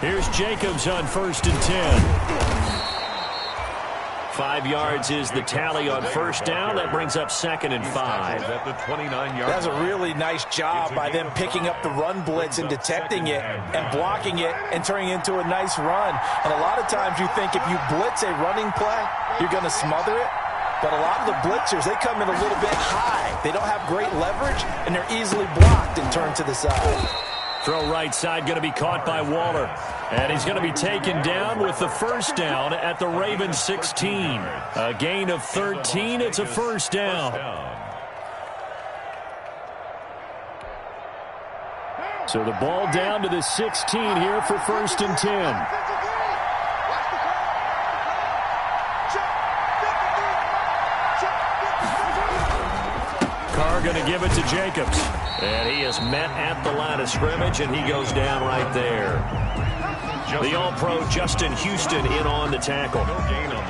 Here's Jacobs on 1st and 10. 5 yards is the tally on first down. That brings up 2nd and 5. At the 29-yard That's a really nice job by them picking up the run blitz and detecting it and blocking it and turning it into a nice run. And a lot of times you think if you blitz a running play, you're going to smother it. But a lot of the blitzers, they come in a little bit high. They don't have great leverage, and they're easily blocked and turned to the side. Throw right side going to be caught by Waller. And he's going to be taken down with the first down at the Ravens 16. A gain of 13. It's a first down. So the ball down to the 16 here for 1st and 10. Carr going to give it to Jacobs. And he is met at the line of scrimmage, and he goes down right there. The All-Pro Justin Houston in on the tackle.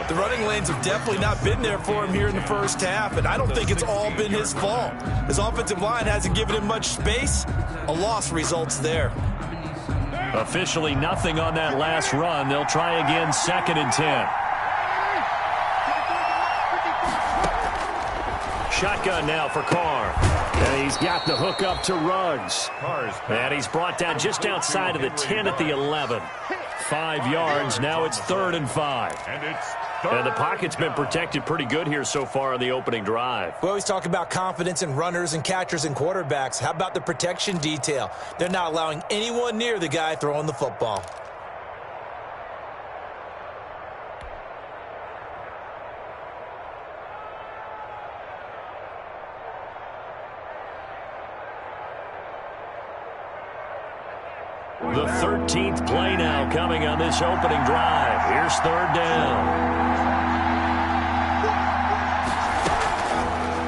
The running lanes have definitely not been there for him here in the first half, and I don't think it's all been his fault. His offensive line hasn't given him much space. A loss results there. Officially nothing on that last run. They'll try again 2nd and 10. Shotgun now for Carr. And he's got the hook up to Ruggs. And he's brought down just outside of the 10 at the 11. 5 yards. Now it's 3rd and 5. And the pocket's been protected pretty good here so far on the opening drive. We always talk about confidence in runners and catchers and quarterbacks. How about the protection detail? They're not allowing anyone near the guy throwing the football. The 13th play now coming on this opening drive. Here's 3rd down.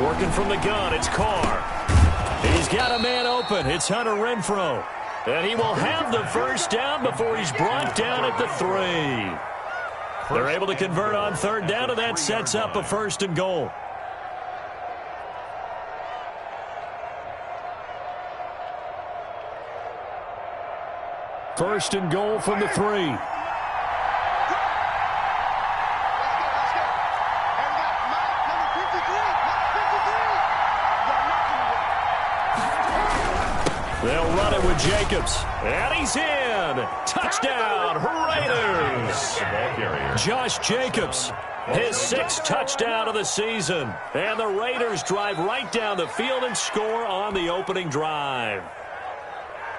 Working from the gun, it's Carr. He's got a man open. It's Hunter Renfrow. And he will have the first down before he's brought down at the 3. They're able to convert on 3rd down, and that sets up a 1st and goal. First and goal from the 3. They'll run it with Jacobs. And he's in. Touchdown, Raiders. Josh Jacobs, his 6th touchdown of the season. And the Raiders drive right down the field and score on the opening drive.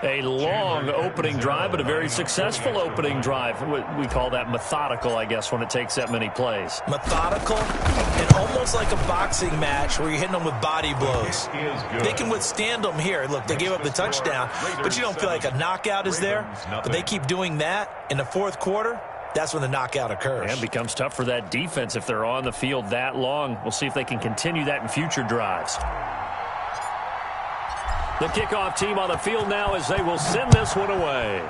A long opening drive, but a very successful opening drive. We call that methodical, I guess, when it takes that many plays. Methodical and almost like a boxing match where you're hitting them with body blows. They can withstand them here. Look, they gave up the touchdown, but you don't feel like a knockout is there. But they keep doing that in the 4th quarter. That's when the knockout occurs. And it becomes tough for that defense if they're on the field that long. We'll see if they can continue that in future drives. The kickoff team on the field now as they will send this one away.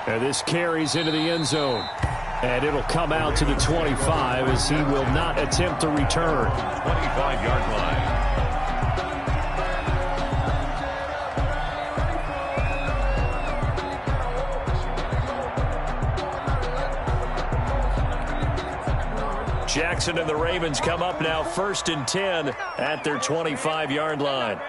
And this carries into the end zone. And it'll come out to the 25 as he will not attempt to return. 25-yard line. Jackson and the Ravens come up now 1st and 10 at their 25-yard line.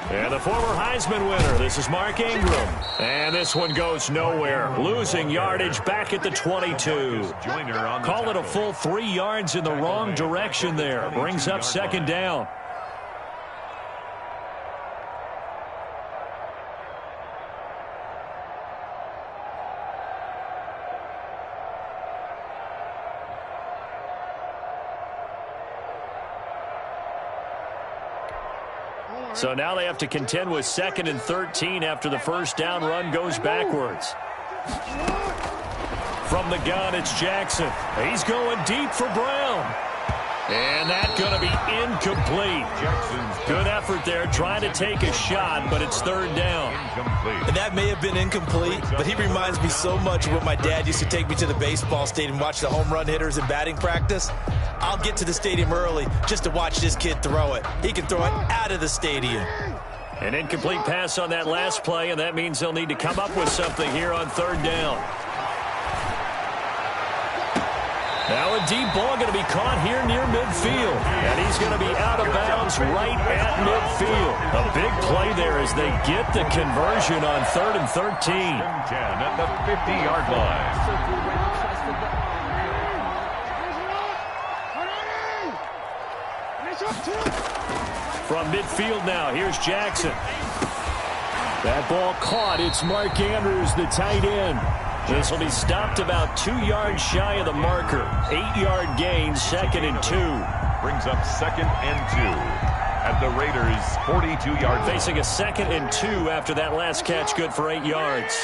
And the former Heisman winner, this is Mark Ingram. And this one goes nowhere. Losing yardage back at the 22. Call it a full 3 yards in the wrong direction there. Brings up 2nd down. So now they have to contend with 2nd and 13 after the first down run goes backwards. From the gun, it's Jackson. He's going deep for Brown. And that's going to be incomplete. Good effort there, trying to take a shot, but it's 3rd down. And that may have been incomplete, but he reminds me so much of what my dad used to take me to the baseball stadium and watch the home run hitters in batting practice. I'll get to the stadium early just to watch this kid throw it. He can throw it out of the stadium. An incomplete pass on that last play, and that means they'll need to come up with something here on third down. Now a deep ball going to be caught here near midfield. And he's going to be out of bounds right at midfield. A big play there as they get the conversion on 3rd and 13. 10 at the 50-yard line. From midfield now, here's Jackson. That ball caught. It's Mark Andrews, the tight end. This will be stopped about 2 yards shy of the marker. 8-yard gain, 2nd and 2. Brings up 2nd and 2 at the Raiders' 42-yard line. Facing a 2nd and 2 after that last catch, good for 8 yards.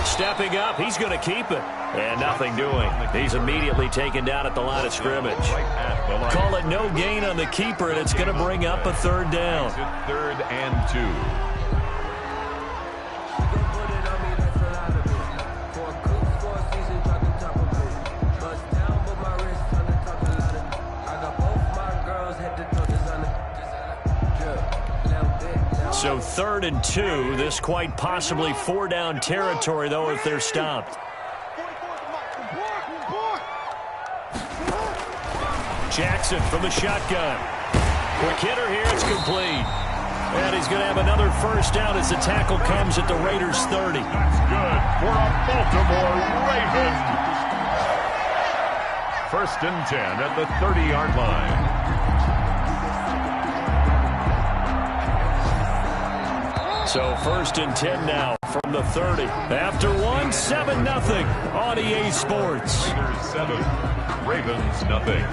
Stepping up, he's going to keep it. And nothing doing. He's immediately taken down at the line of scrimmage. Call it no gain on the keeper, and it's going to bring up a 3rd down. 3rd and 2. So 3rd and 2. This quite possibly 4-down territory, though, if they're stopped. Jackson from the shotgun. Quick hitter here. It's complete. And he's going to have another 1st down as the tackle comes at the Raiders' 30. That's good for a Baltimore Raven. 1st and 10 at the 30-yard line. So 1st and 10 now from the 30. After one, 7-0 on EA Sports. Raiders 7, Ravens nothing.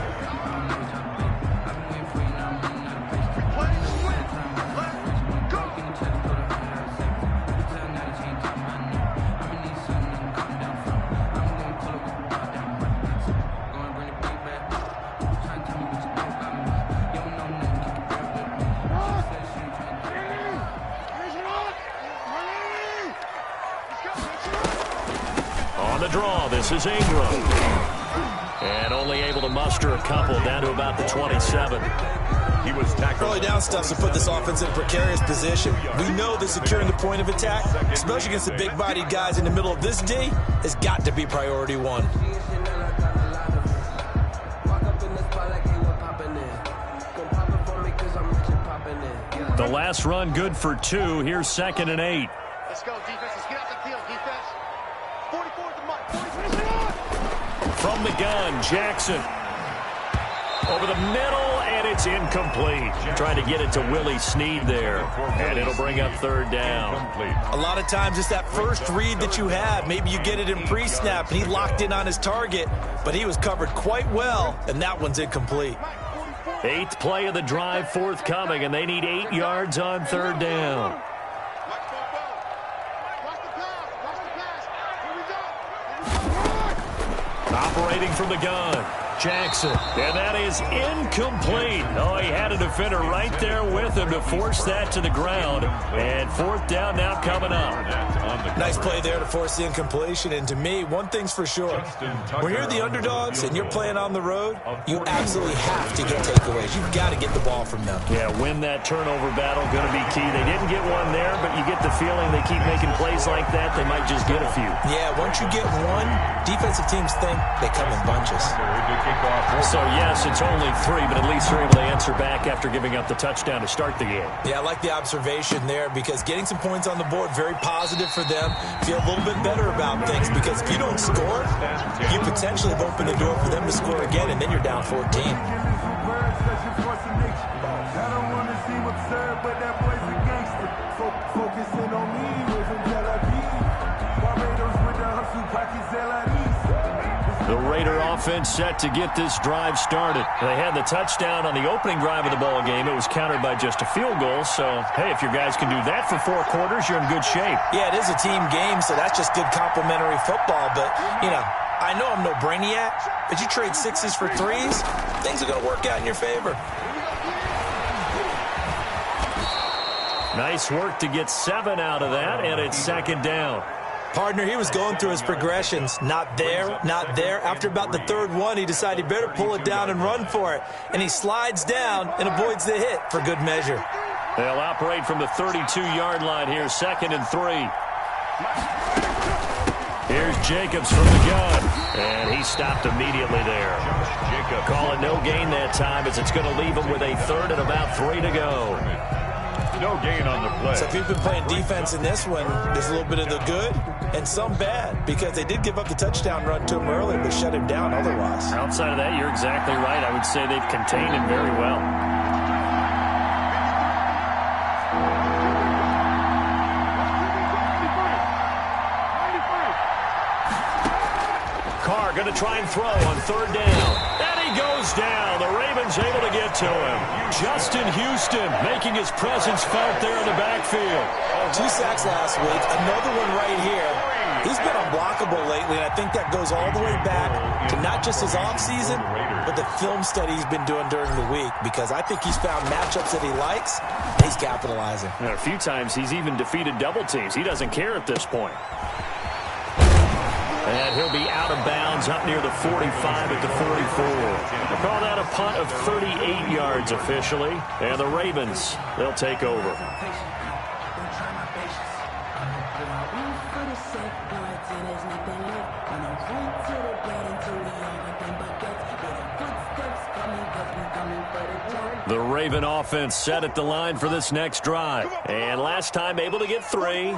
This is Ingram. And only able to muster a couple down to about the 27. He was tackled. Early down stuff to put this offense in a precarious position. We know that securing the point of attack, especially against the big-bodied guys in the middle of this D, has got to be priority one. The last run good for 2. Here's 2nd and 8. Let's go, defense. Let's get out the field, defense. 44 at the mark. From the gun, Jackson. Over the middle, and it's incomplete. Trying to get it to Willie Snead there. And it'll bring up 3rd down. A lot of times it's that first read that you have. Maybe you get it in pre-snap, and he locked in on his target, but he was covered quite well, and that one's incomplete. 8th play of the drive forthcoming, and they need 8 yards on 3rd down. Operating from the gun, Jackson. And that is incomplete. Oh, he had a defender right there with him to force that to the ground. And 4th down now coming up. Nice play there to force the incompletion. And to me, one thing's for sure. When you're the underdogs and you're playing on the road, you absolutely have to get takeaways. You've got to get the ball from them. Yeah, win that turnover battle, going to be key. They didn't get one there, but you get the feeling they keep making plays like that, they might just get a few. Yeah, once you get one, defensive teams think they come in bunches. So, yes, it's only 3, but at least they're able to answer back after giving up the touchdown to start the game. Yeah, I like the observation there because getting some points on the board, very positive for them. Feel a little bit better about things because if you don't score, you potentially have opened the door for them to score again, and then you're down 14. The Raider offense set to get this drive started. They had the touchdown on the opening drive of the ball game. It was countered by just a field goal. So, hey, if your guys can do that for 4 quarters, you're in good shape. Yeah, it is a team game, so that's just good complimentary football. But, you know, I know I'm no brainiac, but you trade 6s for 3s, things are going to work out in your favor. Nice work to get 7 out of that, and it's second down. Partner, he was going through his progressions. Not there, not there. After about the third one, he decided he better pull it down and run for it. And he slides down and avoids the hit for good measure. They'll operate from the 32-yard line here, 2nd and 3. Here's Jacobs from the gun, and he stopped immediately there. Call it no gain that time, as it's going to leave him with a 3rd and about 3 to go. No gain on the play. So if you've been playing defense in this one, there's a little bit of the good and some bad, because they did give up the touchdown run to him earlier, but shut him down otherwise. Outside of that, you're exactly right. I would say they've contained him very well. Carr going to try and throw on 3rd down. And he goes down. The Ravens able to get to him. Justin Houston making his presence felt there in the backfield. 2 sacks last week, another one right here. He's been unblockable lately, and I think that goes all the way back to not just his offseason, but the film study he's been doing during the week, because I think he's found matchups that he likes, and he's capitalizing. And a few times he's even defeated double teams. He doesn't care at this point. And he'll be out of bounds up near the 45 at the 44. We'll call that a punt of 38 yards officially. And the Ravens, they'll take over. The Raven offense set at the line for this next drive. And last time able to get 3.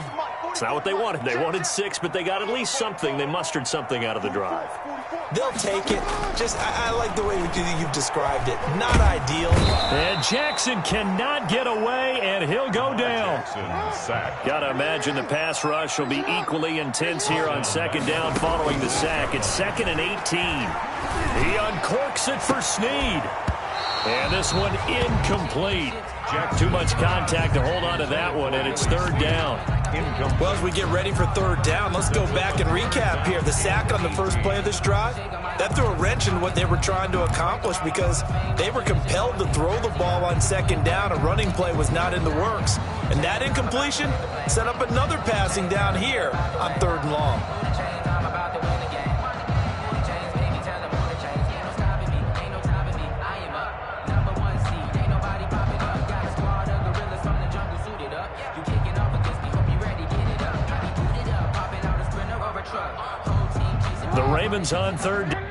It's not what they wanted. They wanted 6, but they got at least something. They mustered something out of the drive. They'll take it. I like the way you've described it. Not ideal. And Jackson cannot get away, and he'll go down. Got to imagine the pass rush will be equally intense here on 2nd down following the sack. It's 2nd and 18. He uncorks it for Snead. And this one incomplete. Too much contact to hold on to that one, and it's 3rd down. Well, as we get ready for 3rd down, let's go back and recap here. The sack on the first play of this drive, that threw a wrench in what they were trying to accomplish, because they were compelled to throw the ball on 2nd down. A running play was not in the works. And that incompletion set up another passing down here on 3rd and long. The Ravens on 3rd down.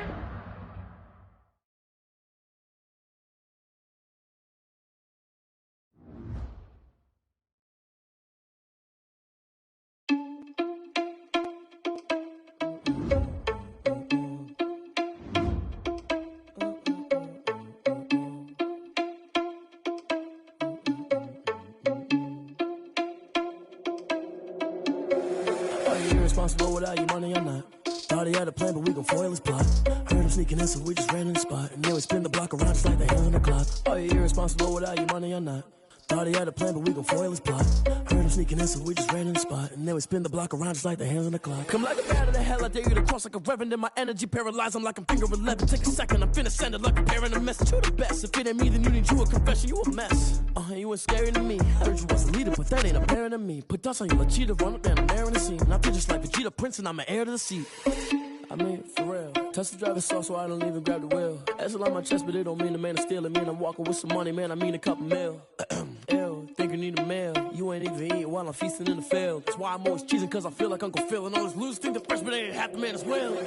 Irresponsible without your money or not. Thought he had a plan, but we gon' foil his plot. Heard him sneaking in, so we just ran in the spot. And then we spin the block around just like the hand on the clock. Are you irresponsible without your money or not? Thought he had a plan, but we gon' foil his plot. Heard him sneaking in, so we just ran in the spot. And then we spin the block around just like the hands on the clock. Come like a bat of the hell, I dare you to cross like a reverend. And my energy paralyzed, I'm like I'm finger 11. Take a second, I'm finna send it like a parent a message. You the best, if it ain't me, then you need you a confession. You a mess, you ain't scary to me. I heard you was a leader, but that ain't apparent to me. Put dust on you like cheetah, run up down the air in the scene. And I feel just like Vegeta Prince, and I'm an heir to the seat. I mean, for real. Touch the driver's soft, so I don't even grab the wheel. That's on my chest, but it don't mean the man is stealing. Mean I'm walking with some money, man, I mean a couple mil. Ew, think you need a meal. You ain't even eating while I'm feasting in the field. That's why I'm always cheesing, cause I feel like Uncle Phil. And all this losers think the freshman ain't half the man as well.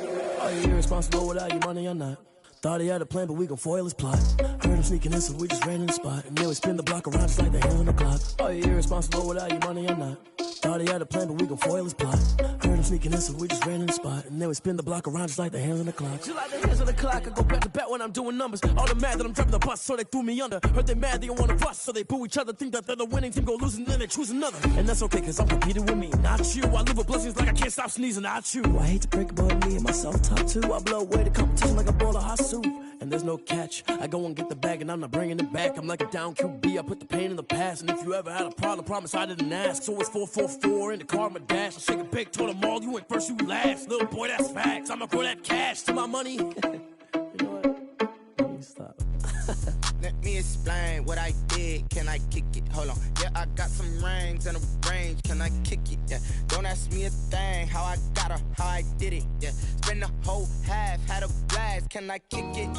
Are you irresponsible without your money or not? Thought he had a plan, but we gon' foil his plot. Heard him sneaking in, so we just ran in the spot. And then we spin the block around just like the hand on the clock. Are you irresponsible without your money or not? Thought he had a plan, but we gon' foil his plot. Heard him sneaking in, so we just ran in the spot. And then we spin the block around just like the hands on the clock. Just like the hands on the clock, I go back to back when I'm doing numbers. All the mad that I'm driving the bus, so they threw me under. Heard they mad, they don't wanna bust, so they boo each other. Think that they're the winning team, go losing, then they choose another. And that's okay, cause I'm competing with me, not you. I live with blessings like I can't stop sneezing, not you. I hate to break it, but me and myself top two. I blow away the competition like a bowl of hot soup. And there's no catch. I go and get the bag and I'm not bringing it back. I'm like a down QB, I put the pain in the past. And if you ever had a problem, promise I didn't ask. So it's 4-4-4 in the car, my dash. I shake a big, told them all, you went first, you last. Little boy, that's facts. I'ma throw that cash to my money. You know what? Let me stop. Let me explain what I did. Can I kick it? Hold on. Yeah, I got some rings and a range. Can I kick it? Yeah. Don't ask me a thing. How I got her, how I did it. Yeah. Spend the whole half, had a blast. Can I kick it?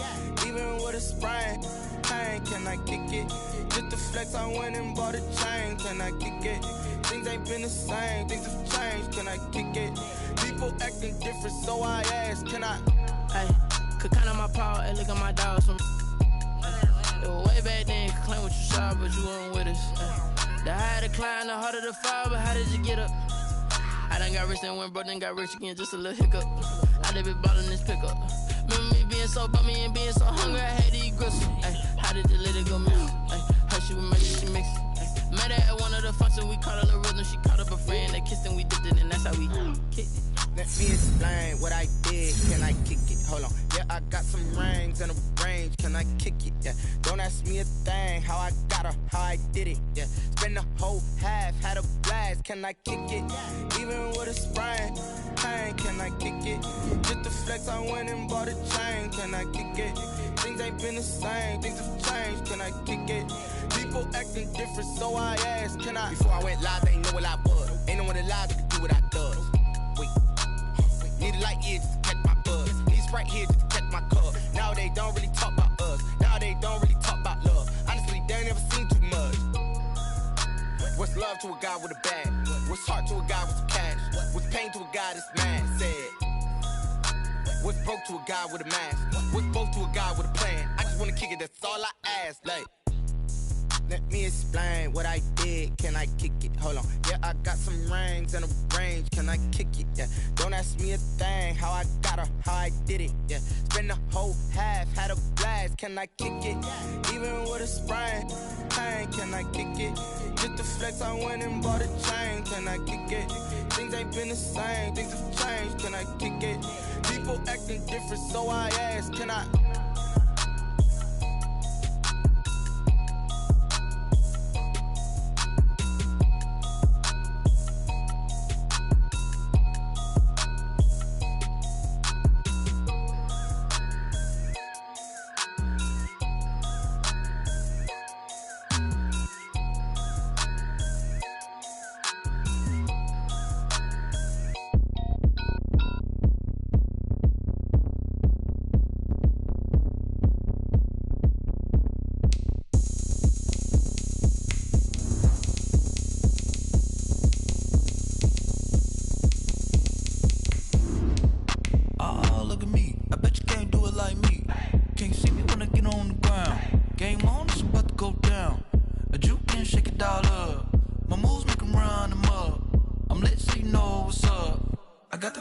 Even with a sprain, pain. Can I kick it? Just to flex, I went and bought a chain. Can I kick it? Things ain't been the same. Things have changed. Can I kick it? People acting different, so I ask. Can I? Hey, could count on my power and look at my dogs from. Way back then, you could claim what you saw, but you weren't with us. The higher the climb, the harder the fall, but how did you get up? I done got rich and went broke, then got rich again, just a little hiccup. I done been ballin' this pickup. Remember me being so bummy and being so hungry, I had to eat gristle. Ay, how did you let it go, man? How she would make it, she mix it. Met her at one of the functions, we caught a little rhythm, she caught up a friend, they kissed and we dipped it, and that's how we kicked it. Let me explain what I did. Can I kick it? Hold on. Yeah, I got some rings and a range. Can I kick it? Yeah. Don't ask me a thing. How I got her, how I did it. Yeah. Spend the whole half, had a blast. Can I kick it? Even with a sprain, pain. Can I kick it? Just to flex, I went and bought a chain. Can I kick it? Things ain't been the same. Things have changed. Can I kick it? People acting different, so I asked. Can I? Before I went live, they ain't know what I was. Ain't no one alive that could do what I does. Wait. Need a light here just to catch my buzz. Need Sprite here just to catch my cup. Now they don't really talk about us. Now they don't really talk about love. Honestly, they ain't never seen too much. What's love to a guy with a bag? What's heart to a guy with some cash? What's pain to a guy that's mad? Said. What's broke to a guy with a mask? What's both to a guy with a plan? I just wanna kick it, that's all I ask. Like, let me explain what I did. Can I kick it? Hold on. Yeah, I got some rings and a range. Can I kick it? Yeah. Don't ask me a thing. How I got her, how I did it. Yeah. Spend the whole half, had a blast. Can I kick it? Even with a sprain, pain. Can I kick it? Just to flex, I went and bought a chain. Can I kick it? Things ain't been the same. Things have changed. Can I kick it? People acting different, so I ask. Can I?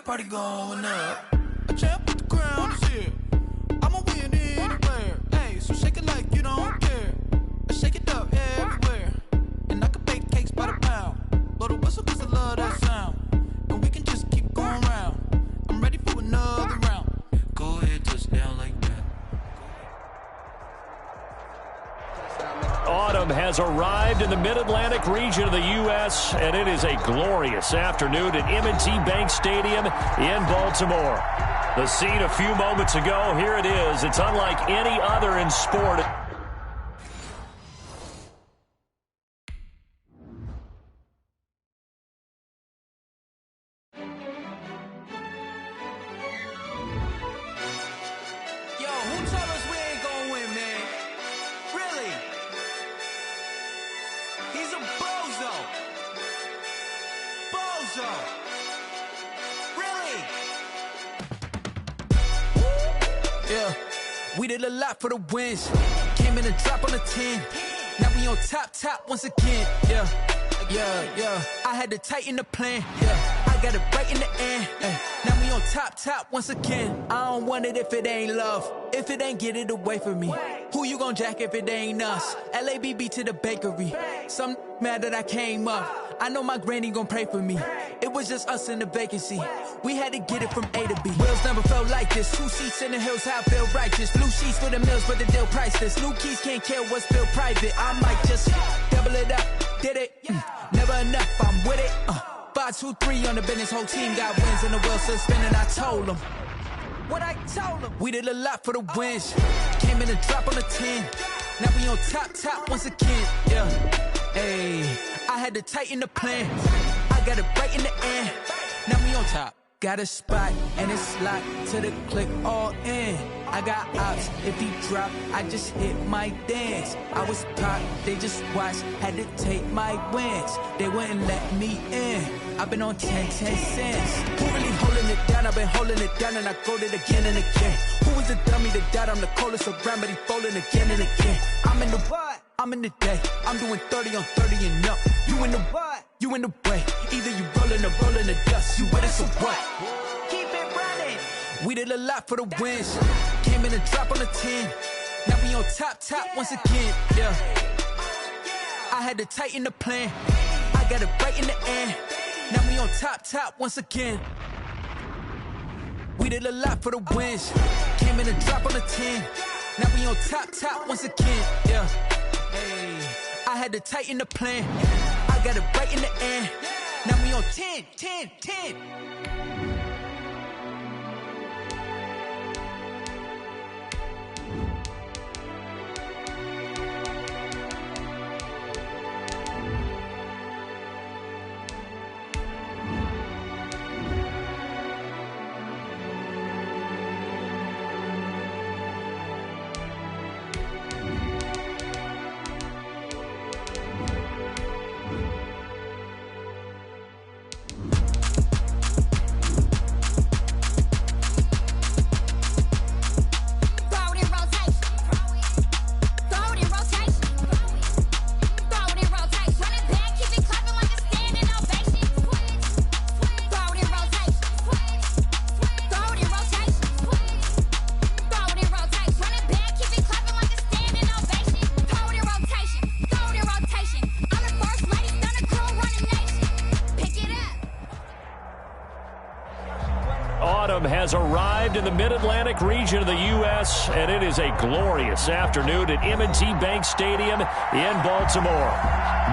Party going up. A champ with the crown is here. I'ma win anywhere. Hey, so shake it like you don't care. Shake it up everywhere. And I can bake cakes by the pound. Blow the whistle cause I love that sound. And we can just keep going round. I'm ready for another round. Go ahead, touch down like that. Autumn has arrived in the Mid-Atlantic region of the U.S., and it is a glorious afternoon at M&T Bank Stadium in Baltimore. The scene a few moments ago, here it is. It's unlike any other in sport. We did a lot for the wins. Came in a drop on a 10. Now we on top once again. Yeah. I had to tighten the plan. Yeah. I got it right in the end. Now we on top once again. I don't want it if it ain't love. If it ain't, get it away from me. Who you gon' jack if it ain't us? LABB to the bakery. Some mad that I came up. I know my granny gon' pray for me. It was just us in the vacancy. We had to get it from A to B. Wheels never felt like this. 2 seats in the hills, how I feel righteous. Blue sheets for the mills, but the deal priceless. New keys can't care what's still private. I might just double it up. Did it? Never enough, I'm with it. 5, 2, 3 on the business. Whole team got wins and the wheels still spinning. I told them what I told them. We did a lot for the wins. Came in a drop on a 10. Now we on top once again, yeah. Hey, I had to tighten the plan. I got it right in the end. Now we on top. Got a spot and it's locked to the click all in. I got ops, if he drop, I just hit my dance. I was taught, they just watched, had to take my wins. They wouldn't let me in. I've been on 10 cents. Who really holding it down? I've been holding it down and I go it again and again. Who was the dummy that died? I'm the coldest around, but he folding again and again. I'm in the what? I'm in the day. I'm doing 30 on 30 and up. You in the what? You in the way. Either you rolling or rolling the dust. You with us or what? Keep it running. We did a lot for the wins. Came in and drop on the 10. Now we on top once again, yeah. I had to tighten the plan. I got it right in the end. Now we on top once again. We did a lot for the wins. Came in and drop on the 10. Now we on top once again, yeah. Hey, I had to tighten the plan. I got it right in the end. Now we on 10. Has arrived in the Mid-Atlantic region of the U.S., and it is a glorious afternoon at M&T Bank Stadium in Baltimore.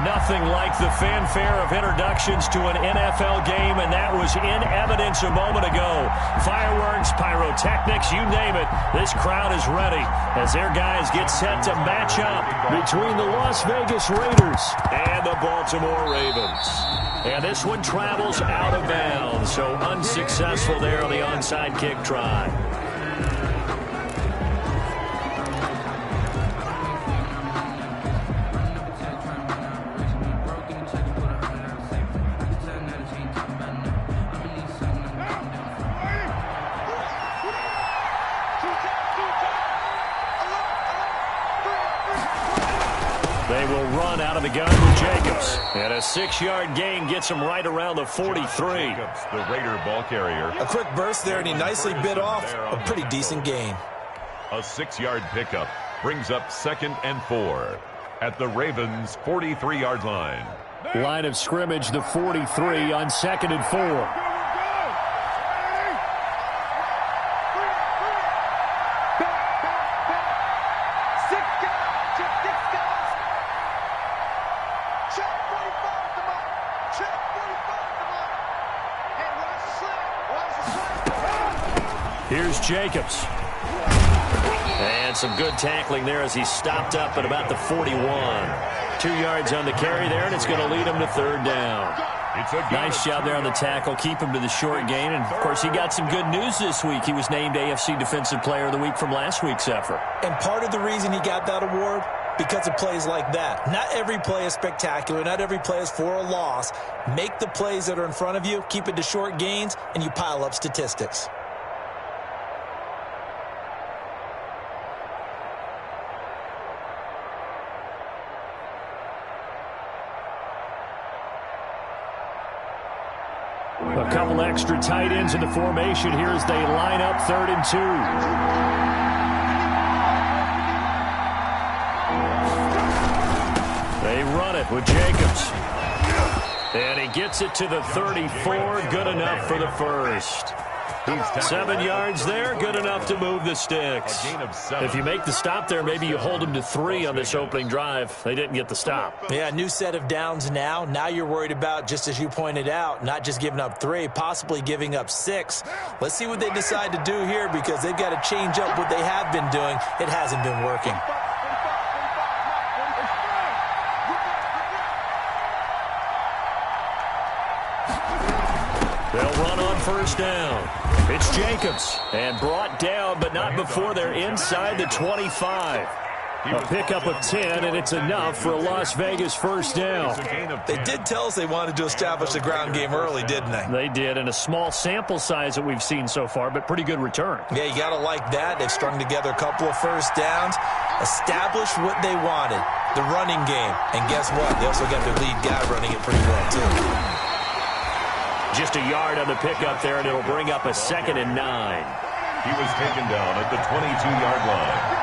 Nothing like the fanfare of introductions to an NFL game, and that was in evidence a moment ago. Fireworks, pyrotechnics, you name it. This crowd is ready as their guys get set to match up between the Las Vegas Raiders and the Baltimore Ravens. And this one travels out of bounds, so unsuccessful there on the onside kick try. They will run out of the gun with Jacobs. And a 6-yard gain gets him right around the 43. Jacobs, the Raider ball carrier. A quick burst there, and he nicely bit off a pretty decent gain. A 6-yard pickup brings up 2nd and 4 at the Ravens' 43-yard line. Line of scrimmage, the 43 on 2nd and 4. Here's Jacobs. And some good tackling there as he stopped up at about the 41. 2 yards on the carry there, and it's going to lead him to 3rd down. Nice job there on the tackle. Keep him to the short gain. And, of course, he got some good news this week. He was named AFC Defensive Player of the Week from last week's effort. And part of the reason he got that award, because of plays like that. Not every play is spectacular. Not every play is for a loss. Make the plays that are in front of you, keep it to short gains, and you pile up statistics. A couple extra tight ends in the formation here as they line up 3rd and 2. They run it with Jacobs. And he gets it to the 34. Good enough for the first. 7 yards there. Good enough to move the sticks. If you make the stop there, maybe you hold them to 3 on this opening drive. They didn't get the stop. Yeah, new set of downs now. Now you're worried about, just as you pointed out, not just giving up 3, possibly giving up 6. Let's see what they decide to do here, because they've got to change up what they have been doing. It hasn't been working. They'll run on first down. It's Jacobs. And brought down, but not before they're inside the 25. A pickup of 10, and it's enough for a Las Vegas first down. They did tell us they wanted to establish the ground game early, didn't they? They did, and a small sample size that we've seen so far, but pretty good return. Yeah, you got to like that. They've strung together a couple of first downs, established what they wanted, the running game. And guess what? They also got their lead guy running it pretty well, too. Just a yard on the pickup there, and it'll bring up a 2nd and 9. He was taken down at the 22-yard line.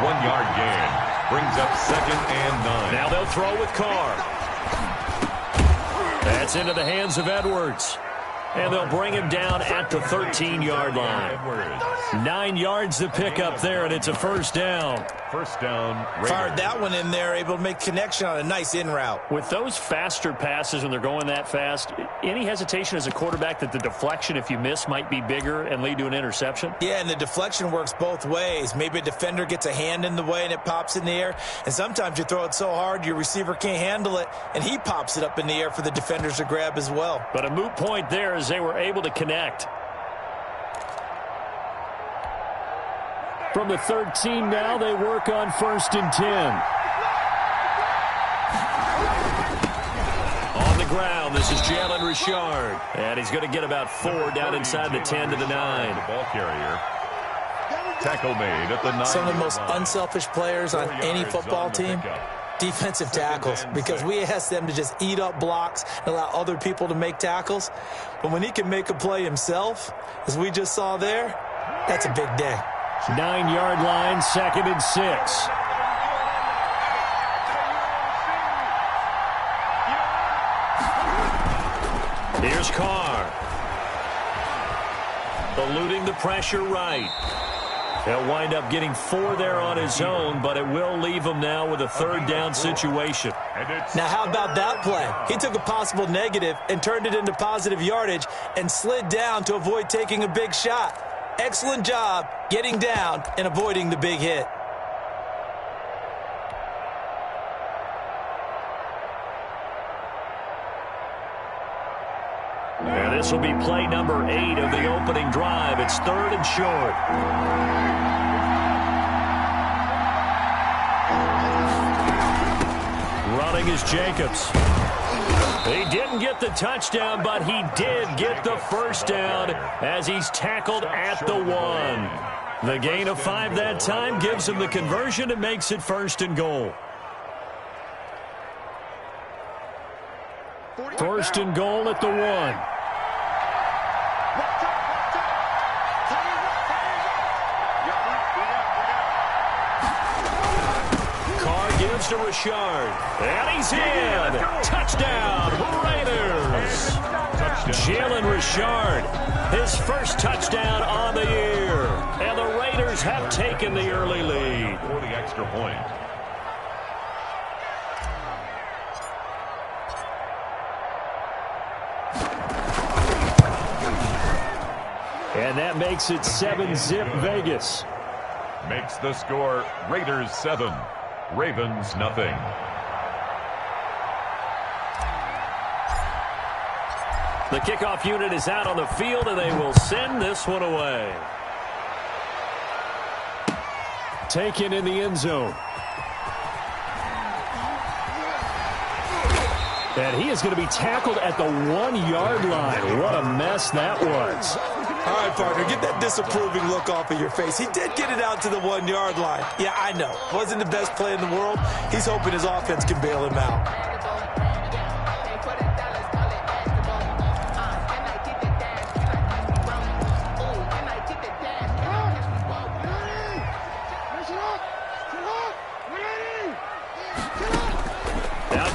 1 yard gain brings up 2nd and 9. Now they'll throw with Carr. That's into the hands of Edwards. And they'll bring him down at the 13-yard line. 9 yards to pick up there, and it's a first down. First down. Fired that one in there, able to make connection on a nice in route. With those faster passes when they're going that fast, any hesitation as a quarterback that the deflection, if you miss, might be bigger and lead to an interception? Yeah, and the deflection works both ways. Maybe a defender gets a hand in the way and it pops in the air. And sometimes you throw it so hard your receiver can't handle it, and he pops it up in the air for the defenders to grab as well. But a moot point there as they were able to connect. From the 13 now, they work on 1st and 10. On the ground, this is Jalen Richard. And he's going to get about 4 down inside the 10 to the 9. The ball carrier. Tackle made at the 9. Some of the most unselfish players on any football team, defensive tackles, because we ask them to just eat up blocks and allow other people to make tackles. But when he can make a play himself, as we just saw there, that's a big day. 9-yard line, 2nd and 6. Here's Carr. Eluding the pressure right. He'll wind up getting 4 there on his own, but it will leave him now with a 3rd down situation. Now, how about that play? He took a possible negative and turned it into positive yardage and slid down to avoid taking a big shot. Excellent job getting down and avoiding the big hit. And this will be play number 8 of the opening drive. It's 3rd and short. Running is Jacobs. He didn't get the touchdown, but he did get the first down as he's tackled at the 1. The gain of 5 that time gives him the conversion and makes it 1st and goal. 1st and goal at the 1. Gives to Richard, and he's in. Touchdown, Raiders. Jalen Richard, his first touchdown on the year. And the Raiders have taken the early lead. For the extra point. And that makes it 7-zip Vegas. Makes the score Raiders 7. Ravens nothing. The kickoff unit is out on the field, and they will send this one away. Taken in the end zone. And he is going to be tackled at the 1-yard line. What a mess that was. All right, partner, get that disapproving look off of your face. He did get it out to the 1-yard line. Yeah, I know. Wasn't the best play in the world. He's hoping his offense can bail him out.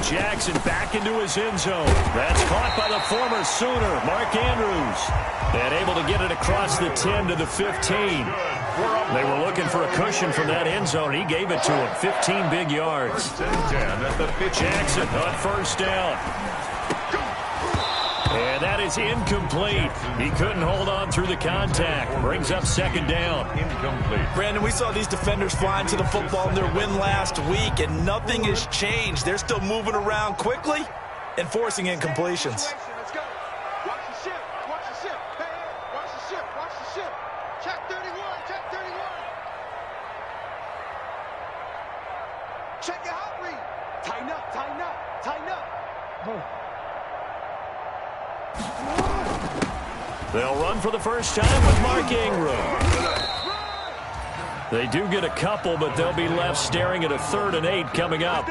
Jackson back into his end zone. That's caught by the former Sooner, Mark Andrews. And able to get it across the 10 to the 15. They were looking for a cushion from that end zone. He gave it to him. 15 big yards. Jackson on first down. And that is incomplete. He couldn't hold on through the contact. Brings up 2nd down. Incomplete. Brandon, we saw these defenders flying to the football in their win last week, and nothing has changed. They're still moving around quickly and forcing incompletions. Let's go. Watch the shift. Check your hot read. Tighten up, tighten up, tighten up. They'll run for the first time with Mark Ingram. They do get a couple, but they'll be left staring at a 3rd and 8 coming up.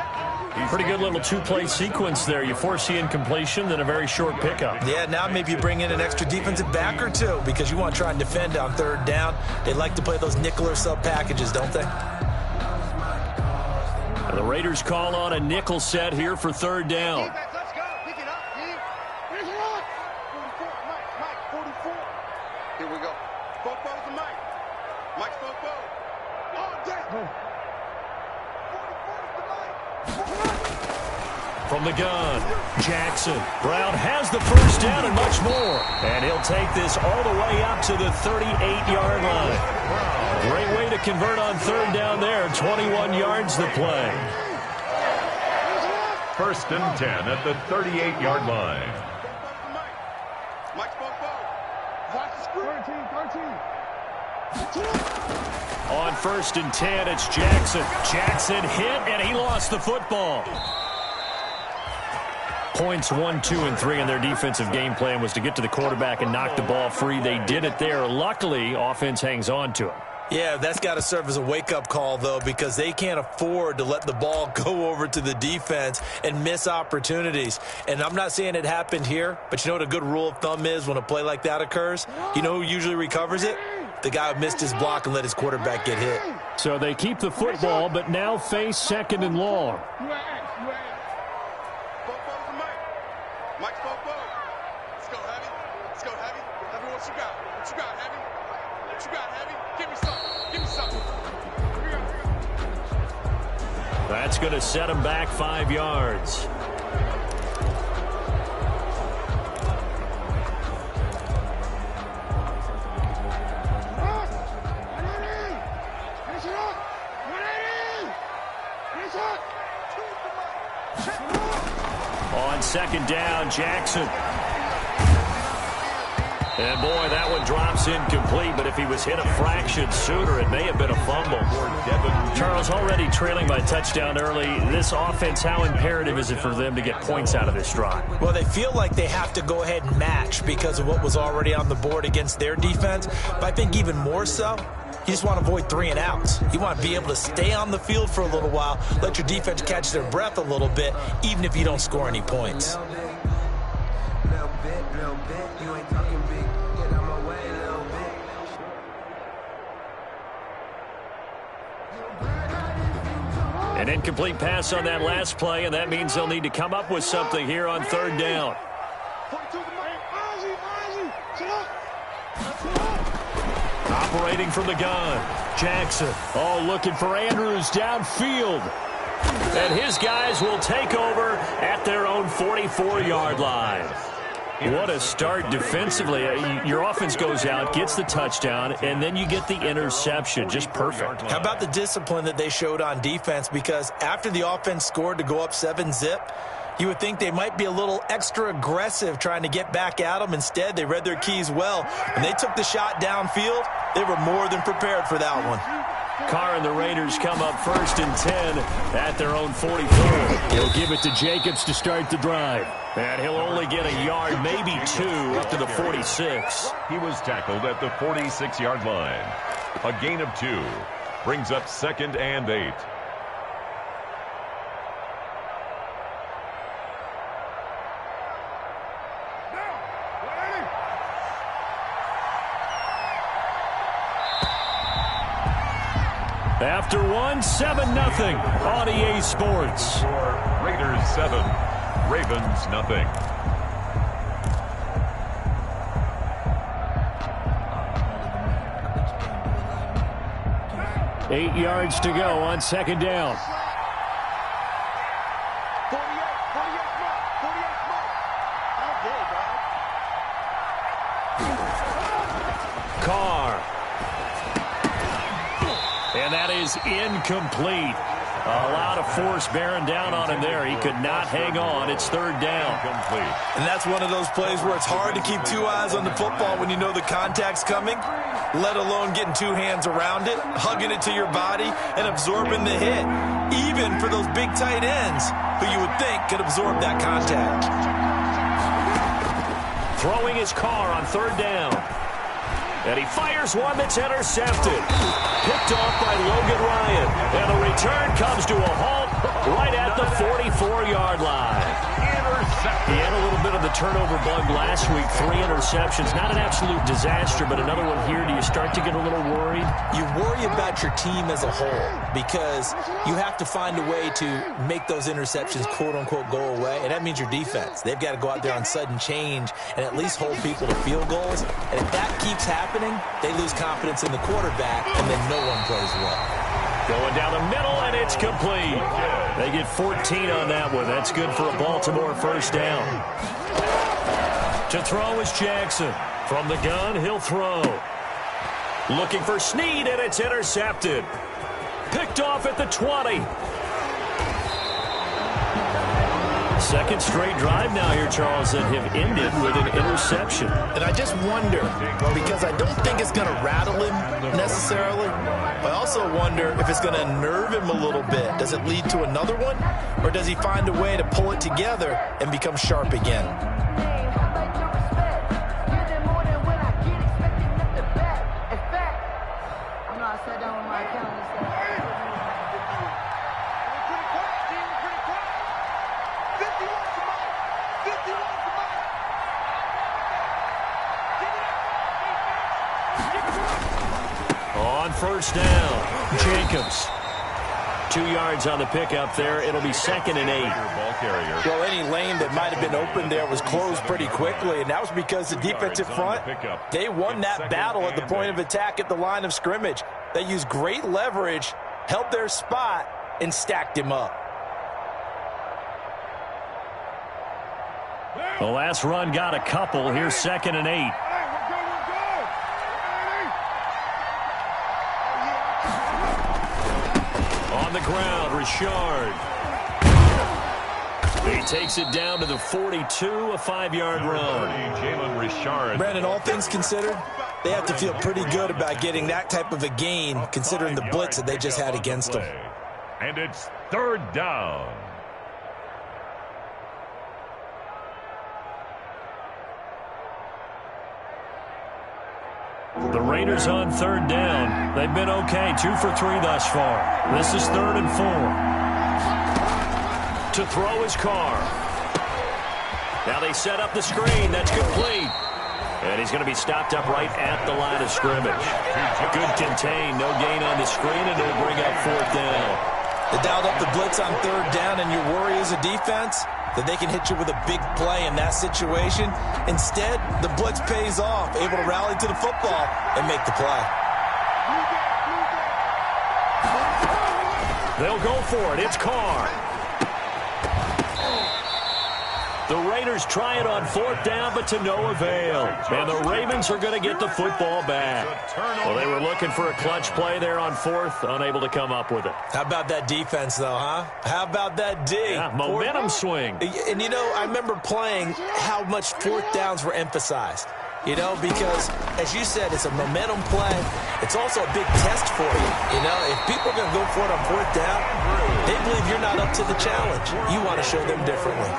Pretty good little two-play sequence there. You force the incompletion, then a very short pickup. Yeah, now maybe you bring in an extra defensive back or two because you want to try and defend on 3rd down. They like to play those nickel or sub packages, don't they? And the Raiders call on a nickel set here for 3rd down. Defense, let's go. Pick it up, team. Here's your run. 44, Mike, 44. Here we go. Fofo to Mike. Mike's Fofo. Oh, damn. From the gun, Jackson. Brown has the first down and much more. And he'll take this all the way up to the 38-yard line. Great way to convert on 3rd down there. 21 yards the play. 1st and 10 at the 38-yard line. Mike's Fofo. Watch the screen. 13. On 1st and 10, it's Jackson. Jackson hit, and he lost the football. Points 1, 2, and 3 in their defensive game plan was to get to the quarterback and knock the ball free. They did it there. Luckily, offense hangs on to it. Yeah, that's got to serve as a wake-up call, though, because they can't afford to let the ball go over to the defense and miss opportunities. And I'm not saying it happened here, but you know what a good rule of thumb is when a play like that occurs? You know who usually recovers it? The guy who missed his block and let his quarterback get hit. So they keep the football, but now face 2nd and long. Mike's Fofo. Let's go, Heavy. Let's go, Heavy. Heavy, what you got? What you got, Heavy? What you got, Heavy? Give me something. Give me something. Here we go. That's going to set him back 5 yards. On 2nd down, Jackson. And boy, that one drops incomplete, but if he was hit a fraction sooner, it may have been a fumble. Charles, already trailing by touchdown early. This offense, how imperative is it for them to get points out of this drive? Well, they feel like they have to go ahead and match because of what was already on the board against their defense. But I think even more so, you just want to avoid 3 and outs. You want to be able to stay on the field for a little while, let your defense catch their breath a little bit, even if you don't score any points. An incomplete pass on that last play, and that means they'll need to come up with something here on 3rd down. Operating from the gun, Jackson. Oh, looking for Andrews downfield. And his guys will take over at their own 44-yard line. What a start defensively. Your offense goes out, gets the touchdown, and then you get the interception. Just perfect. How about the discipline that they showed on defense? Because after the offense scored to go up 7-zip, you would think they might be a little extra aggressive trying to get back at them. Instead, they read their keys well. When they took the shot downfield, they were more than prepared for that one. Carr and the Raiders come up 1st and 10 at their own 44. He'll give it to Jacobs to start the drive. And he'll only get a yard, maybe 2, up to the 46. He was tackled at the 46-yard line. A gain of 2 brings up 2nd and 8. After 1, 7-0 on EA Sports. Raiders 7, Ravens nothing. Eight yards to go on 2nd down. 48, Carr. And that is incomplete. A lot of force bearing down on him there. He could not hang on. It's third down. Complete. And that's one of those plays where it's hard to keep two eyes on the football when you know the contact's coming, let alone getting two hands around it, hugging it to your body, and absorbing the hit, even for those big tight ends who you would think could absorb that contact. Throwing his car on third down. And he fires one that's intercepted. Picked off by Logan Ryan. And the return comes to a halt right at the 44-yard line. He had a little bit of the turnover bug last week. 3 interceptions. Not an absolute disaster, but another one here. Do you start to get a little worried? You worry about your team as a whole because you have to find a way to make those interceptions, quote-unquote, go away, and that means your defense. They've got to go out there on sudden change and at least hold people to field goals, and if that keeps happening, they lose confidence in the quarterback, and then no one plays well. Going down the middle, and it's complete. They get 14 on that one. That's good for a Baltimore first down. To throw is Jackson. From the gun, he'll throw. Looking for Snead, and it's intercepted. Picked off at the 20. Second straight drive now here, Charles, that have ended with an interception. And I just wonder, because I don't think it's going to rattle him necessarily, I also wonder if it's going to unnerve him a little bit. Does it lead to another one, or does he find a way to pull it together and become sharp again? First down, Jacobs. 2 yards on the pickup there. It'll be 2nd and 8. Well, any lane that might have been open there was closed pretty quickly, and that was because the defensive front, they won that battle at the point of attack at the line of scrimmage. They used great leverage, held their spot, and stacked him up. The last run got a couple. Here's 2nd and 8. On the ground, Richard. He takes it down to the 42, a 5-yard run. Brandon, all things considered, they have to feel pretty good about getting that type of a gain, considering the blitz that they just had against them. And it's third down. The Raiders on third down. They've been okay, 2 for 3 thus far. This is 3rd and 4. To throw his car. Now they set up the screen. That's complete. And he's going to be stopped up right at the line of scrimmage. Good contain. No gain on the screen, and it'll bring up 4th down. They dialed up the blitz on third down, and your worry as a defense that they can hit you with a big play in that situation. Instead, the blitz pays off, able to rally to the football and make the play. They'll go for it. It's Carr. The Raiders try it on 4th down, but to no avail. And the Ravens are going to get the football back. Well, they were looking for a clutch play there on 4th, unable to come up with it. How about that defense, though, huh? How about that D? Yeah, momentum swing. And, you know, I remember playing how much 4th downs were emphasized. You know, because, as you said, it's a momentum play. It's also a big test for you. You know, if people are going to go for it on 4th down, they believe you're not up to the challenge. You want to show them differently.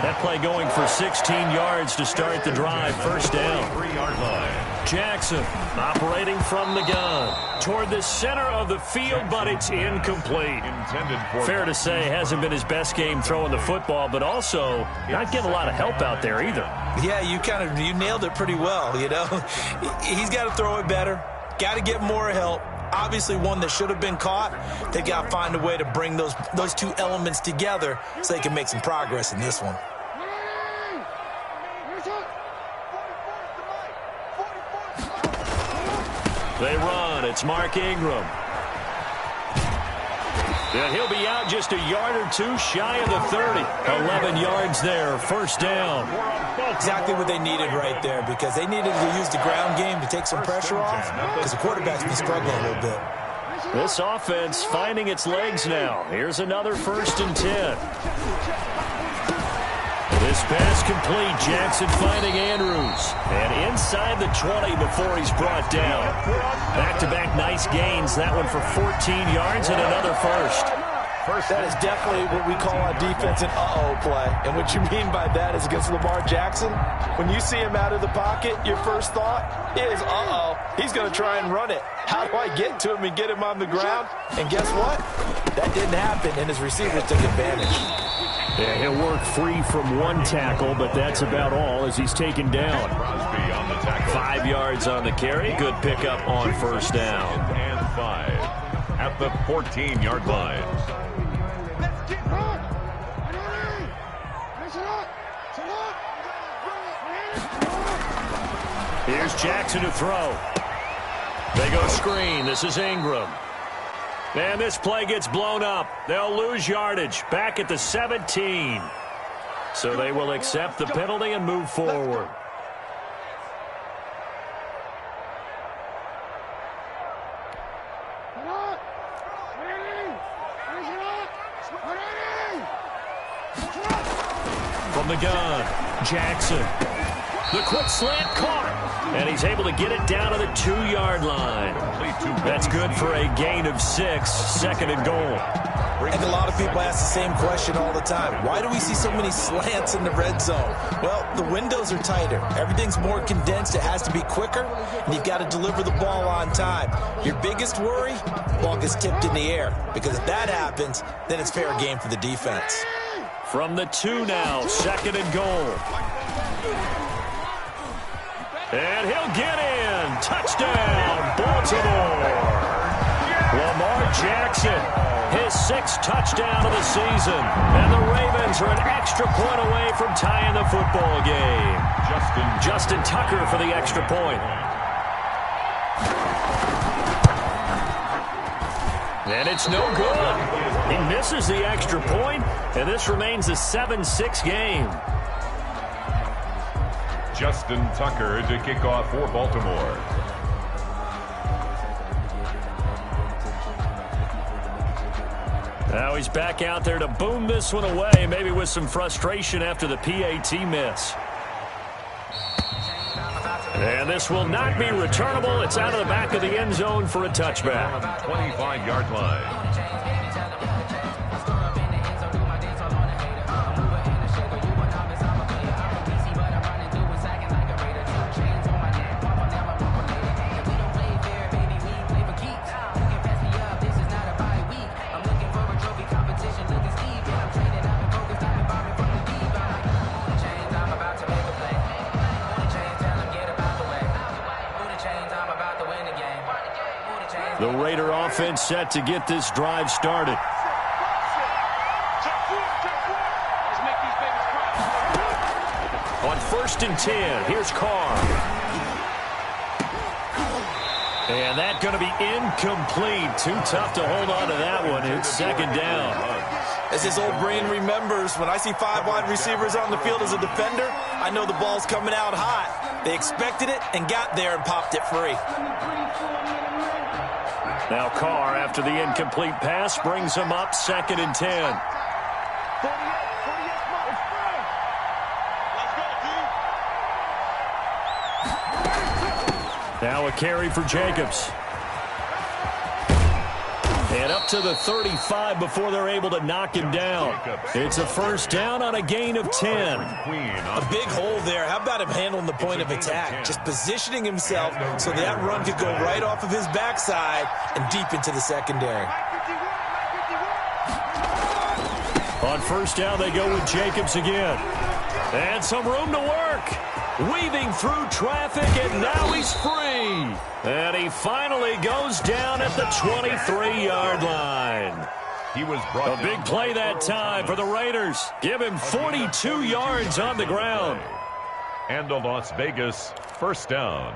That play going for 16 yards to start the drive. First down. 3-yard line. Jackson operating from the gun toward the center of the field, but it's incomplete. Fair to say, hasn't been his best game throwing the football, but also not getting a lot of help out there either. Yeah, you nailed it pretty well, you know. He's got to throw it better, got to get more help. Obviously one that should have been caught. They've got to find a way to bring those two elements together so they can make some progress in this one. They run. It's Mark Ingram. And he'll be out just a yard or two shy of the 30. 11 yards there. First down. Exactly what they needed right there, because they needed to use the ground game to take some pressure off, because the quarterback's been struggling a little bit. This offense finding its legs now. Here's another 1st and 10. This pass complete. Jackson finding Andrews. And inside the 20 before he's brought down. Back-to-back nice gains. That one for 14 yards and another first. That is definitely what we call on defense an uh-oh play. And what you mean by that is against Lamar Jackson, when you see him out of the pocket, your first thought is, uh-oh, he's going to try and run it. How do I get to him and get him on the ground? And guess what? That didn't happen, and his receivers took advantage. Yeah, he'll work free from one tackle, but that's about all as he's taken down. 5 yards on the carry. Good pickup on 1st down. And 5 at the 14-yard line. Here's Jackson to throw. They go screen. This is Ingram. And this play gets blown up. They'll lose yardage back at the 17. So they will accept the penalty and move forward. From the gun, Jackson. The quick slant caught. And he's able to get it down to the 2-yard line. That's good for a gain of 6, 2nd and goal. And a lot of people ask the same question all the time. Why do we see so many slants in the red zone? Well, the windows are tighter. Everything's more condensed. It has to be quicker, and you've got to deliver the ball on time. Your biggest worry, ball gets tipped in the air. Because if that happens, then it's fair game for the defense. From the 2 now, 2nd and goal. And he'll get in. Touchdown, Baltimore. Lamar Jackson, his 6th touchdown of the season. And the Ravens are an extra point away from tying the football game. Justin Tucker for the extra point. And it's no good. He misses the extra point, and this remains a 7-6 game. Justin Tucker to kick off for Baltimore. Now he's back out there to boom this one away, maybe with some frustration after the PAT miss. And this will not be returnable. It's out of the back of the end zone for a touchback. 25-yard line. The Raider offense set to get this drive started. On 1st and 10, here's Carr. And that's going to be incomplete. Too tough to hold on to that one. It's 2nd down. As his old brain remembers, when I see 5 wide receivers on the field as a defender, I know the ball's coming out hot. They expected it and got there and popped it free. Now Carr, after the incomplete pass, brings him up 2nd and 10. Now a carry for Jacobs. And up to the 35 before they're able to knock him down. It's a 1st down on a gain of 10. A big hole there. How about him handling the point of attack? Just positioning himself so that run could go right off of his backside and deep into the secondary. On 1st down, they go with Jacobs again. And some room to work. Weaving through traffic, and now he's free. And he finally goes down at the 23-yard line. He was brought a big play that time for the Raiders. Give him 42 yards on the ground. And a Las Vegas 1st down.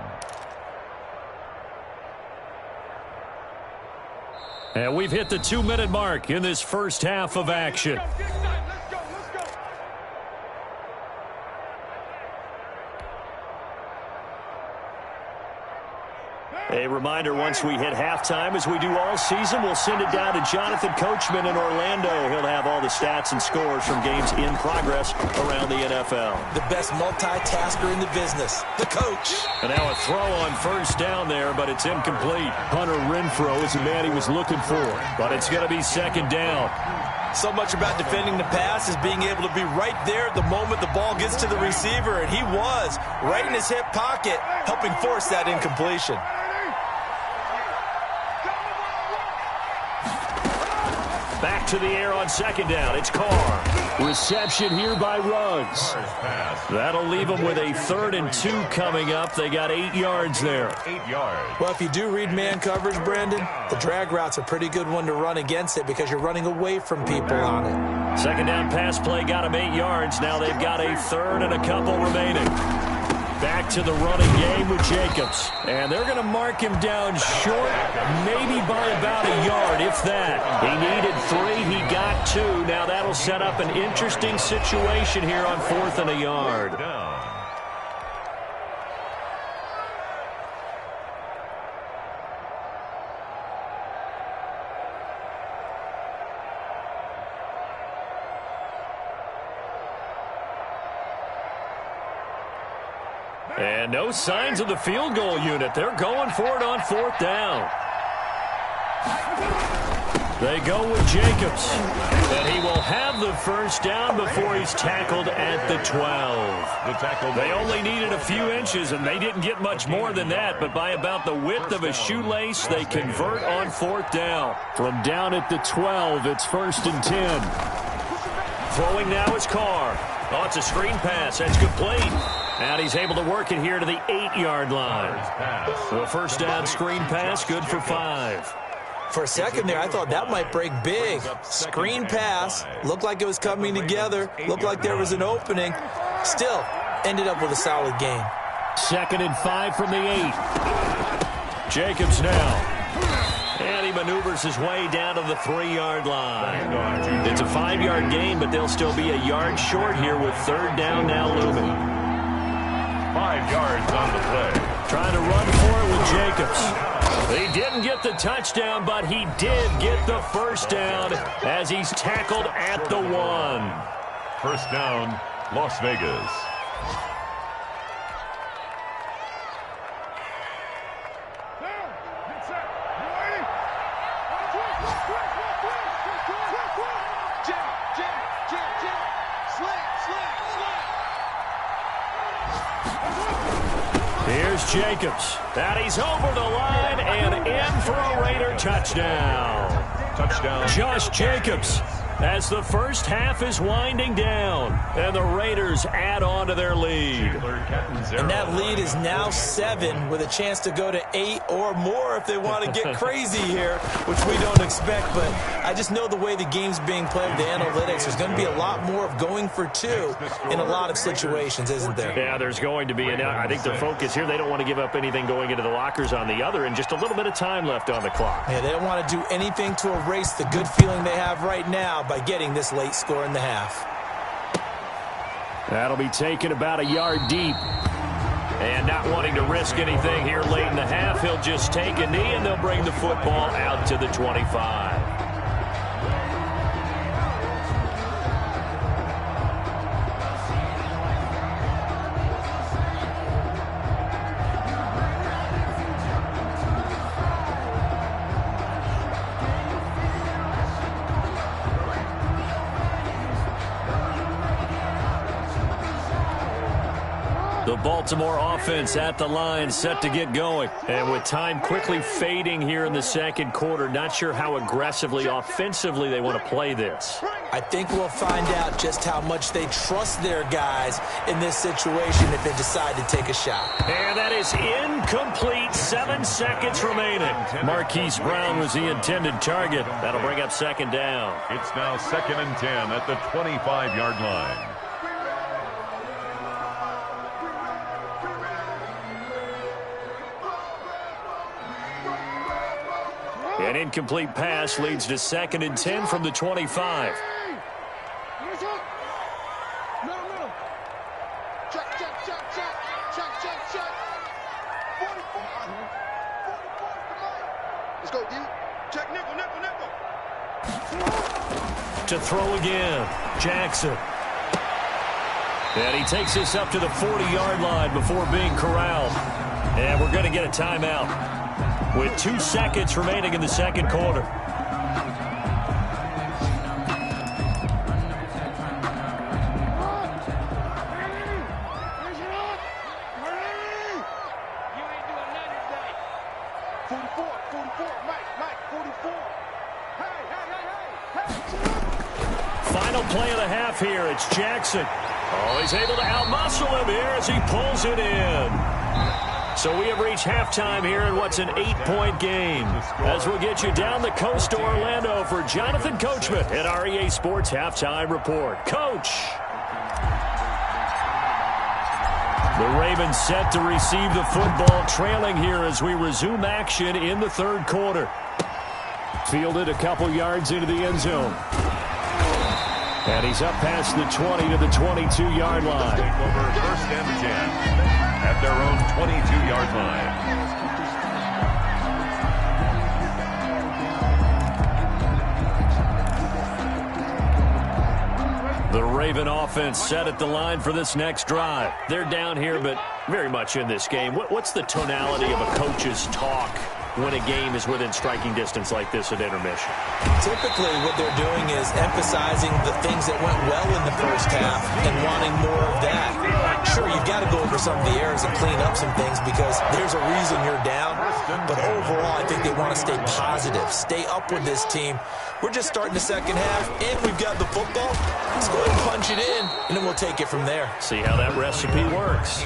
And we've hit the 2-minute mark in this first half of action. A reminder, once we hit halftime, as we do all season, we'll send it down to Jonathan Coachman in Orlando. He'll have all the stats and scores from games in progress around the NFL. The best multitasker in the business, the coach. And now a throw on first down there, but it's incomplete. Hunter Renfrow is the man he was looking for, but it's going to be second down. So much about defending the pass is being able to be right there at the moment the ball gets to the receiver, and he was right in his hip pocket, helping force that incompletion. Back to the air on second down. It's Carr. Reception here by Ruggs. That'll leave them with a 3rd and 2 coming up. They got 8 yards there. 8 yards. Well, if you do read man coverage, Brandon, the drag route's a pretty good one to run against it because you're running away from people on it. Second down pass play got them 8 yards. Now they've got a 3rd and a couple remaining. Back to the running game with Jacobs. And they're going to mark him down short, maybe by about a yard, if that. He needed 3. He got 2. Now that'll set up an interesting situation here on 4th and a yard. And no signs of the field goal unit. They're going for it on 4th down. They go with Jacobs. And he will have the first down before he's tackled at the 12. They only needed a few inches, and they didn't get much more than that. But by about the width of a shoelace, they convert on 4th down. From down at the 12, it's 1st and 10. Throwing now is Carr. Oh, it's a screen pass. That's complete. And he's able to work it here to the 8-yard line. The first down screen pass, good for 5. For a second there, I thought that might break big. Screen pass, looked like it was coming together, looked like there was an opening. Still, ended up with a solid gain. 2nd and 5 from the 8. Jacobs now. And he maneuvers his way down to the 3-yard line. It's a 5-yard gain, but they'll still be a yard short here with 3rd down now looming. 5 yards on the play. Trying to run for it with Jacobs. He didn't get the touchdown, but he did get the first down as he's tackled at the 1. First down, Las Vegas. Here's Jacobs. And he's over the line and in for a Raider touchdown. Touchdown. Josh Jacobs as the first half is winding down. And the Raiders add on to their lead. And that lead is now 7 with a chance to go to 8 or more if they want to get crazy here, which we don't expect. But I just know the way the game's being played, the analytics, there's going to be a lot more of going for 2 in a lot of situations, isn't there? Yeah, there's going to be. And I think the focus here, they don't want to give up anything going into the lockers on the other, and just a little bit of time left on the clock. Yeah, they don't want to do anything to erase the good feeling they have right now by getting this late score in the half. That'll be taken about a yard deep. And not wanting to risk anything here late in the half, he'll just take a knee, and they'll bring the football out to the 25. The Baltimore offense at the line, set to get going. And with time quickly fading here in the second quarter, not sure how aggressively, offensively they want to play this. I think we'll find out just how much they trust their guys in this situation if they decide to take a shot. And that is incomplete. 7 seconds remaining. Marquise Brown was the intended target. That'll bring up second down. It's now 2nd and 10 at the 25-yard line. An incomplete pass leads to 2nd and 10 from the 25. To throw again, Jackson. And he takes this up to the 40-yard line before being corralled. And we're going to get a timeout with 2 seconds remaining in the second quarter. Final play of the half here. It's Jackson. Oh, he's able to outmuscle him here as he pulls it in. So we have reached halftime here in what's an 8-point game. As we'll get you down the coast to Orlando for Jonathan Coachman at our EA Sports Halftime Report. Coach. The Ravens set to receive the football, trailing here as we resume action in the third quarter. Fielded a couple yards into the end zone. And he's up past the 20 to the 22-yard line. Take over first and 10 at their own 22-yard line. The Raven offense set at the line for this next drive. They're down here, but very much in this game. What's the tonality of a coach's talk when a game is within striking distance like this at intermission? Typically, what they're doing is emphasizing the things that went well in the first half and wanting more of that. Sure, you've got to go over some of the errors and clean up some things because there's a reason you're down. But overall, I think they want to stay positive, stay up with this team. We're just starting the second half, and we've got the football. Let's go ahead and punch it in, and then we'll take it from there. See how that recipe works.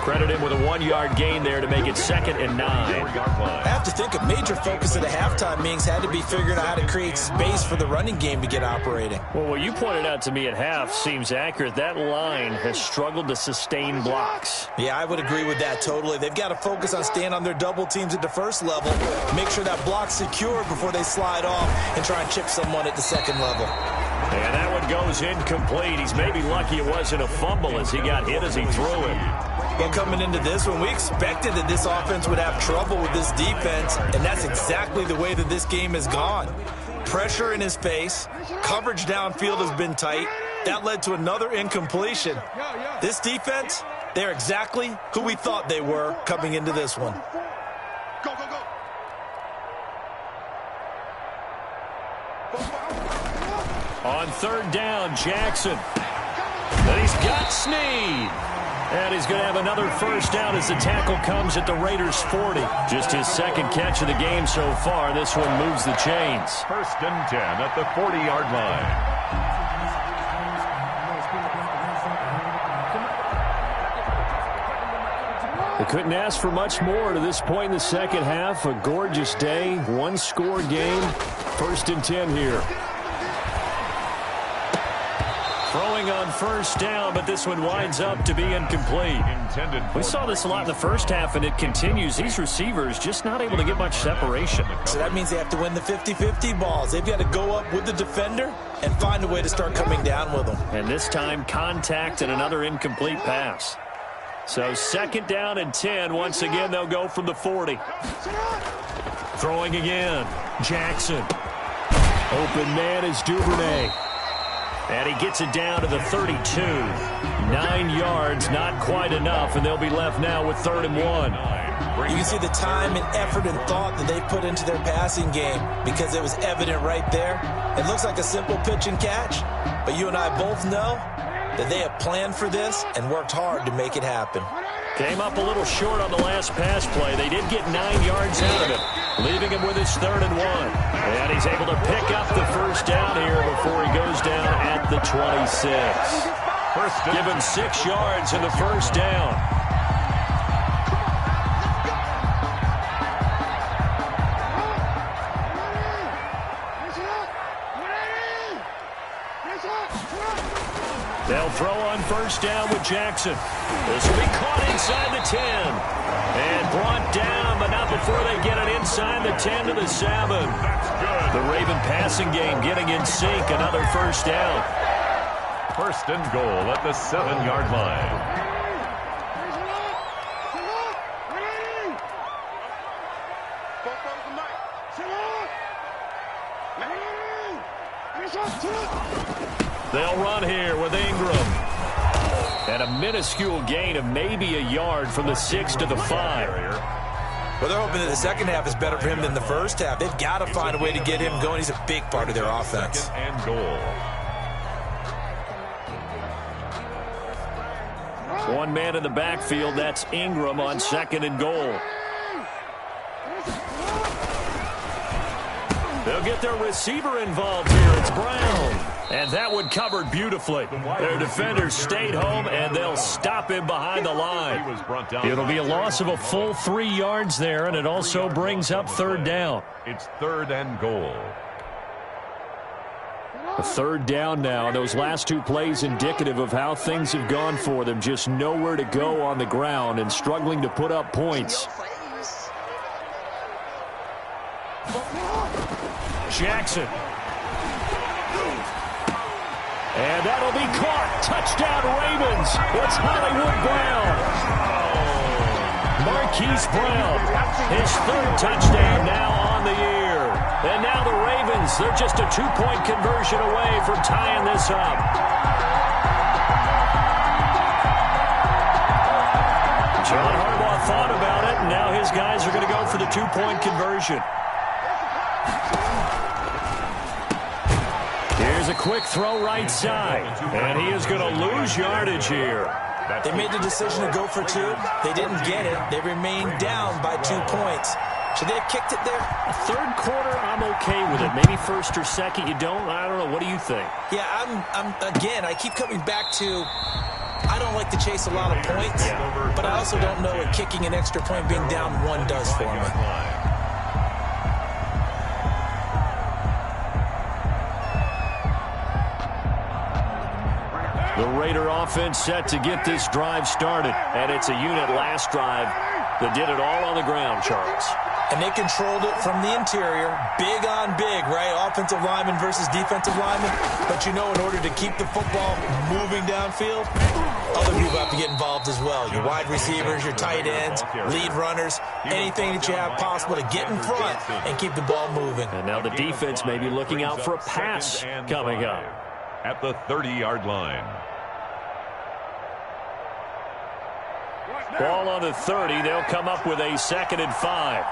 Credit him with a 1-yard gain there to make it 2nd and 9. I have to think a major focus of the halftime meetings had to be figuring out how to create space for the running game to get operating. Well, what you pointed out to me at half seems accurate. That line has struggled to sustain blocks. Yeah, I would agree with that totally. They've got to focus on staying on their double teams at the first level, make sure that block's secure before they slide off and try and chip someone at the second level. And that one goes incomplete. He's maybe lucky it wasn't a fumble as he got hit as he threw it. Well, coming into this one, we expected that this offense would have trouble with this defense, and that's exactly the way that this game has gone. Pressure in his face, coverage downfield has been tight. That led to another incompletion. This defense, they're exactly who we thought they were coming into this one. Go, go, go. On 3rd down, Jackson. And he's got Snead. And he's going to have another first down as the tackle comes at the Raiders' 40. Just his 2nd catch of the game so far. This one moves the chains. 1st and 10 at the 40-yard line. They couldn't ask for much more to this point in the second half. A gorgeous day, 1-score game. 1st and 10 here. Throwing on 1st down, but this one winds up to be incomplete. We saw this a lot in the first half, and it continues. These receivers just not able to get much separation. So that means they have to win the 50-50 balls. They've got to go up with the defender and find a way to start coming down with them. And this time, contact and another incomplete pass. So 2nd down and 10. Once again, they'll go from the 40. Throwing again. Jackson. Open man is Duvernay. And he gets it down to the 32. 9 yards, not quite enough, and they'll be left now with 3rd and 1. You can see the time and effort and thought that they put into their passing game because it was evident right there. It looks like a simple pitch and catch, but you and I both know that they have planned for this and worked hard to make it happen. Came up a little short on the last pass play. They did get 9 yards out of it, leaving him with his 3rd and 1. And he's able to pick up the first down here before he goes down at the 26. Given 6 yards in the first down. They'll throw on 1st down with Jackson. This will be caught inside the 10. And brought down, but not before they get it inside the 10 to the 7. The Raven passing game getting in sync. Another first down. 1st and goal at the 7-yard line. They'll run here with Ingram. And a minuscule gain of maybe a yard from the 6 to the 5. Well, they're hoping that the second half is better for him than the first half. They've got to find a way to get him going. He's a big part of their offense. Second and goal. One man in the backfield, that's Ingram on 2nd and goal. They'll get their receiver involved here. It's Brown. And that one covered beautifully. Their defenders stayed home, and they'll stop him behind the line. It'll be a loss of a full 3 yards there, and it also brings up 3rd down. It's 3rd and goal. A 3rd down now. Those last 2 plays indicative of how things have gone for them. Just nowhere to go on the ground and struggling to put up points. Jackson. And that'll be caught. Touchdown, Ravens. It's Hollywood Brown. Marquise Brown, his 3rd touchdown now on the year. And now the Ravens, they're just a 2-point conversion away from tying this up. John Harbaugh thought about it, and now his guys are going to go for the 2-point conversion. Here's a quick throw right side, and he is going to lose yardage here. They made the decision to go for 2. They didn't get it. They remained down by 2 points. Should they have kicked it there? 3rd quarter, I'm okay with it. Maybe 1st or 2nd, you don't? I don't know. What do you think? Yeah, again, I keep coming back to I don't like to chase a lot of points, but I also don't know what kicking an extra point being down 1 does for me. The Raider offense set to get this drive started, and it's a unit last drive that did it all on the ground, Charles. And they controlled it from the interior, big on big, right? Offensive lineman versus defensive lineman. But, you know, in order to keep the football moving downfield, other people have to get involved as well. Your wide receivers, your tight ends, lead runners, anything that you have possible to get in front and keep the ball moving. And now the defense may be looking out for a pass coming up. At the 30-yard line. Ball on the 30. They'll come up with a 2nd and 5.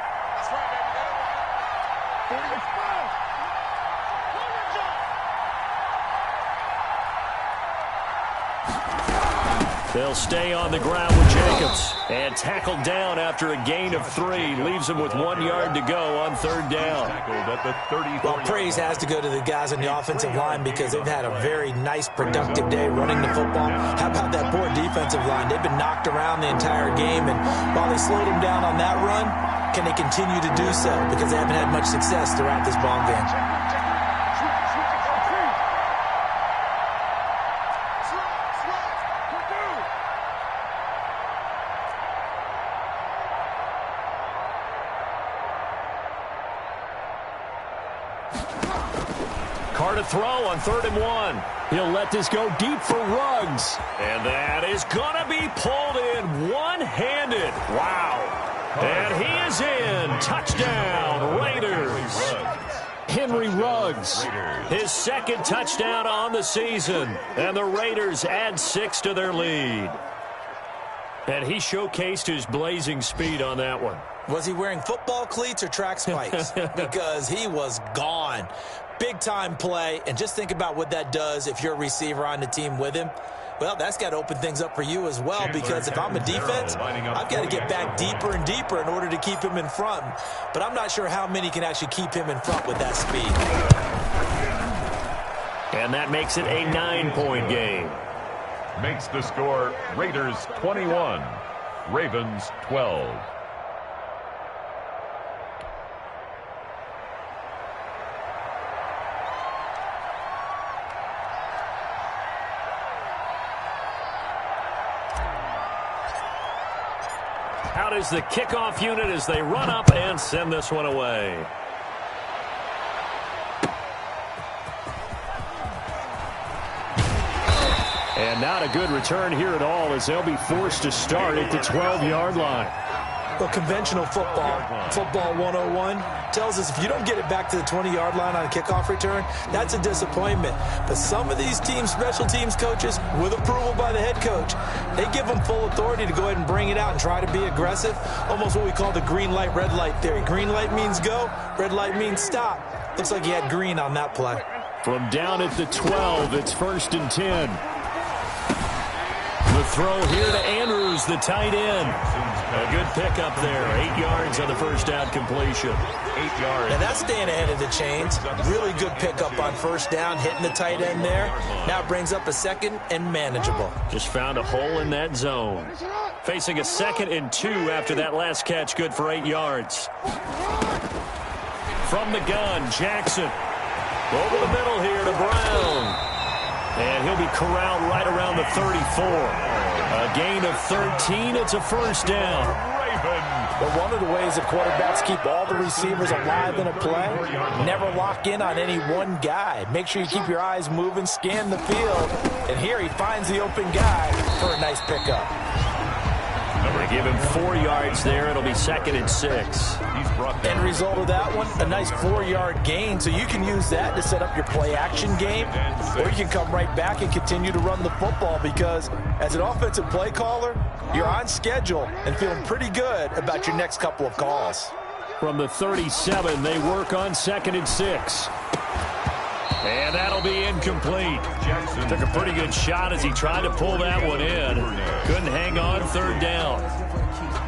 They'll stay on the ground with Jacobs. And tackled down after a gain of 3. Leaves him with 1 yard to go on 3rd down. Well, praise has to go to the guys on the offensive line because they've had a very nice, productive day running the football. How about that poor defensive line? They've been knocked around the entire game, and while they slowed them down on that run, can they continue to do so? Because they haven't had much success throughout this ball game. Carr to throw on 3rd and 1. He'll let this go deep for Ruggs. And that is going to be pulled in one-handed. Wow. And he is in. Touchdown, Raiders. Henry Ruggs, his 2nd touchdown on the season. And the Raiders add 6 to their lead. And he showcased his blazing speed on that one. Was he wearing football cleats or track spikes? Because he was gone. Big-time play, and just think about what that does if you're a receiver on the team with him. Well, that's got to open things up for you as well, because if I'm a defense, I've got to get back deeper and deeper in order to keep him in front. But I'm not sure how many can actually keep him in front with that speed. And that makes it a 9-point game. Makes the score Raiders 21, Ravens 12. Out is the kickoff unit as they run up and send this one away. And not a good return here at all as they'll be forced to start at the 12-yard line. Well, conventional football 101, tells us if you don't get it back to the 20-yard line on a kickoff return, that's a disappointment. But some of these teams, special teams coaches, with approval by the head coach, they give them full authority to go ahead and bring it out and try to be aggressive, almost what we call the green light, red light theory. Green light means go, red light means stop. Looks like he had green on that play. From down at the 12, it's 1st and 10. The throw here to Andrews, the tight end. A good pickup there. 8 yards on the first down completion. 8 yards. And that's staying ahead of the chains. Really good pickup on first down, hitting the tight end there. Now brings up a 2nd and manageable. Just found a hole in that zone. Facing a 2nd and 2 after that last catch, good for 8 yards. From the gun, Jackson. Over the middle here to Brown. And he'll be corralled right around the 34. A gain of 13. It's a first down. But one of the ways that quarterbacks keep all the receivers alive in a play, never lock in on any one guy. Make sure you keep your eyes moving, scan the field. And here he finds the open guy for a nice pickup. They give him 4 yards there. It'll be 2nd and 6. End result of that one, a nice 4-yard gain. So you can use that to set up your play-action game, or you can come right back and continue to run the football because as an offensive play caller, you're on schedule and feeling pretty good about your next couple of calls. From the 37, they work on 2nd and 6. And that'll be incomplete. Jackson took a pretty good shot as he tried to pull that one in. Couldn't hang on, 3rd down.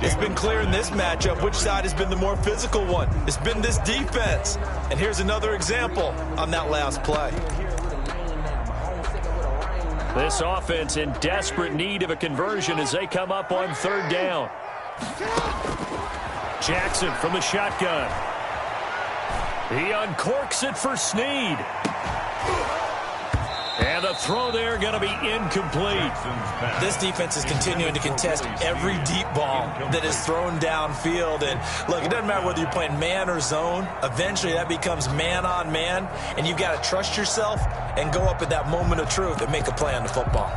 It's been clear in this matchup which side has been the more physical one. It's been this defense. And here's another example on that last play. This offense in desperate need of a conversion as they come up on 3rd down. Jackson from the shotgun. He uncorks it for Snead. And the throw there going to be incomplete. This defense is continuing to contest every deep ball that is thrown downfield. And look, it doesn't matter whether you're playing man or zone. Eventually that becomes man on man. And you've got to trust yourself and go up at that moment of truth and make a play on the football.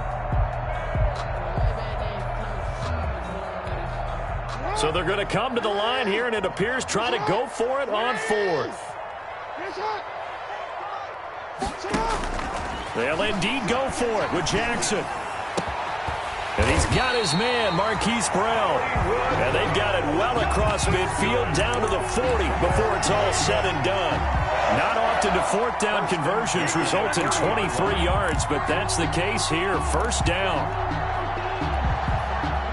So they're going to come to the line here, and it appears try to go for it on 4th. They'll indeed go for it with Jackson. And he's got his man, Marquise Brown. And they've got it well across midfield down to the 40 before it's all said and done. Not often do 4th down conversions result in 23 yards, but that's the case here. 1st down.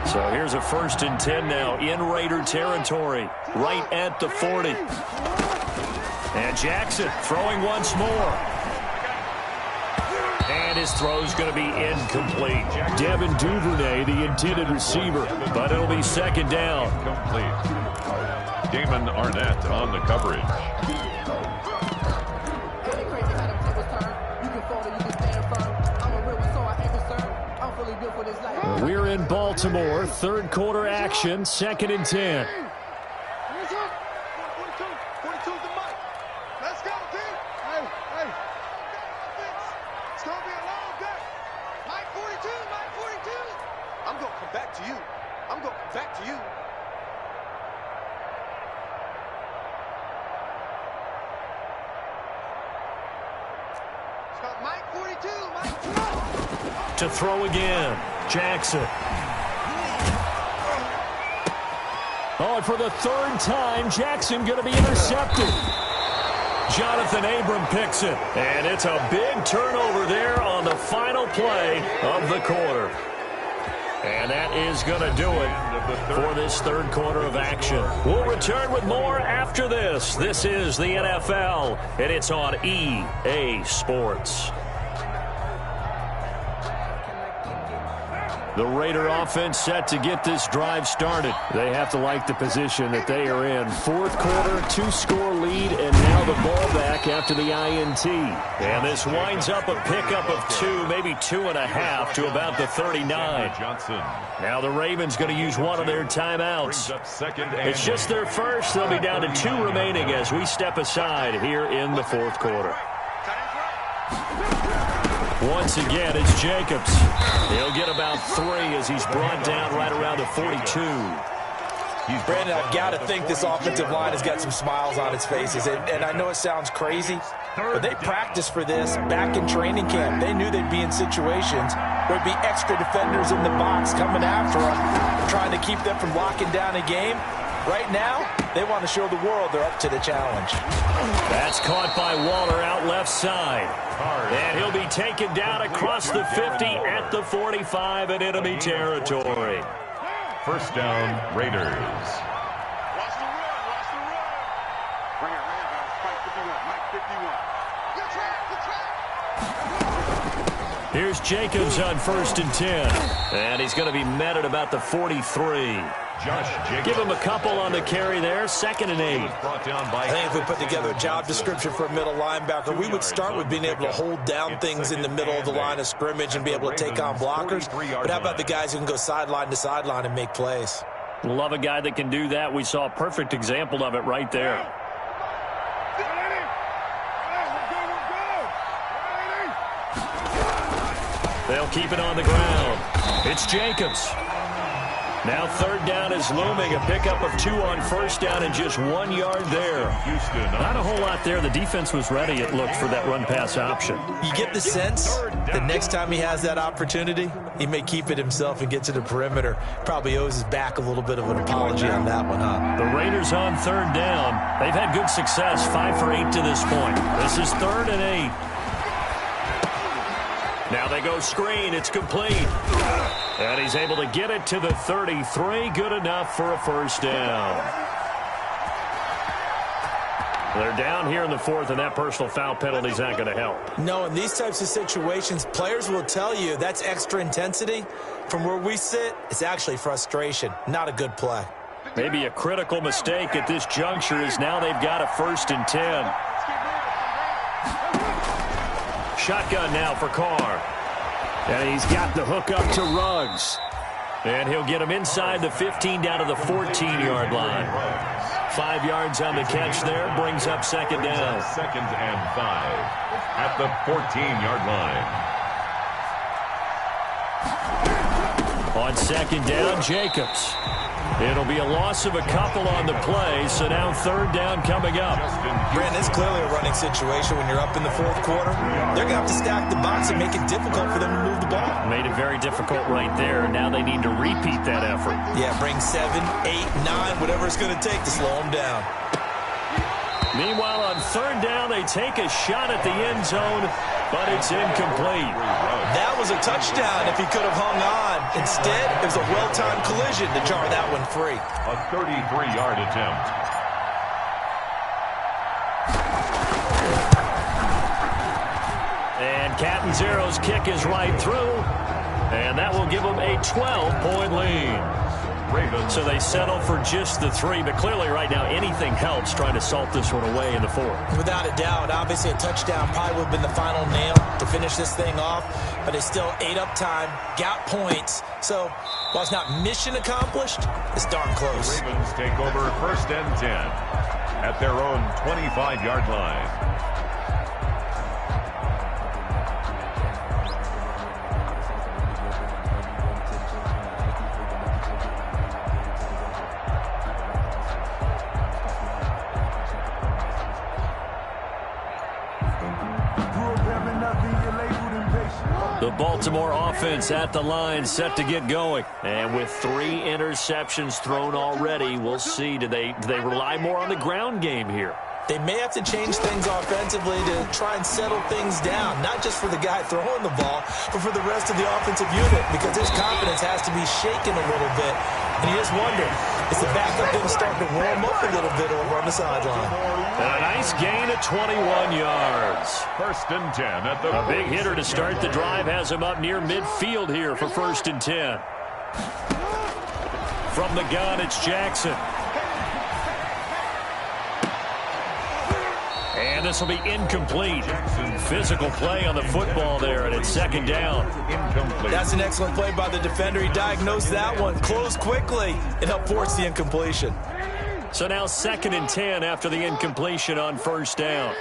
So here's a 1st and 10 now in Raider territory, right at the 40. And Jackson throwing once more. And his throw's going to be incomplete. Devin Duvernay, the intended receiver, but it'll be 2nd down. Complete. Damon Arnett on the coverage. We're in Baltimore, 3rd quarter action, 2nd and 10. To throw again, Jackson. Oh, and for the 3rd time, Jackson going to be intercepted. Jonathan Abram picks it. And it's a big turnover there on the final play of the quarter. And that is going to do it for this 3rd quarter of action. We'll return with more after this. This is the NFL, and it's on EA Sports. The Raider offense set to get this drive started. They have to like the position that they are in. 4th quarter, 2-score lead, and now the ball back after the INT. And this winds up a pickup of 2, maybe 2.5 to about the 39. Now the Ravens going to use one of their timeouts. It's just their first. They'll be down to 2 remaining as we step aside here in the 4th quarter. Once again, it's Jacobs. He'll get about 3 as he's brought down right around the 42. Brandon, I've got to think this offensive line has got some smiles on its faces. And I know it sounds crazy, but they practiced for this back in training camp. They knew they'd be in situations where there'd be extra defenders in the box coming after them, trying to keep them from locking down a game. Right now, they want to show the world they're up to the challenge. That's caught by Waller out left side. And he'll be taken down across the 50 at the 45 in enemy territory. First down, Raiders. Watch the run, watch the run. Bring it, guys. Mike 51, Mike 51. Here's Jacobs on 1st and 10. And he's going to be met at about the 43. Josh Jacobs. Give him a couple on the carry there. 2nd and 8. I think if we put together a job description for a middle linebacker, we would start with being able to hold down things in the middle of the line of scrimmage and be able to take on blockers. But how about the guys who can go sideline to sideline and make plays? Love a guy that can do that. We saw a perfect example of it right there. They'll keep it on the ground. It's Jacobs. Now 3rd down is looming. A pickup of 2 on 1st down and just 1 yard there. Not a whole lot there. The defense was ready, it looked, for that run-pass option. You get the sense that next time he has that opportunity, he may keep it himself and get to the perimeter. Probably owes his back a little bit of an apology on that one, huh? The Raiders on 3rd down. They've had good success, 5 for 8 to this point. This is 3rd and 8. Now they go screen. It's complete. And he's able to get it to the 33. Good enough for a 1st down. They're down here in the 4th, and that personal foul penalty is not going to help. No, in these types of situations, players will tell you that's extra intensity. From where we sit, it's actually frustration. Not a good play. Maybe a critical mistake at this juncture is now they've got a 1st and 10. Shotgun now for Carr. And he's got the hook up to Ruggs. And he'll get him inside the 15 down to the 14-yard line. 5 yards on the catch there. Brings up 2nd down. 2nd and 5 at the 14-yard line. On 2nd down, Jacobs. It'll be a loss of a couple on the play, so now 3rd down coming up. Brandon, it's clearly a running situation when you're up in the 4th quarter. They're going to have to stack the box and make it difficult for them to move the ball. Made it very difficult right there. Now they need to repeat that effort. Yeah, bring 7, 8, 9, whatever it's going to take to slow them down. Meanwhile, on 3rd down, they take a shot at the end zone, but it's incomplete. That was a touchdown if he could have hung on. Instead, it was a well-timed collision to jar that one free. A 33-yard attempt. And Catanzero's kick is right through, and that will give them a 12-point lead. So they settle for just the 3, but clearly right now anything helps trying to salt this one away in the 4th. Without a doubt, obviously a touchdown probably would have been the final nail to finish this thing off, but it's still ate up time, got points. So while it's not mission accomplished, it's darn close. The Ravens take over 1st and 10 at their own 25-yard line. The Baltimore offense at the line, set to get going. And with 3 interceptions thrown already, we'll see. Do they rely more on the ground game here? They may have to change things offensively to try and settle things down, not just for the guy throwing the ball, but for the rest of the offensive unit, because his confidence has to be shaken a little bit. And you just wonder, is the backup going to start to warm up a little bit over on the sideline? And a nice gain of 21 yards. 1st and 10 at the... A big hitter to start the drive has him up near midfield here for 1st and 10. From the gun, it's Jackson. And this will be incomplete. Physical play on the football there, and it's 2nd down. Incomplete. That's an excellent play by the defender. He diagnosed that one, closed quickly, and helped force the incompletion. So now 2nd and 10 after the incompletion on 1st down.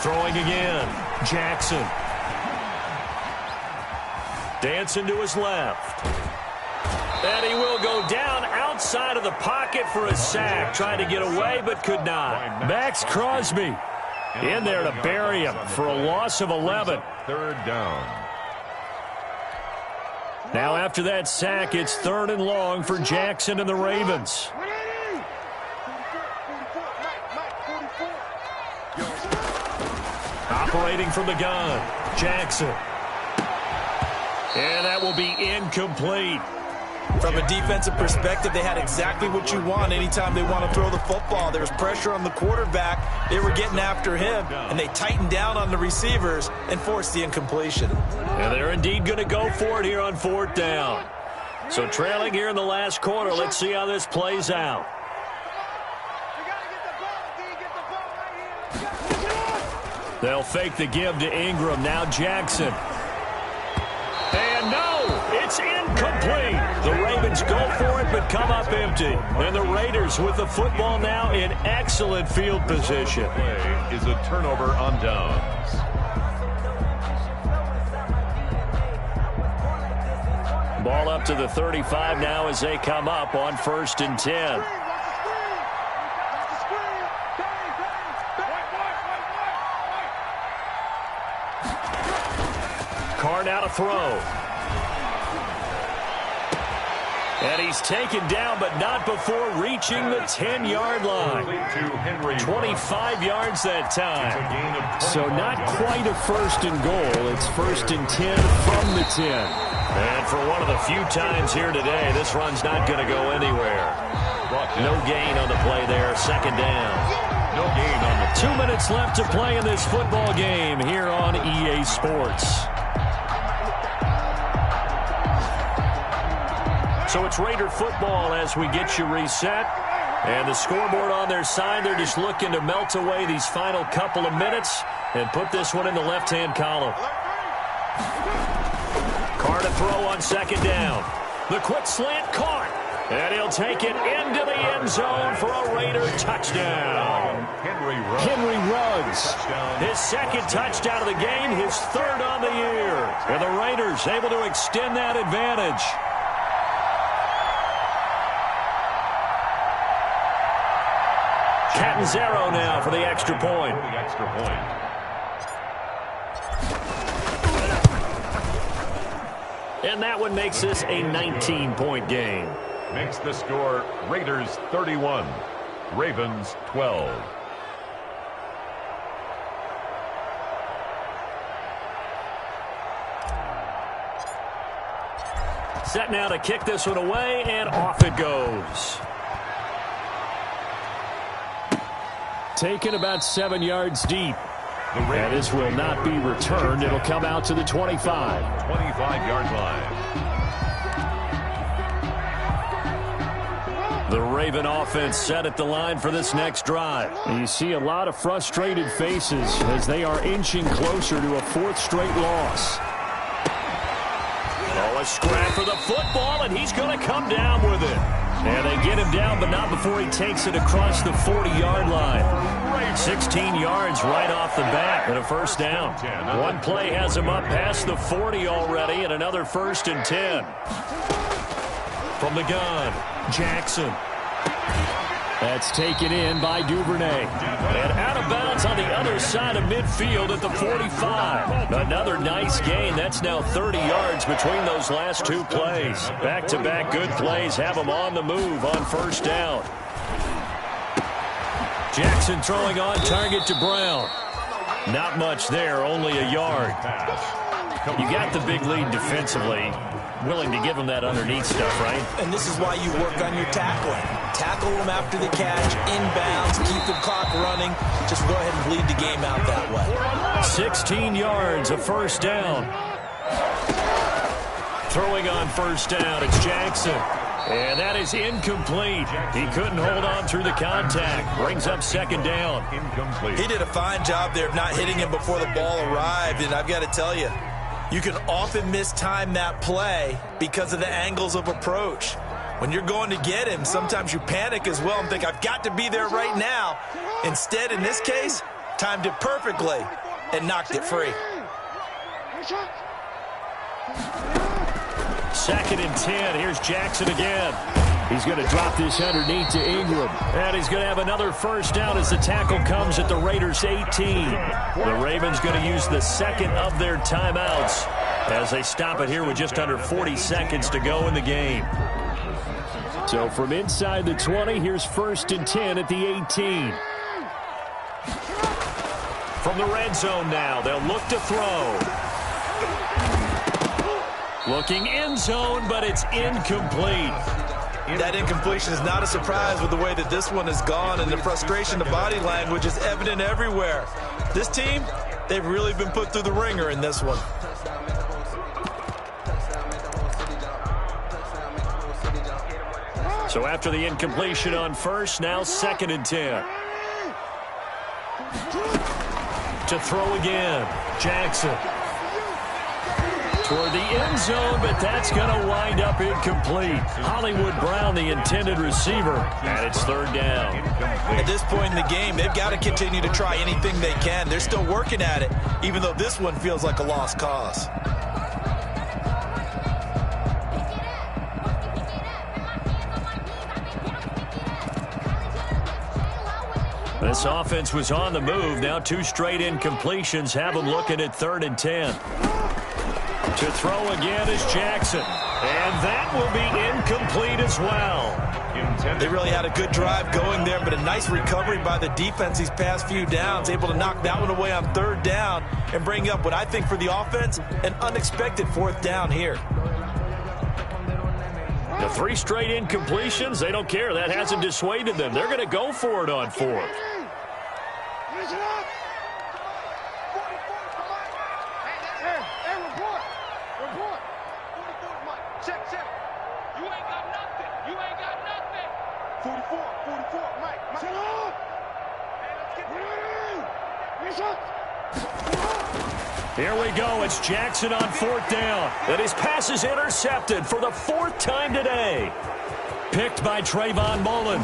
Throwing again, Jackson. Dancing to his left. And he will go down outside of the pocket for a sack. Tried to get away, but could not. Max Crosby in there to bury him for a loss of 11. Third down. Now after that sack, it's 3rd and long for Jackson and the Ravens. Operating from the gun, Jackson. And that will be incomplete. From a defensive perspective, they had exactly what you want anytime they want to throw the football. There was pressure on the quarterback. They were getting after him, and they tightened down on the receivers and forced the incompletion. And they're indeed going to go for it here on 4th down. So trailing here in the last quarter, let's see how this plays out. They'll fake the give to Ingram. Now Jackson. And no, it's incomplete. The Ravens go for it, but come up empty. And the Raiders with the football now in excellent field position. Play is a turnover on downs. Ball up to the 35 now as they come up on 1st and 10. Carr now to throw. And he's taken down, but not before reaching the 10-yard line. 25 yards that time. So not quite a 1st and goal. It's 1st and 10 from the 10. And for one of the few times here today, this run's not going to go anywhere. No gain on the play there. 2nd down. No gain on the 2 minutes left to play in this football game here on EA Sports. So it's Raider football as we get you reset. And the scoreboard on their side, they're just looking to melt away these final couple of minutes and put this one in the left-hand column. Carr to throw on 2nd down. The quick slant caught. And he'll take it into the end zone for a Raider touchdown. Henry Ruggs. His 2nd touchdown of the game, his 3rd on the year. And the Raiders able to extend that advantage. Catanzaro now for the extra point. And that one makes this a 19-point game. Makes the score Raiders 31, Ravens 12. Set now to kick this one away, and off it goes. Taken about 7 yards deep. And this will not be returned. It'll come out to the 25. 25-yard line. The Raven offense set at the line for this next drive. And you see a lot of frustrated faces as they are inching closer to a 4th straight loss. Oh, a scrap for the football, and he's going to come down with it. And they get him down, but not before he takes it across the 40-yard line. 16 yards right off the bat and a 1st down. One play has him up past the 40 already, and another 1st and 10. From the gun, Jackson. That's taken in by Duvernay. And out of bounds on the other side of midfield at the 45. Another nice gain. That's now 30 yards between those last 2 plays. Back-to-back good plays have them on the move on 1st down. Jackson throwing on target to Brown. Not much there, only a yard. You got the big lead defensively. Willing to give them that underneath stuff, right? And this is why you work on your tackling. Tackle them after the catch, inbounds, keep the clock running. Just go ahead and bleed the game out that way. 16 yards, a 1st down. Throwing on 1st down, it's Jackson. And that is incomplete. He couldn't hold on through the contact. Brings up 2nd down. Incomplete. He did a fine job there of not hitting him before the ball arrived. And I've got to tell you, you can often mistime that play because of the angles of approach. When you're going to get him, sometimes you panic as well and think, I've got to be there right now. Instead, in this case, timed it perfectly and knocked it free. 2nd and 10. Here's Jackson again. He's going to drop this underneath to Ingram. And he's going to have another first down as the tackle comes at the Raiders' 18. The Ravens going to use the second of their timeouts as they stop it here with just under 40 seconds to go in the game. So from inside the 20, here's 1st and 10 at the 18. From the red zone now, they'll look to throw. Looking end zone, but it's incomplete. That incompletion is not a surprise with the way that this one has gone, and the frustration, the body language is evident everywhere. This team, they've really been put through the ringer in this one. So after the incompletion on first, now 2nd and 10. To throw again, Jackson. Toward the end zone, but that's going to wind up incomplete. Hollywood Brown, the intended receiver, and it's 3rd down. At this point in the game, they've got to continue to try anything they can. They're still working at it, even though this one feels like a lost cause. This offense was on the move. Now 2 straight incompletions have them looking at 3rd and 10. To throw again is Jackson. And that will be incomplete as well. They really had a good drive going there, but a nice recovery by the defense these past few downs, able to knock that one away on 3rd down and bring up what I think for the offense, an unexpected 4th down here. The 3 straight incompletions, they don't care. That hasn't dissuaded them. They're going to go for it on 4th. Here we go. It's Jackson on 4th down. And his pass is intercepted for the 4th time today. Picked by Trayvon Mullen.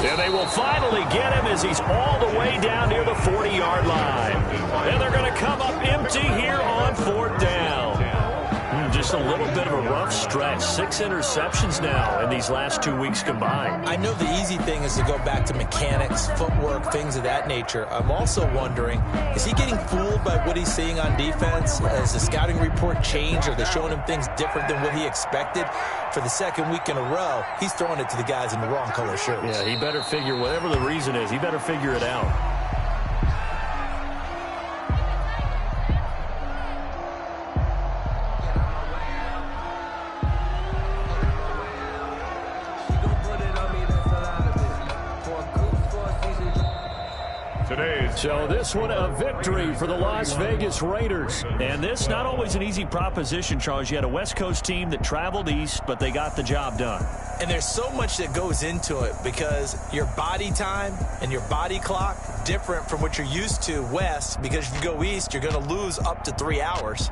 And they will finally get him as he's all the way down near the 40-yard line. And they're going to come up empty here on 4th down. Just a little bit of a rough stretch. 6 interceptions now in these last 2 weeks combined. I know the easy thing is to go back to mechanics, footwork, things of that nature. I'm also wondering, is he getting fooled by what he's seeing on defense? Has the scouting report changed? Are they showing him things different than what he expected? For the 2nd week in a row, he's throwing it to the guys in the wrong color shirts. Yeah, he better figure, whatever the reason is, he better figure it out. So this one a victory for the Las Vegas Raiders. And this not always an easy proposition, Charles. You had a West Coast team that traveled east, but they got the job done. And there's so much that goes into it because your body time and your body clock different from what you're used to west, because if you go east, you're going to lose up to 3 hours.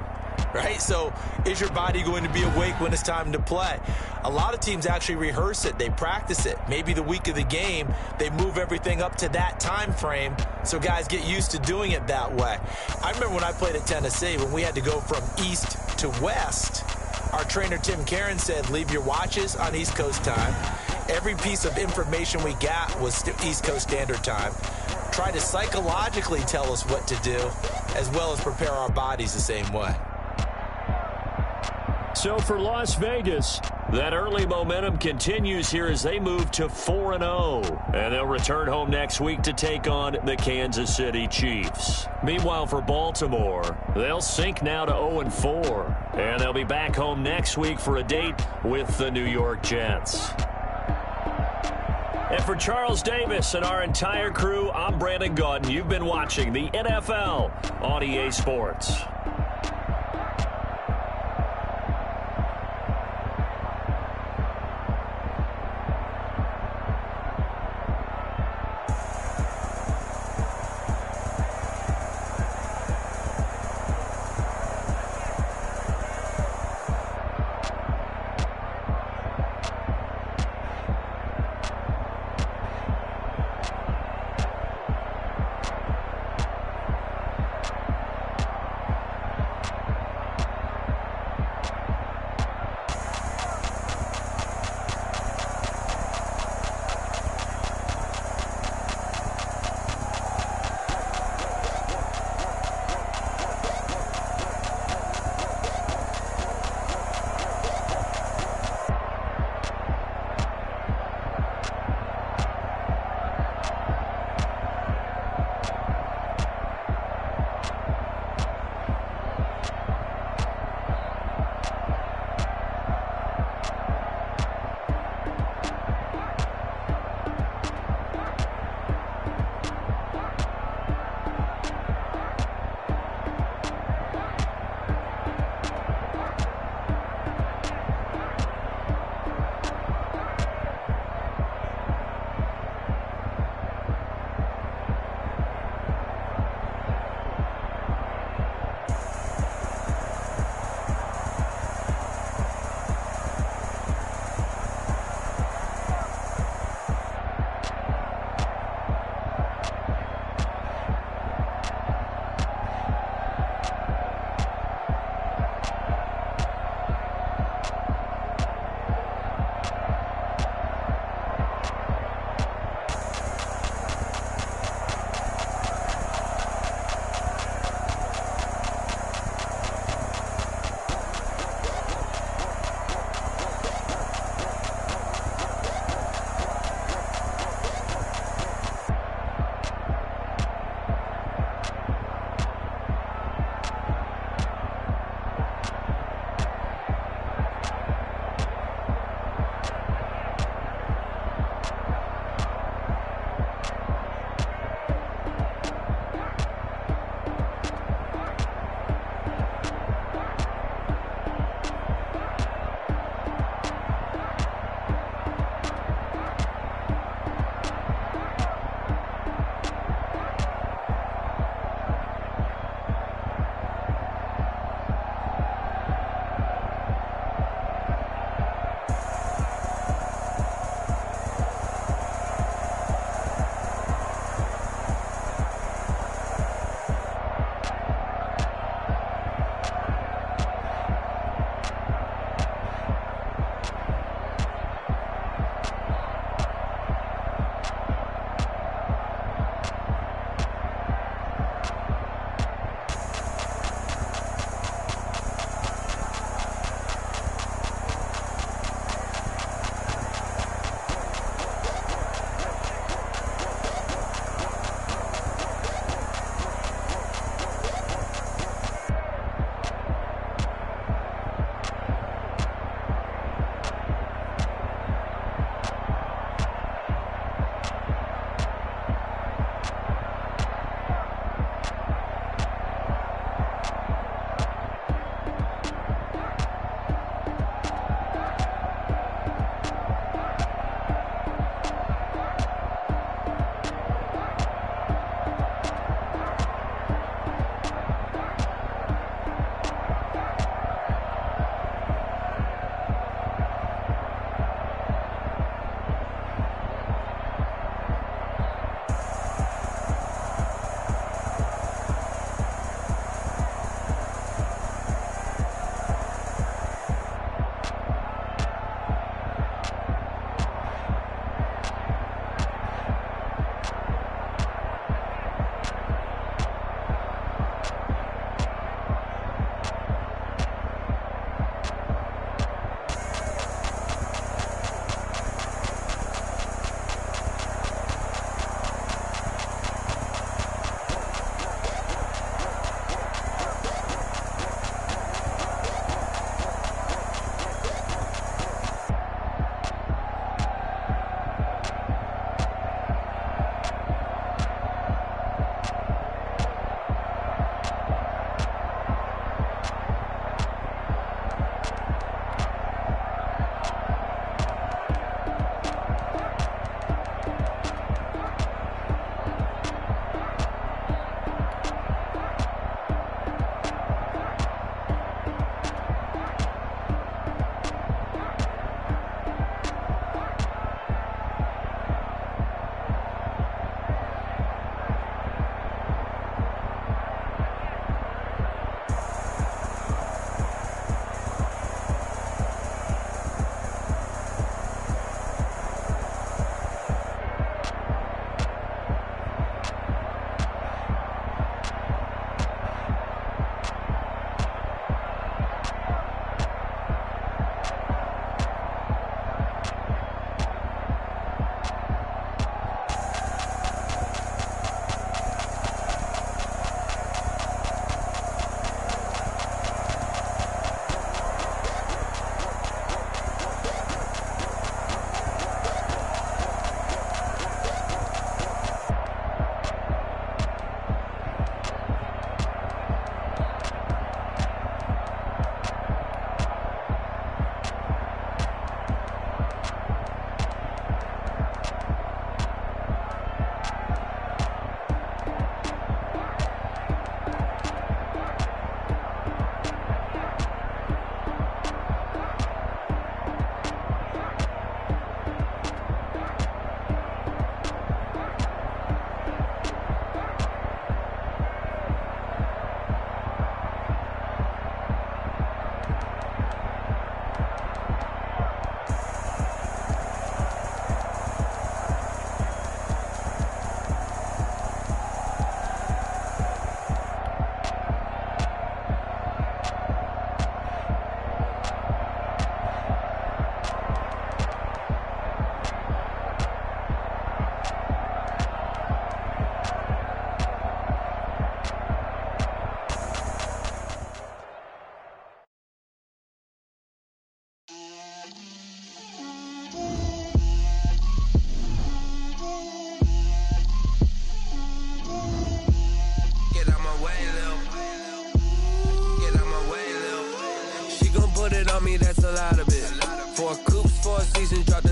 Right? So is your body going to be awake when it's time to play? A lot of teams actually rehearse it. They practice it. Maybe the week of the game, they move everything up to that time frame so guys get used to doing it that way. I remember when I played at Tennessee, when we had to go from east to west, our trainer Tim Karen said, leave your watches on East Coast time. Every piece of information we got was East Coast Standard Time. Try to psychologically tell us what to do, as well as prepare our bodies the same way. So for Las Vegas, that early momentum continues here as they move to 4-0. And they'll return home next week to take on the Kansas City Chiefs. Meanwhile, for Baltimore, they'll sink now to 0-4. And they'll be back home next week for a date with the New York Jets. And for Charles Davis and our entire crew, I'm Brandon Gaudin. You've been watching the NFL on EA Sports.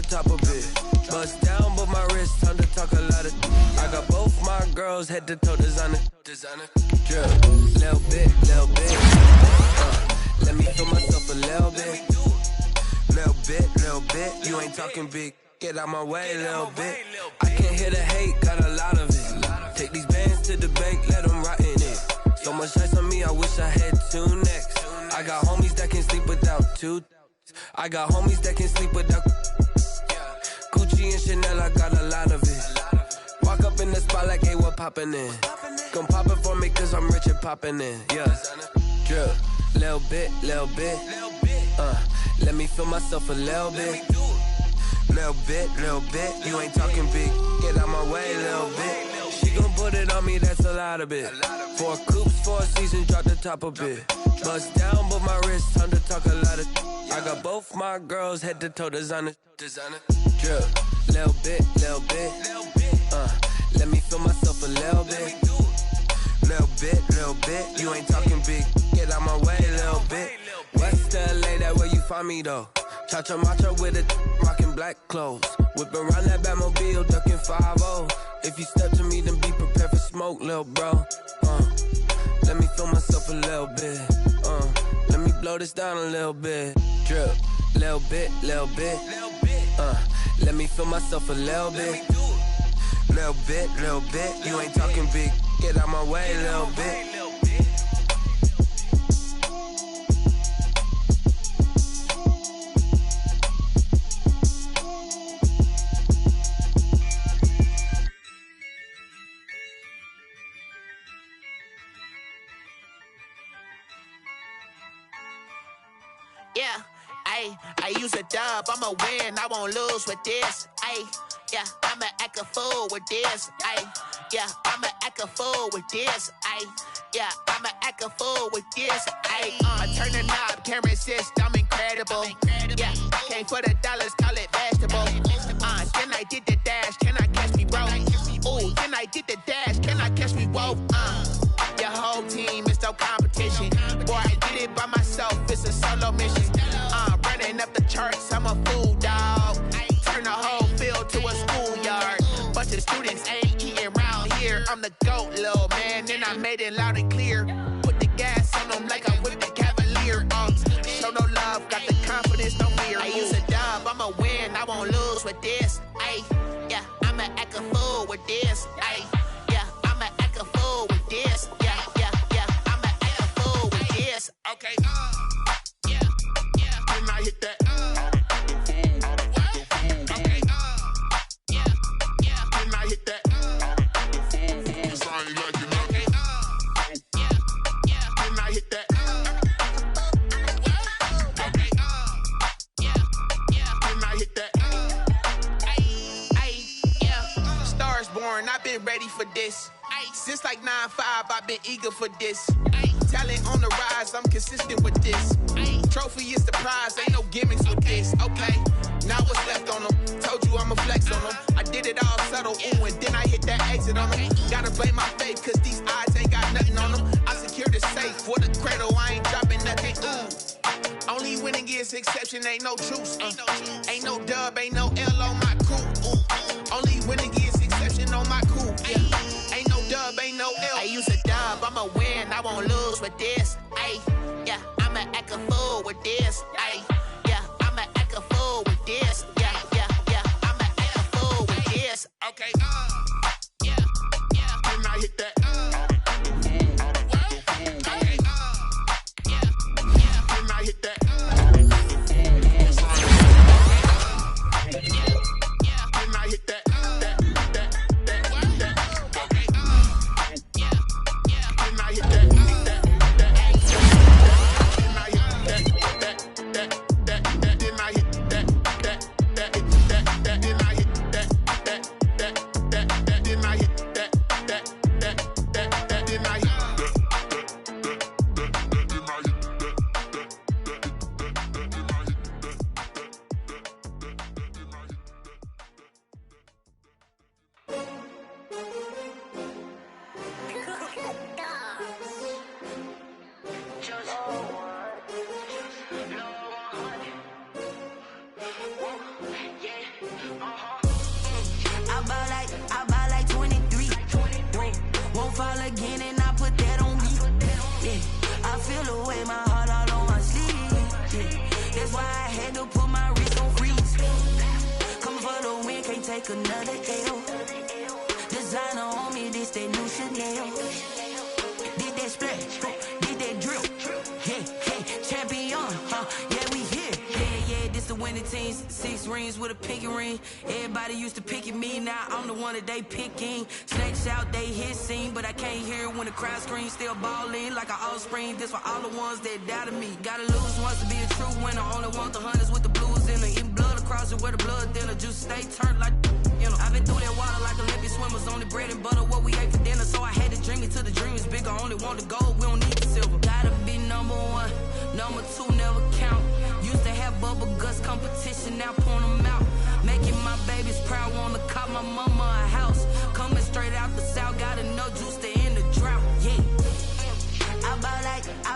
top of it. Bust down, but my wrist, time to talk a lot of. I got both my girls head to toe designer. Drip, little bit. Let me feel myself a little bit. Little bit. You ain't talking big. Get out my way a little bit. I can't hear the hate, got a lot of it. Take these bands to the bank, let them rot in it. So much ice on me, I wish I had two necks. I got homies that can sleep without two. I got homies that can sleep without Gucci and Chanel, I got a lot of it. Walk up in the spot like, hey, what poppin' in? Come pop it for me, cause I'm rich and poppin' in. Yeah, drip, little bit. Let me feel myself a little bit. Little bit. You ain't talking big. Get out my way a little bit. She gon' put it on me, that's a lot of it. 4 coops, 4 seasons, drop the top a bit. Bust down, but my wrist, time to talk a lot of. I got both my girls head to toe designer. Drip, little bit. Let me feel myself a little bit. Little bit. You ain't talking big. Get out my way a little bit. West LA, that where you find me though. Cha-cha matcha with a rockin' black clothes. Whip around that Batmobile, ducking 5-0. If you step to me, then be prepared for smoke, lil' bro. Let me feel myself a little bit. Let me blow this down a little bit. Drip, little bit. Let me feel myself a little bit. Little bit. You ain't talking big. Get out my way a little bit. Yeah, I use a dub, I'ma win, I won't lose with this. Yeah, I'ma act a fool with this. Yeah, I'ma act a fool with this. Yeah, I'ma act a fool with this. I turn the knob, can't resist, I'm incredible. Yeah, came for the dollars, call it vegetable. Then I did the dash, can I catch me, bro? Ooh, then I did the dash, can I catch me, whoa? Your whole team is no competition. Boy, I did it by myself, it's a solo mission. Running up the charts, I'm a fool, dog. Turn the whole field to a schoolyard. Bunch of students ain't eating round here. I'm the GOAT, little man, and I made it loud and clear. Put the gas on them like I'm with the Cavalier. Show no love, got the confidence, no fear. I use a dub, I'ma win, I won't lose with this. Yeah, I'ma act a fool with this. Yeah, I'ma act a fool with this. Yeah, I'ma act a fool with this. Okay, yeah, when I hit that. I've been ready for this. Since like 9-5, I've been eager for this. Talent on the rise, I'm consistent with this. Trophy is the prize, ain't no gimmicks with this. Okay, now what's left on them? Told you I'ma flex on them. I did it all subtle, ooh, and then I hit that exit on them. Gotta blame my faith, cause these eyes ain't got nothing on them. I secured the safe for the cradle, I ain't dropping nothing, ooh. Only winning is exception, ain't no truce. Ain't no dub, ain't no L on my crew. Ooh. Only winning is exception on my crew. Yeah. Ain't no dub, ain't no L. I use a dub, I'ma win, I won't lose with this. Yeah, I'ma act a fool with this. Yeah, I'ma act a fool with this. Yeah, I'ma act a fool with this. Okay, yeah, when I hit that. When I hit that. take another L. Designer on me, this that new Chanel. Did that splash, did that drill. Yeah, champion, yeah, we here. Yeah, this the winning teams. 6 rings with a pinky ring. Everybody used to pick at me, now I'm the one that they picking. Snakes out, they hit scene, but I can't hear it when the crowd screams. Still ballin' like an offspring. This for all the ones that doubted me. Gotta lose once to be a true winner. Only want the hunters with the blues in it. Eating blood across it where the blood dinner. Juice stay turned like, you know. I've been through that water like Olympic swimmers. Only bread and butter, what we ate for dinner. So I had to dream it till the dream is bigger. Only want the gold, we don't need the silver. Gotta be number 1, number 2 never count. Used to have bubble guts competition, now point them out. Making my babies proud, wanna cop my mama a house. Coming straight out the south, got enough juice to end the drought. Yeah, I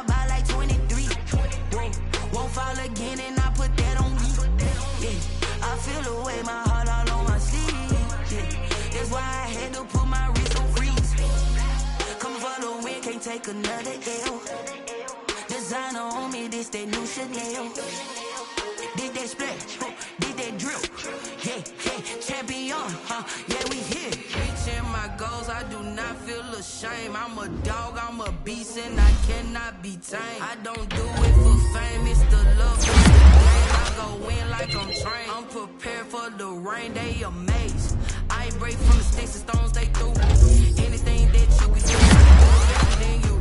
buy like 23. Won't fall again, and I put that on me. Yeah, I feel the way, my heart all on my sleeve. Yeah, that's why I had to put my wrist on freeze. Come for the win, can't take another L. Designer on me, this that new Chanel. Did that splash, did that drill. Yeah, champion, yeah, we here. Reaching my goals, I do not feel ashamed. I'm a dog, I'm a beast, and I cannot be tamed. I don't do it for fame, it's the love for the game. I go in like I'm trained. I'm prepared for the rain, they amazed. I ain't break from the sticks and stones they threw. Anything that you can do, better than you.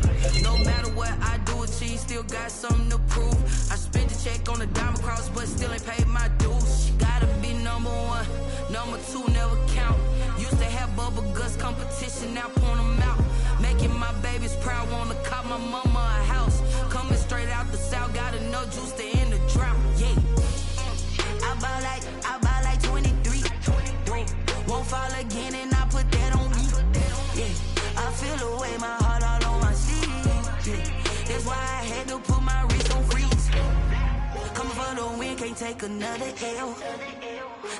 No matter what I do, achieve, still got something to prove. I spent the check on the diamond cross, but still ain't paid my dues. Gotta be number 1, number 2 never count. Used to have bubble guts competition, now point them out. Making my babies proud, wanna cop my mama a house. Coming straight out the south, got enough juice to end the drought. Yeah, I buy like 23. Won't fall again, and I put that on me. Yeah, I feel the way, my heart all on my sleeve. Yeah, that's why I had to put my wrist on freeze. Coming for the win, can't take another L.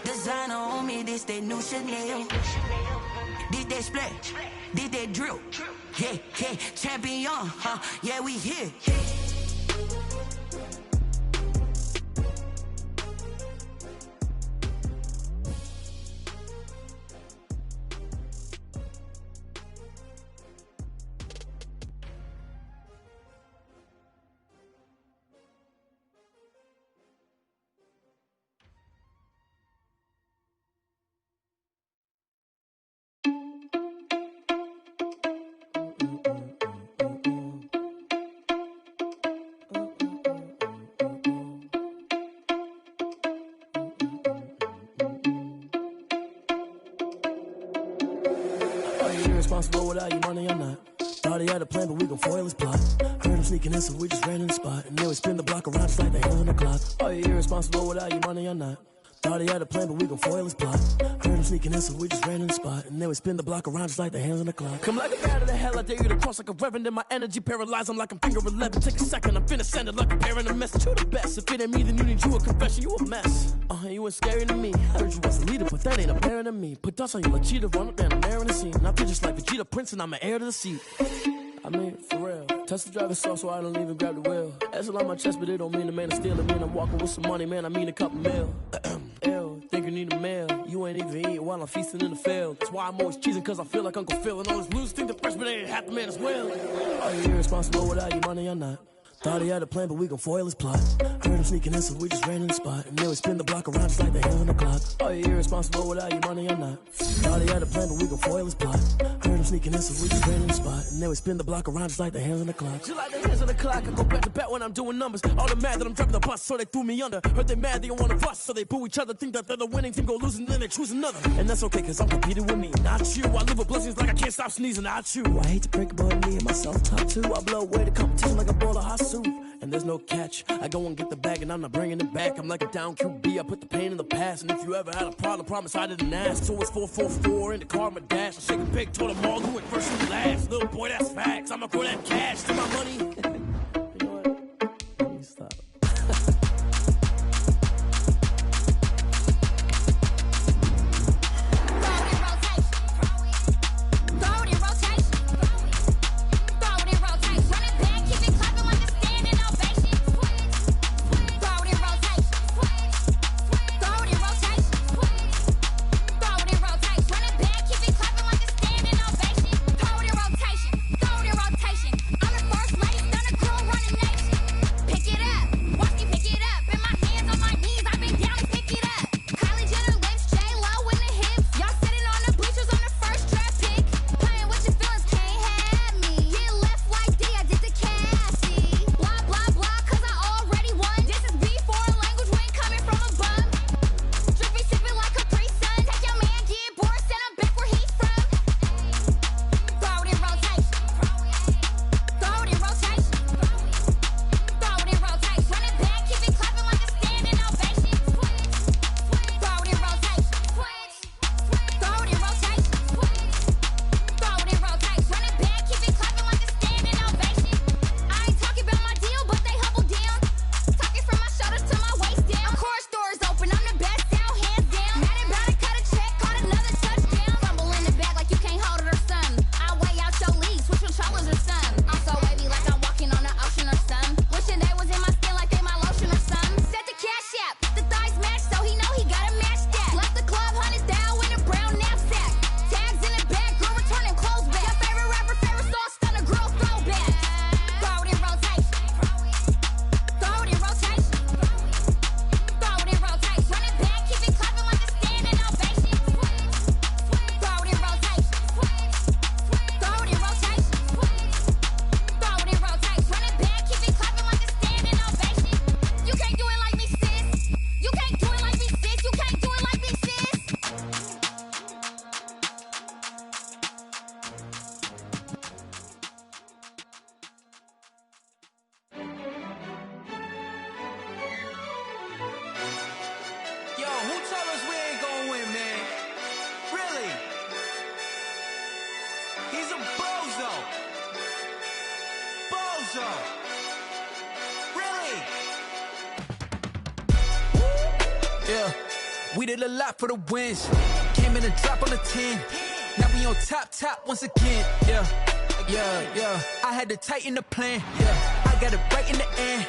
Designer on me, this that new Chanel. Did that splash, did that drill. Yeah, champion, yeah, we here. Irresponsible without your money, I'm not. Thought he had a plan, but we gon' foil his plot. Heard him sneaking in, so we just ran in the spot. And then we spin the block around just like the hands on the clock. Are you irresponsible without your money, I'm not. Thought he had a plan, but we gon' foil his plot. Heard him sneaking in, so we just ran in the spot. And then we spin the block around just like the hands on the clock. Come like a bat of the hell, I dare you to cross like a reverend. In my energy paralyzed, I'm like I'm finger 11. Take a second, I'm finna send it like a parent a message. You the best, if it ain't me, then you need you a confession. You a mess, you ain't scary to me. Heard you was a leader, but that ain't apparent to me. Put dust on you like Cheetah, run up down, I'm there in the scene. I feel just like Vegeta Prince, and I'm an heir to the seat. I mean, for real. Touch the driver's soft, so I don't even grab the wheel. That's on my chest, but it don't mean the man is stealing. Mean I'm walking with some money, man, I mean a couple mil. Ew, think you need a meal. You ain't even eating while I'm feasting in the field. That's why I'm always cheesing, cause I feel like Uncle Phil. And all those losers think the freshman ain't half the man as well. Are you irresponsible without your money, I'm not. Thought he had a plan, but we gon' foil his plot. Heard him sneaking in, so we just ran in the spot. And then we spin the block around just like the hands on the clock. Are you irresponsible without your money, I'm not. Thought he had a plan, but we gon' foil his plot. Heard him sneaking in, so we just ran in the spot. And then we spin the block around just like the hands on the clock. Just like the hands on the clock, I go back to back when I'm doing numbers. All the mad that I'm driving the bus, so they threw me under. Heard they mad, they don't wanna bust, so they boo each other. Think that they're the winning team, go losing, then they choose another. And that's okay, cause I'm competing with me, not you. I live with blessings like I can't stop sneezing, not you. I hate to break it, but me and myself top two. I blow away the competition like a bowl of hot soup. And there's no catch. I go and get the bag and I'm not bringing it back. I'm like a down QB, I put the pain in the past. And if you ever had a problem, promise I didn't ask. So it's 444 in the car, my dash. I shake a pig, told them all who went first and last. Little boy, that's facts. I'ma throw that cash to my money. You know what? Let me stop. He's a bozo. Bozo. Really? Yeah. We did a lot for the wins. Came in and drop on the 10. Now we on top once again. Yeah. I had to tighten the plan. Yeah. I got it right in the end.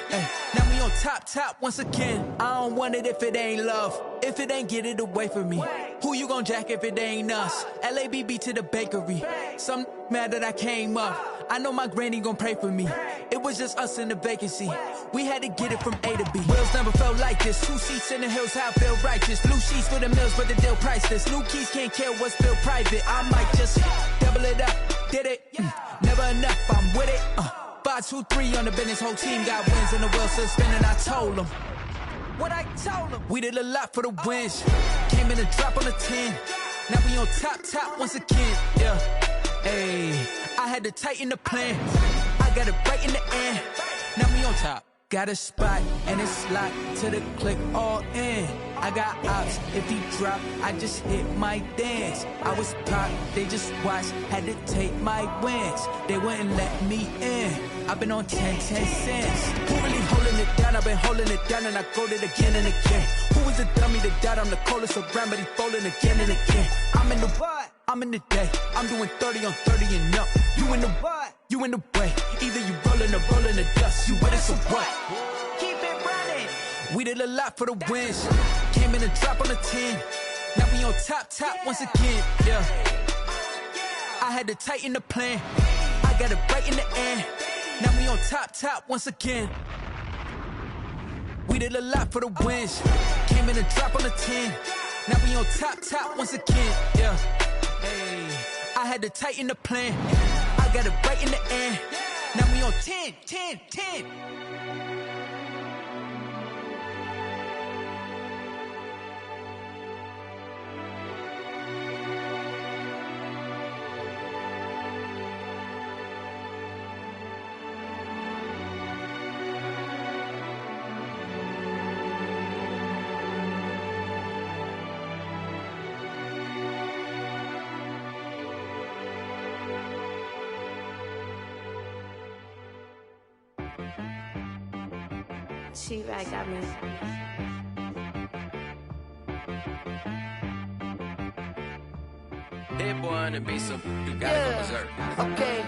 Now we on top once again. I don't want it if it ain't love. If it ain't, get it away from me. Who you gon' jack if it ain't us? LABB to the bakery. Some mad that I came up. I know my granny gon' pray for me. It was just us in the vacancy. We had to get it from A to B. Wheels never felt like this. 2 seats in the hills, how I feel righteous. Blue sheets for the mills, but the deal priceless. New keys can't care what's still private. I might just double it up. Did it? Never enough, I'm with it. 5, 2, 3 on the business. Whole team got wins and the wheels still spinning. I told them what I told them. We did a lot for the wins. Came in and drop on the 10. Now we on top once again. Yeah. Ayy, I had to tighten the plan. I got it right in the end. Now we on top. Got a spot and it's locked to the click all in. I got ops, if he drop, I just hit my dance. I was pop, they just watched, had to take my wins. They wouldn't let me in. I've been on 10 cents. Who really holding it down? I've been holding it down and I go it again and again. Who was the dummy that died? I'm the coldest around, but he folding again and again. I'm in the what? I'm in the day. I'm doing 30 on 30 and up. You in the what? You in the way. Either you rolling or rolling the dust. You with it, so what? Keep it running. We did a lot for the wins. Came in and drop on the 10. Now we on top once again. Yeah. I had to tighten the plan. I got it right in the end. Now we on top once again. We did a lot for the wins. Came in and drop on the 10. Now we on top once again. Yeah. Hey, I had to tighten the plan. I got it right in the end. Now we on 10. She-Rag got me. That boy on the beat, so you gotta go berserk. Okay.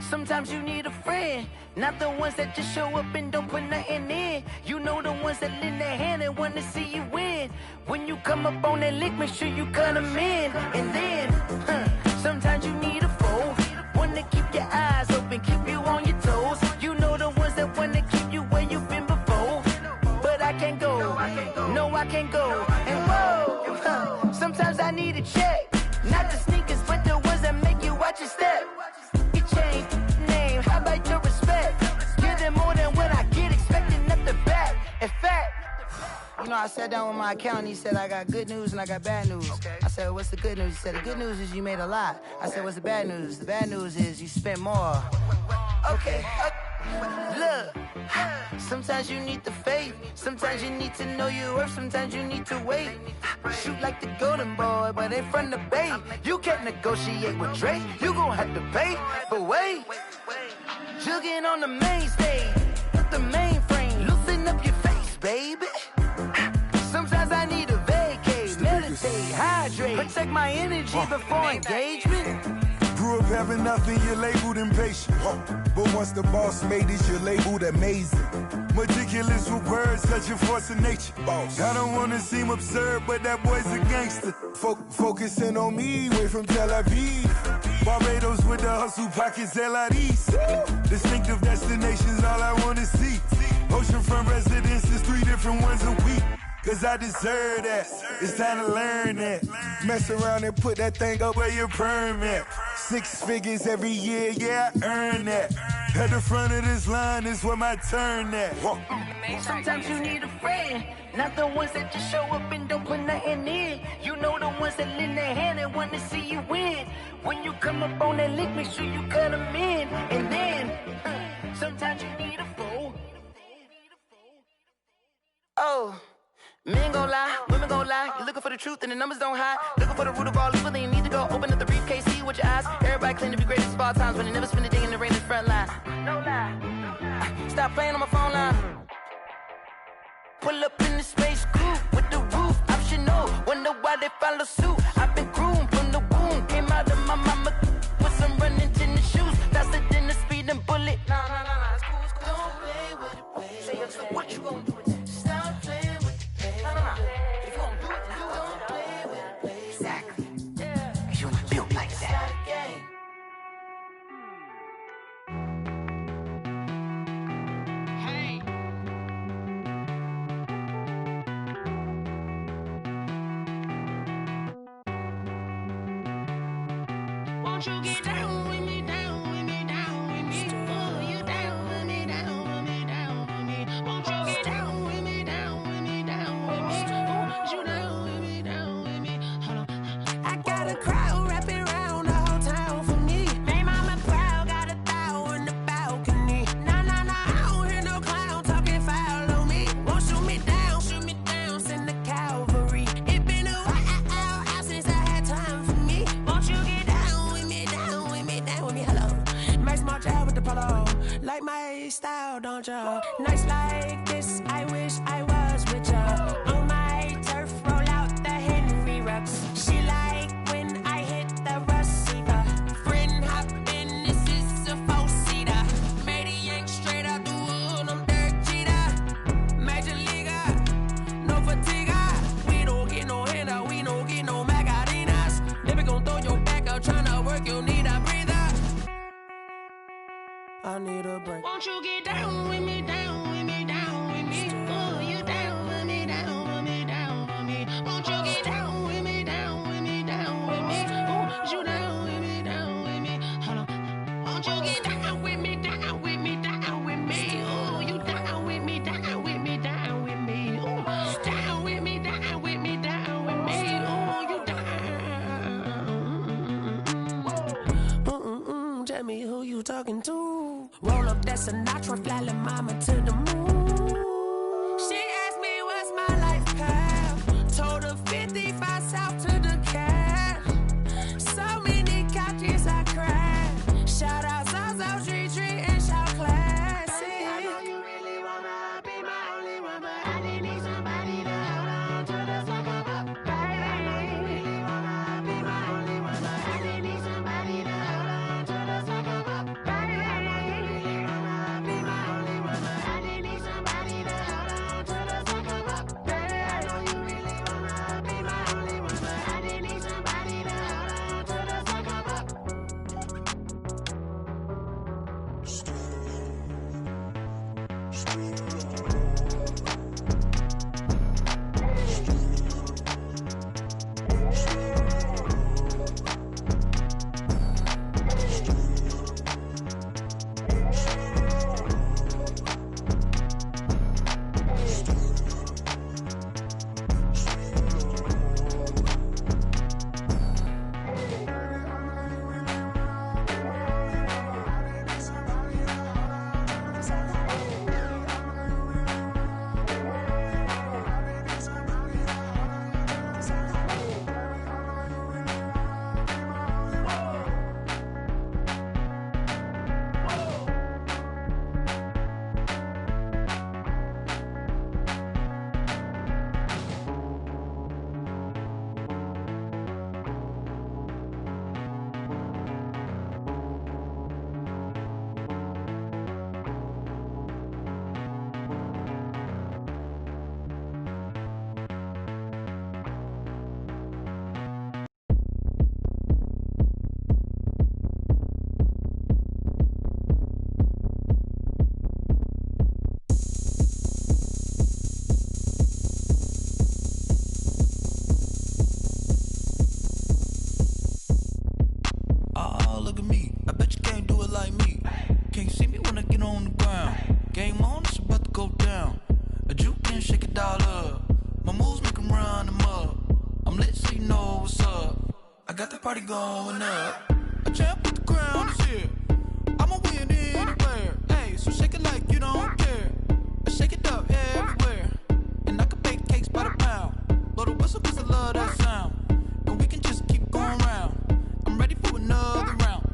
Sometimes you need a friend, not the ones that just show up and don't put nothing in. You know the ones that lend their hand and want to see you win. When you come up on that lick, make sure you cut them in. And then, sometimes you need a foe, one to keep your eyes open, keep you on your toes. You know the ones that want to keep you where you've been before. But I can't go, no I can't go. And whoa, sometimes I need a check, not the sneakers, but the ones that make you watch your step. You change name, how about your respect? Give them more than what I get, expecting at the back. In fact, you know, I sat down with my accountant, he said I got good news and I got bad news. I said, what's the good news? He said, the good news is you made a lot. I said, what's the bad news? The bad news is you spent more. Okay, look, sometimes you need the faith, sometimes you need to know your worth, sometimes you need to wait. Shoot like the golden boy, but in front of the bay. You can't negotiate with Drake, you gon' have to pay. But wait, jugging on the main stage, with the mainframe, loosen up your face, baby. Sometimes I need a vacate, meditate, hydrate, protect my energy before engagement. Grew up having nothing, you're labeled impatient. But once the boss made it, you're labeled amazing. Meticulous with words, such a force of nature. I don't wanna seem absurd, but that boy's a gangster. Focusing on me, way from Tel Aviv. Barbados with the hustle pockets, LIDs. Distinctive destinations, all I wanna see. Oceanfront residences, 3 different ones a week. Cause I deserve that, it's time to learn that. Mess around and put that thing up where your permit. 6 figures every year, yeah, I earn that. At the front of this line is where my turn at. Sometimes you need a friend, not the ones that just show up and don't put nothing in. You know the ones that lend their hand and want to see you win. When you come up on that lick, make sure you cut them in. And then, sometimes you need a foe. Oh. Men gon' lie, women gon' lie. You're looking for the truth and the numbers don't hide. Looking for the root of all evil, then you need to go open up the briefcase, see with your eyes. Everybody Everybody claim to be greatest of all times, but they never spend a day in the rain in the front line. No lie. Stop playing on my phone line. Pull up in the space coupe with the roof optional. Wonder why they follow suit. I've been groomed from the womb. Came out of my mama with some running tennis shoes. Faster than the speeding bullet. No, it's cool, it's cool. Don't play with it, baby. So what you gonna do with it? Stop playing with it, baby. No. If you gonna do it, then you don't play with it, baby. Exactly. Yeah. Cause you ain't built like that. Won't you get down with me, down with me, down with me? Oh, you down with me, down with me, down with me. Won't you get down with me, down with me, down with me? Oh, you down with me, down with me? Hold on. I got a crowd wrapping around the whole town for me. Made mama proud, got a thou in the balcony. Nah, I don't hear no clown talking foul on me. Won't shoot me down, send the cavalry. It been a while since I had time for me. Won't you get down with me, down with me, down with me? Hello. Max March out with the polo. Like my style, don't ya? Nights like this, I wish I was with ya. On my turf, roll out the Henry Rux. She like when I hit the receiver. Friend hop in, this is a four-seater. Made a yank straight out the wood, I'm Derek Jeter. Major leaguer, no fatigue. We don't get no handout, we don't get no Magarinas. Never gon' throw your back out, tryna work, you need a breather. I need a break. Won't you get down with me, down with me, down with me? Oh, you down with me, down with me, down with me? Won't you get down with me, down with me, down with me? Oh, you down with me, down with me? Hold on. Won't you get down with me, down with me, down with me? Oh, you down with me, down with me, down with me? Oh, down with me, down with me, down with me? Oh, you down. Tell me who you talking to. Roll up that Sinatra, fly la mama to the moon. She asked me what's my life path. Told her 55 south to the cash. So many couches I crashed. Shout out South Street and shout classy. I know you really wanna be my only one, but I didn't need somebody to hold on to the second up. Baby, I know you really wanna be my only one, but I didn't need somebody to hold on to the second up. Baby, I know you really wanna be my only one, but I didn't need somebody to hold on to the second up. Baby, I know you really wanna be my only one, but I didn't need somebody to hold on to the second up. party going up. A champ with the crown is here. I'ma win anywhere. Hey, so shake it like you don't care. I shake it up everywhere. And I can bake cakes by the pound. Blow the whistle cause I love that sound. And we can just keep going round. I'm ready for another round.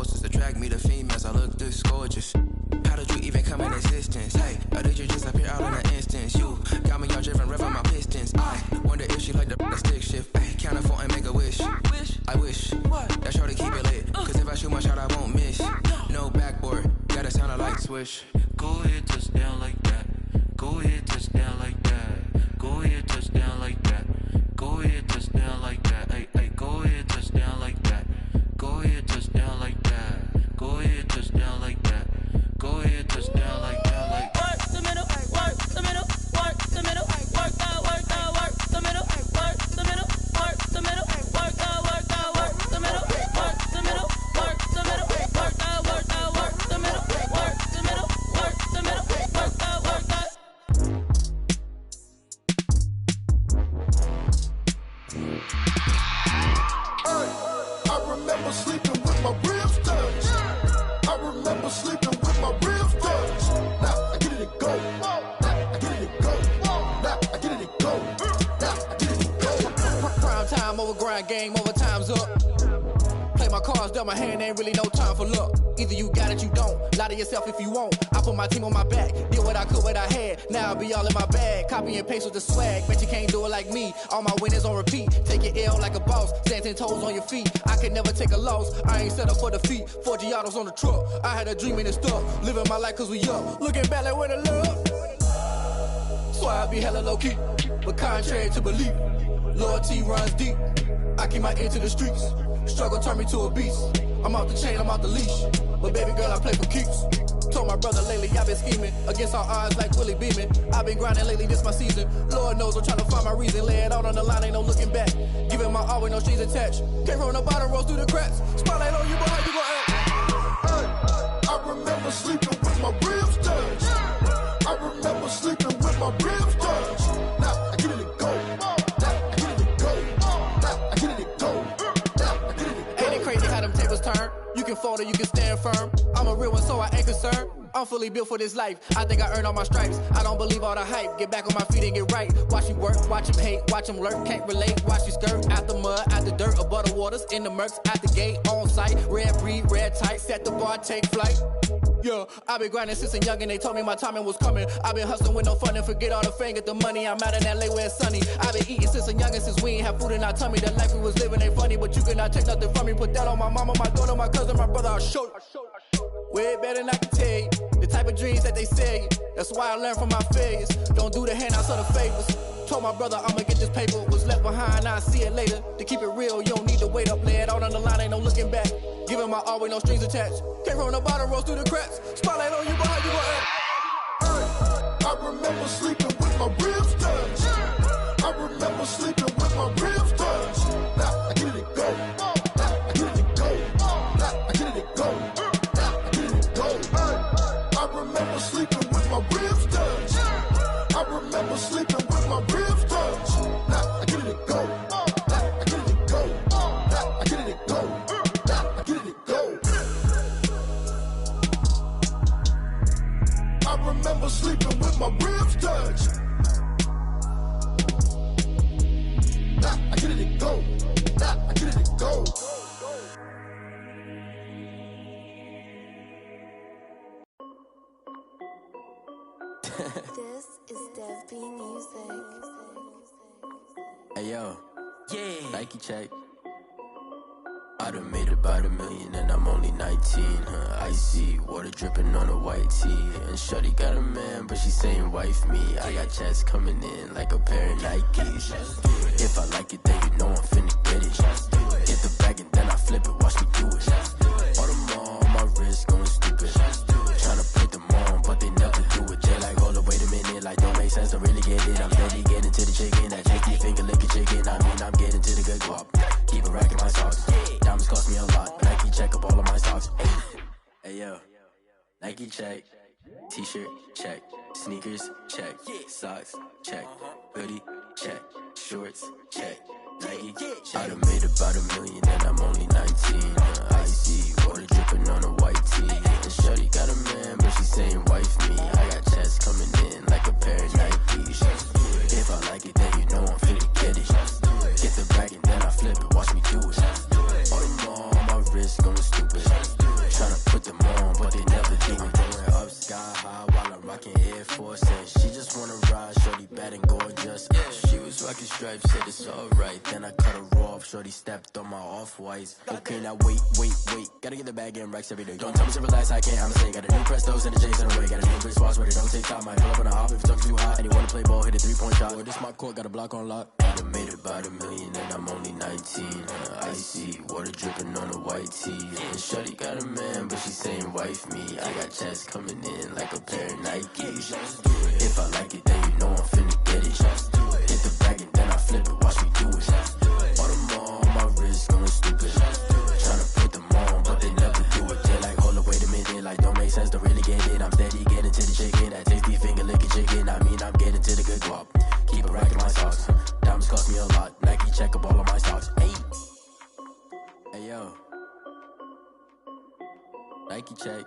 posters attract me to females. I look this gorgeous. How did you even come in existence? Hey, or did you just appear out in an instance? You got me all driven, revving my pistons. I wonder if she like the stick shift. Ay, count for and make a wish. I wish that shorty keep it lit. Cause if I shoot my shot, I won't miss. No backboard, gotta sound a light switch. Go ahead, touch down like that. Go ahead, touch down like that. Go ahead, touch down like that. Go ahead, touch down like that. Ay, ay, go ahead, touch down like that. Go ahead, touch down like that. Go ahead, touch down like that. Go ahead, touch down like that. Like work the middle, work the middle, work the middle, work the middle, work the middle, work the middle, work the middle, work the middle, work the middle, work the middle, work the middle, work the middle, work the I remember sleeping with my ribs touched. I remember sleeping with my ribs touched. Now I get it and go. Now I get it and go. Now I get it and go. Now I get it and go. Prime time over grind game, over time's up. Play my cards, dealt my hand, ain't really no time for luck. Either you got it, you don't. Lie to yourself if you won't. I put my team on my back, did what I could, what I had. Now I'll be all in my bag, copy and paste with the swag. Bet you can't do it like me. All my winners on repeat. Take your L like a boss, stand 10 toes on your feet. I can never take a loss. I ain't set up for defeat. 4 Giottos on the truck. I had a dream and it stuck. Living my life cause we up. Looking back like where the love. So I be hella low key, but contrary to belief, loyalty runs deep. I keep my ear to the streets. Struggle turned me to a beast. I'm out the chain, I'm out the leash. But baby girl, I play for keeps. Told my brother lately, I've been scheming against all odds like Willie Beeman. I've been grinding lately, this my season. Lord knows I'm trying to find my reason. Lay it out on the line, ain't no looking back. Giving my all with no strings attached. Came from the bottom, rose through the cracks. Spotlight on you, but how you gon' act? Hey, I remember sleeping with my ribs touched. I remember sleeping with my ribs touched. Now I get it and go. Now I get it and go. Now I get it and go. Now I get it and go. Ain't it crazy how them tables turn? You can fold or you can stand firm. I'm a real one, so I ain't concerned. I'm fully built for this life. I think I earned all my stripes. I don't believe all the hype. Get back on my feet and get right. Watch you work, watch him hate, watch him lurk. Can't relate, watch you skirt. Out the mud, out the dirt, above the waters, in the murks, out the gate, on site. Red breed, red tight, set the bar, take flight. Yeah, I've been grinding since a young and they told me my timing was coming. I've been hustling with no fun and forget all the fame, get the money. I'm out in LA where it's sunny. I've been eating since a young and since we ain't have food in our tummy. The life we was living ain't funny, but you cannot take nothing from me. Put that on my mama, my daughter, my cousin, my brother, I'll show you. Way better than I can tell you. The type of dreams that they sell you. That's why I learned from my failures. Don't do the handouts or the favors. Told my brother I'ma get this paper. Was left behind, I'll see it later. To keep it real, you don't need to wait up. Lay it out on the line, ain't no looking back. Giving my all with no strings attached. Came from the bottom, rose through the cracks. Spotlight on you, but how you gon' act? Hey, I remember sleeping with my ribs touched. I remember sleeping with my ribs touched. Now I get it and go. Now I get it and go. Now I get it and go. Now I get it and go. Hey, I remember sleeping with my ribs touched. I remember sleeping with my ribs touched. Now I get it and go. Now I get it and go. Now I get it and go. Now I get it and go. I remember sleeping with my ribs touched. Now I get it and go. Now I get it and go. This is Dev B Music. Hey yo, yeah. Nike check. I done made about $1 million and I'm only 19. Icy water dripping on a white tee. And shorty got a man, but she saying wife me. I got checks coming in like a pair of Nikes. If I like it, then you know I'm finna get it. Get the bag and then I flip it. Watch me do it. All them on my wrist going stupid. Tryna put them on, but they never do it. Jay like, hold up, wait a minute. Like, don't make sense to really get it. I'm steady getting to the chicken. That cheeky finger licking chicken. I mean, I'm getting to the good guap. Keep a rack in my socks. Diamonds cost me a lot. Nike check up all of my socks. Hey yo, Nike check. T-shirt check. Sneakers check. Socks check. Hoodie check. Shorts check. Nike I done made about $1 million and I'm only 19. Icy water dripping on a white tee. And shorty got a man, but she saying wife me. I got checks coming in like a pair of Nikes. If I like it, then you know I'm finna get it. Get the bag and then I flip it. Watch me do it. All them on my wrist going stupid. Tryna put them on, but they never do. Going up sky high while I'm rocking Air Force. And she just wanna ride, shorty bad and gorgeous. She was rocking stripes, said it's alright. Then I cut her off, shorty stepped on my off-whites. Okay, now wait. Gotta get the bag and racks every day. Don't tell me to relax, I can't, I'm saying. Got a new Prestos and a J's in the way. Got a new Chris Foss where they don't take time. Might pull up on a hop if it's too hot. And you wanna play ball, hit a 3-point shot. Or this my court, got a block on lock. I done made it by the million and I'm only 19. Icy, water dripping on a white tee. And shorty got a man, but she saying wife me. I got checks coming in like a pair of Nikes. If I like it, then you know I'm finna get it. Hit the bag and then I flip it, watch me do it. All them on my wrist going stupid. Tryna put them on, but they never do it. They're like, hold up, wait a minute, like don't make sense, don't really get it. I'm steady getting to the chicken, that tasty finger licking chicken. I mean, I'm getting to the good guap. Keep a rack in my socks. Diamonds cost me a lot. Nike check up all of my stocks. Hey yo. Nike check.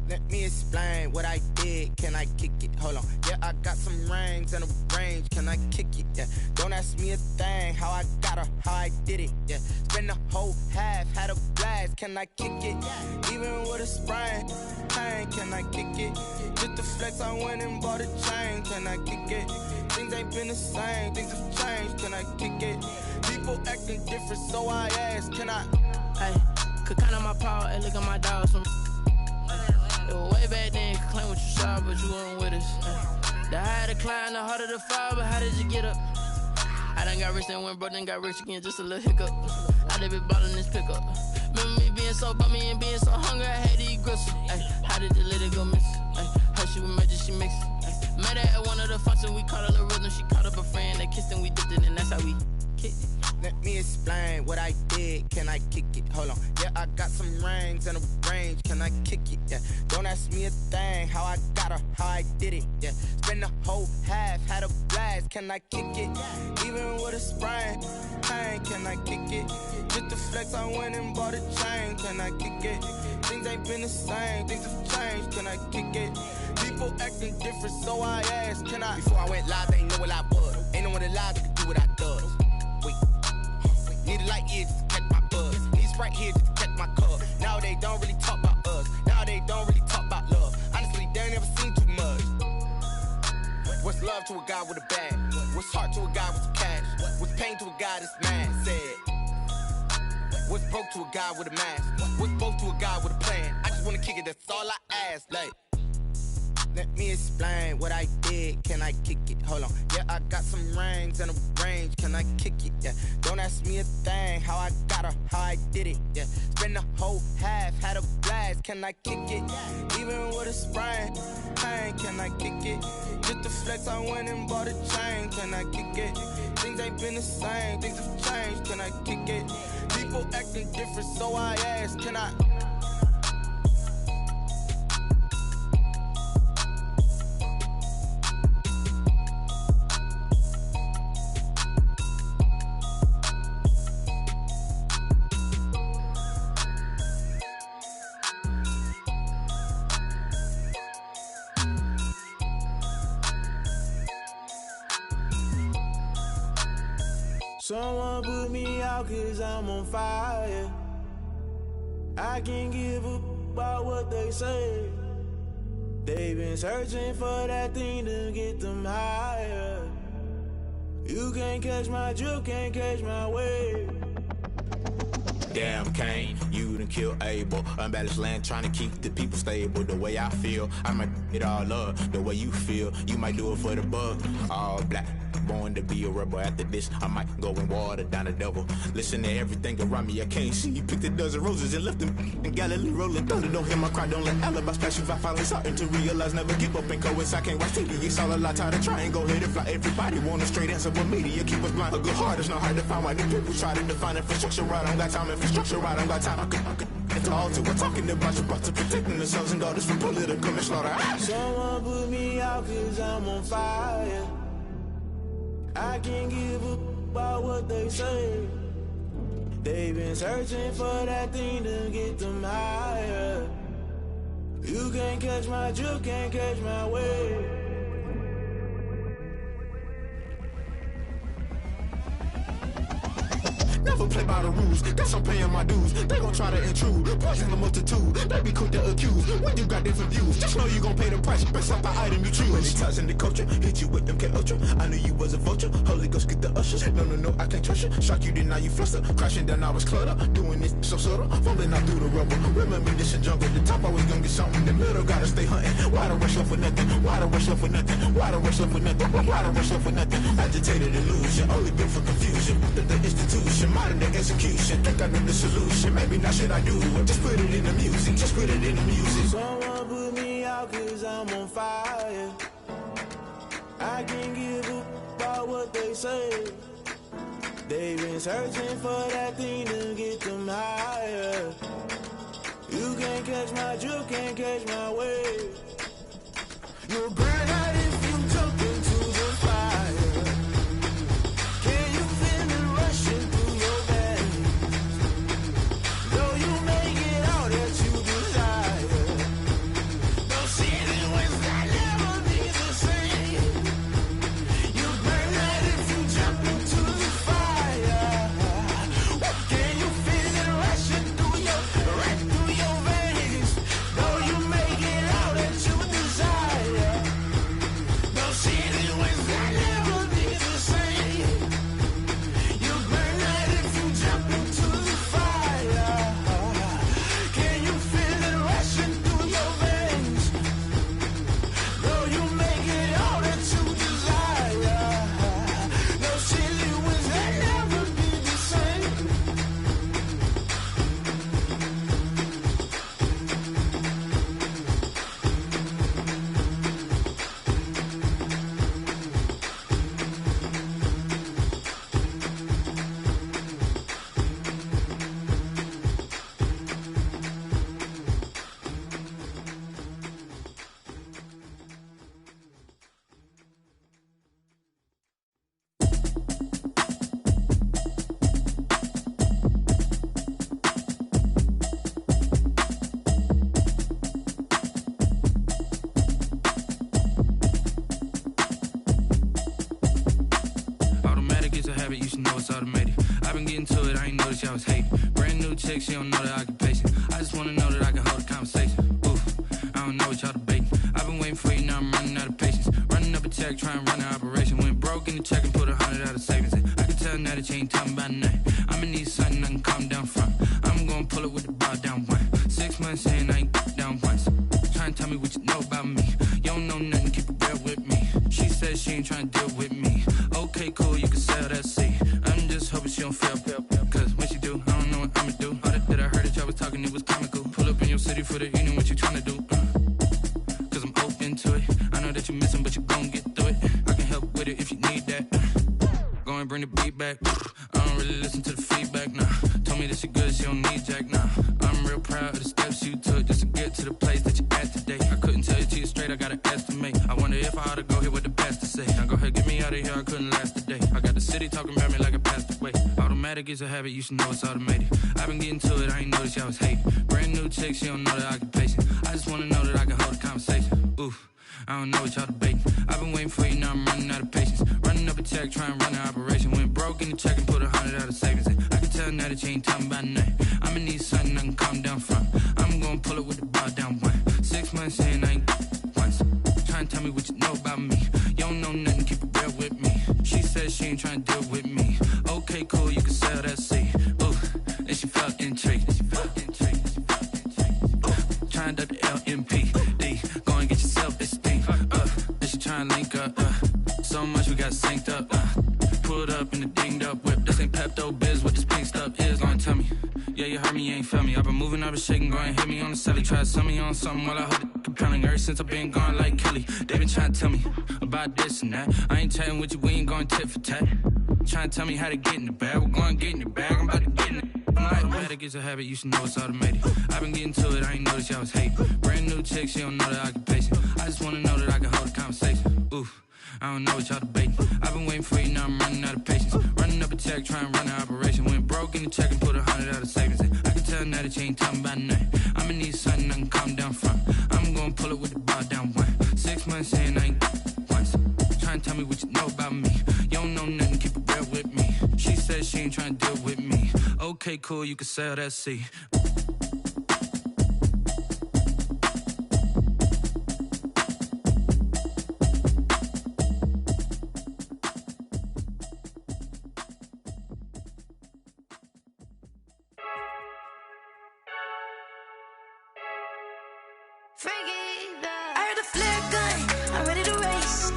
Let me explain what I did. Can I kick it? Hold on. Yeah, I got some rings and a range. Can I kick it? Yeah. Don't ask me a thing. How I got her, how I did it. Yeah. Spend the whole half, had a blast. Can I kick it? Even with a sprain. Pain, can I kick it? Just the flex, I went and bought a chain. Can I kick it? Things ain't been the same. Things have changed. Can I kick it? People acting different, so I ask. Can I? Hey, could count on my power and look at my dogs from. Way back then, you could claim what you saw, but you weren't with us. The higher the climb, the harder the fall, but how did you get up? I done got rich, then went broke, then got rich again, just a little hiccup. I done been ballin' this pickup. Remember me being so bummy and being so hungry, I had to eat gristle. Ay, how did you let it go miss? Ay, how she was magic, she mixed. Met her at one of the functions, we caught a little rhythm, she caught up a friend, they kissed and we dipped it, and that's how we kicked it. Let me explain what I did. Can I kick it? Hold on. Yeah, I got some rings and a range. Can I kick it? Yeah. Don't ask me a thing. How I got her, how I did it. Yeah. Spend the whole half, had a blast. Can I kick it? Even with a sprain. Pain, can I kick it? Just the flex, I went and bought a chain. Can I kick it? Things ain't been the same. Things have changed. Can I kick it? People acting different, so I asked. Can I? Before I went live, they ain't know what I was. Ain't no one alive that could do what I does. Wait. Need a light ear just to catch my buzz. Need Sprite here just to catch my cup. Now they don't really talk about us. Now they don't really talk about love. Honestly, they ain't never seen too much. What's love to a guy with a bag? What's heart to a guy with some cash? What's pain to a guy that's mad? Said. What's broke to a guy with a mask? What's both to a guy with a plan? I just wanna kick it, that's all I ask. Like. Let me explain what I did. Can I kick it? Hold on. Yeah, I got some rings and a range. Can I kick it? Yeah. Don't ask me a thing. How I got her, how I did it. Yeah. Spend the whole half, had a blast. Can I kick it? Even with a sprain. Pain, can I kick it? Just the flex, I went and bought a chain. Can I kick it? Things ain't been the same. Things have changed. Can I kick it? People acting different, so I ask. Can I? Someone put me out cause I'm on fire. I can't give up about what they say. They've been searching for that thing to get them higher. You can't catch my drift, can't catch my wave. Damn Kane, you done killed Abel. Unbalanced land trying to keep the people stable. The way I feel, I might it all up. The way you feel, you might do it for the bug. All black, born to be a rebel. After this, I might go and water down the devil. Listen to everything around me, I can't see. Picked a dozen roses and left them in Galilee rolling thunder. Don't hear my cry, don't let alibis pass you. I finally starting to realize, never give up and coincide. Can't watch TV, it's all a lot. Tired of trying, go ahead and fly. Everybody want a straight answer, but media keep us blind. A good heart is not hard to find. Why the people try to define infrastructure right? I don't got time, infrastructure right, I don't got time. I could into all to. We're talking about your brother, protecting the sons and daughters from political manslaughter. Someone put me out cause I'm on fire. I can't give up about what they say. They've been searching for that thing to get them higher. You can't catch my drift, can't catch my wave. never play by the rules. Guess I'm paying my dues. They gon' try to intrude. Poison the multitude. They be quick to accuse. When you got different views, just know you gon' pay the price based off the item you choose. Many times in the culture, hit you with them K Ultra. I knew you was a vulture. Holy Ghost get the ushers. No, I can't trust you. Shock you, then now you fluster. Crashing down, I was cluttered. Doing this so subtle. Fumbling out through the rubble. Remember this in jungle. The top always gonna get something. The middle gotta stay hunting. Why the rush up for nothing? Why the rush up for nothing? Why the rush up for nothing? Why the rush up for nothing? Agitated illusion. Only built for confusion. The institution. Modern day execution. Think I know the solution. Maybe not shit I do. Just put it in the music. Just put it in the music. Someone put me out cause I'm on fire. I can't give up about what they say. They've been searching for that thing to get them higher. You can't catch my drift, can't catch my wave. You'll burn out if you jump into the fire. Can you feel it rushing through your veins? Though you make it all that you desire. No city was that never be the same. You burn out if you jump into the fire. Can you feel it rushing through your veins? Though you make it all that you desire. No city was that never be the same. You burn out if you jump into the fire. Can you feel it rushing through your veins? Though you make it all that you desire. No city was that never be the same. Automatic is a habit, you should know it's automated. I've been getting to it, I ain't noticed y'all was hating. Brand new chick, she don't know the occupation. I just wanna know that I can hold a conversation. Oof, I don't know what y'all debating. I've been waiting for you, now I'm running out of patience. Running up a check, trying to run an operation. Went broke in the check and put 100 out of savings in. I can tell now that you ain't talking about nothing. I'ma need something I can calm down from. I'm gonna pull it with the bar down one. 6 months in, I ain't down once. Trying to tell me what you know about me. You don't know nothing, keep it real with me. She says she ain't trying to deal with me. Okay, cool, you can sell that seat. I'm just hoping she don't fail. Cause when she do, I don't know what I'ma do. All that I heard that y'all was talking, it was comical. Pull up in your city for the evening, what you tryna do? Cause I'm open to it. I know that you're missing, but you gon' get through it. I can help with it if you need that. Go and bring the beat back. I don't really listen to the feedback, nah. Told me that she good, she don't need jack, nah. I'm real proud of the steps you took just to get to the place that you at today. I couldn't tell you to you straight, I gotta estimate. I wonder if I ought to go here with the pastor say. Now go ahead, get me out of here, I couldn't last a day. I got the city talking about me like I passed away. Automatic is a habit, you should know it's automated. I've been getting to it, I ain't noticed y'all was hating. Brand new chick, she don't know the occupation. I just wanna know that I can hold a conversation. Oof, I don't know what y'all debating. I've been waiting for you, now I'm running out of patience. Running up a check, trying to run an operation. Went broke in the check and put 100 out of savings in. I can tell now that you ain't talking about nothing. I'ma need something I can calm down from. I'm gonna pull it with the bar down one. 6 months in, I ain't once. Trying to tell me what you know about me. You don't know nothing, keep it real with me. She says she ain't trying to deal with me. Okay, cool, you can sell that seat. Ooh, and she felt intrigued. Trying to the LMPD. Go and get your self-esteem. And she trying to link up. So much we got synced up. Pulled up in the dinged up whip. This ain't Pepto-Biz, what this pink stuff is. Gonna tell me. Yeah, you heard me, you ain't felt me. I've been moving, I've been shaking, go and hit me on the celly. Try to sell me on something while I hold it compelling. Ever since I've been gone like Kelly. They been trying to tell me about this and that. I ain't chatting with you, we ain't going tit for tat. Trying to tell me how to get in the bag. We're going to get in the bag, I'm about to get in it. Automatic is a habit, you should know it's automated. I've been getting to it, I ain't noticed y'all was hating. Brand new chick, she don't know the occupation. I just wanna know that I can hold a conversation. Oof, I don't know what y'all debating. I've been waiting for you, now I'm running out of patience. Running up a check, trying to run an operation. Went broke in the check and put 100 out of savings in. I can tell now that you ain't talking about nothing. I'ma need something I can calm down from. I'm gonna pull it with the bar down one. 6 months in, I ain't once. Trying to tell me what you know about me. You don't know nothing, keep it real with me. She says she ain't trying to deal with me. Okay, cool, you can sail that sea. I heard the flare gun, I'm ready to race.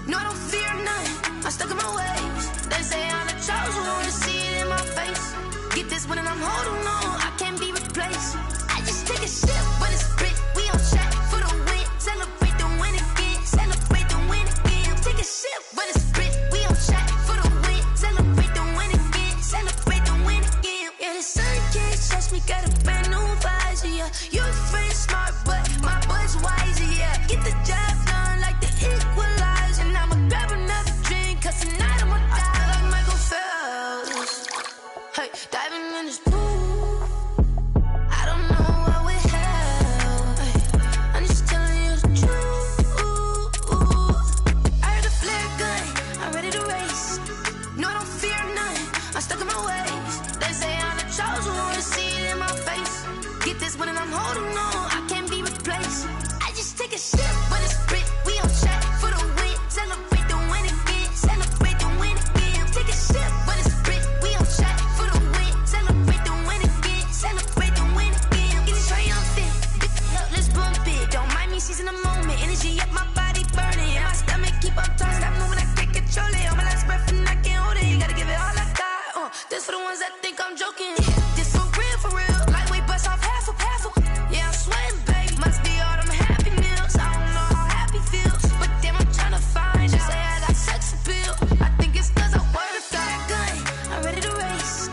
No, I don't fear none, I'm stuck in my ways. They say I'm the chosen one, to see it in my face. Get this one and I'm holding on, I can't be replaced. I just take a sip, but it's spit, we on track for the win. Celebrate the win again, celebrate the win again. Take a sip, but it's spit, we on track for the win. Celebrate the win again, celebrate the win again. Yeah, the sun can't touch me, got a brand new visor, yeah. You friend smart, but my bud's wiser, yeah. Get the job done like the equalizer. And I'ma grab another drink, cause tonight I'ma die like Michael Phelps. Hey, diving in this pool, I don't know what we have. Hey, I'm just telling you the truth. I heard the flare gun, I'm ready to race. No, I don't fear none, I'm stuck in my ways. They say I'm the chosen one, to see it in my face. Get this one and I'm holding on, I can't be replaced. I just take a sip, but it's spit, we on track for the win. Celebrate the win again, celebrate the win again. Take a sip, but it's spit, we on track for the win. Celebrate the win again, celebrate the win again. Get it triumphant, look, let's bump it. Don't mind me seizing the moment, energy up my body burning. And my stomach keep on turning, stop moving, I can't control it. On my last breath and I can't hold it, you gotta give it all I got. This for the ones that think I'm joking. This for real, lightweight bust off half a. Yeah, I'm sweating, babe, must be all them happy meals. I don't know how happy feels, but damn, I'm tryna find you. Say I got sex appeal, I think it's cause I work that gun. I'm ready to race,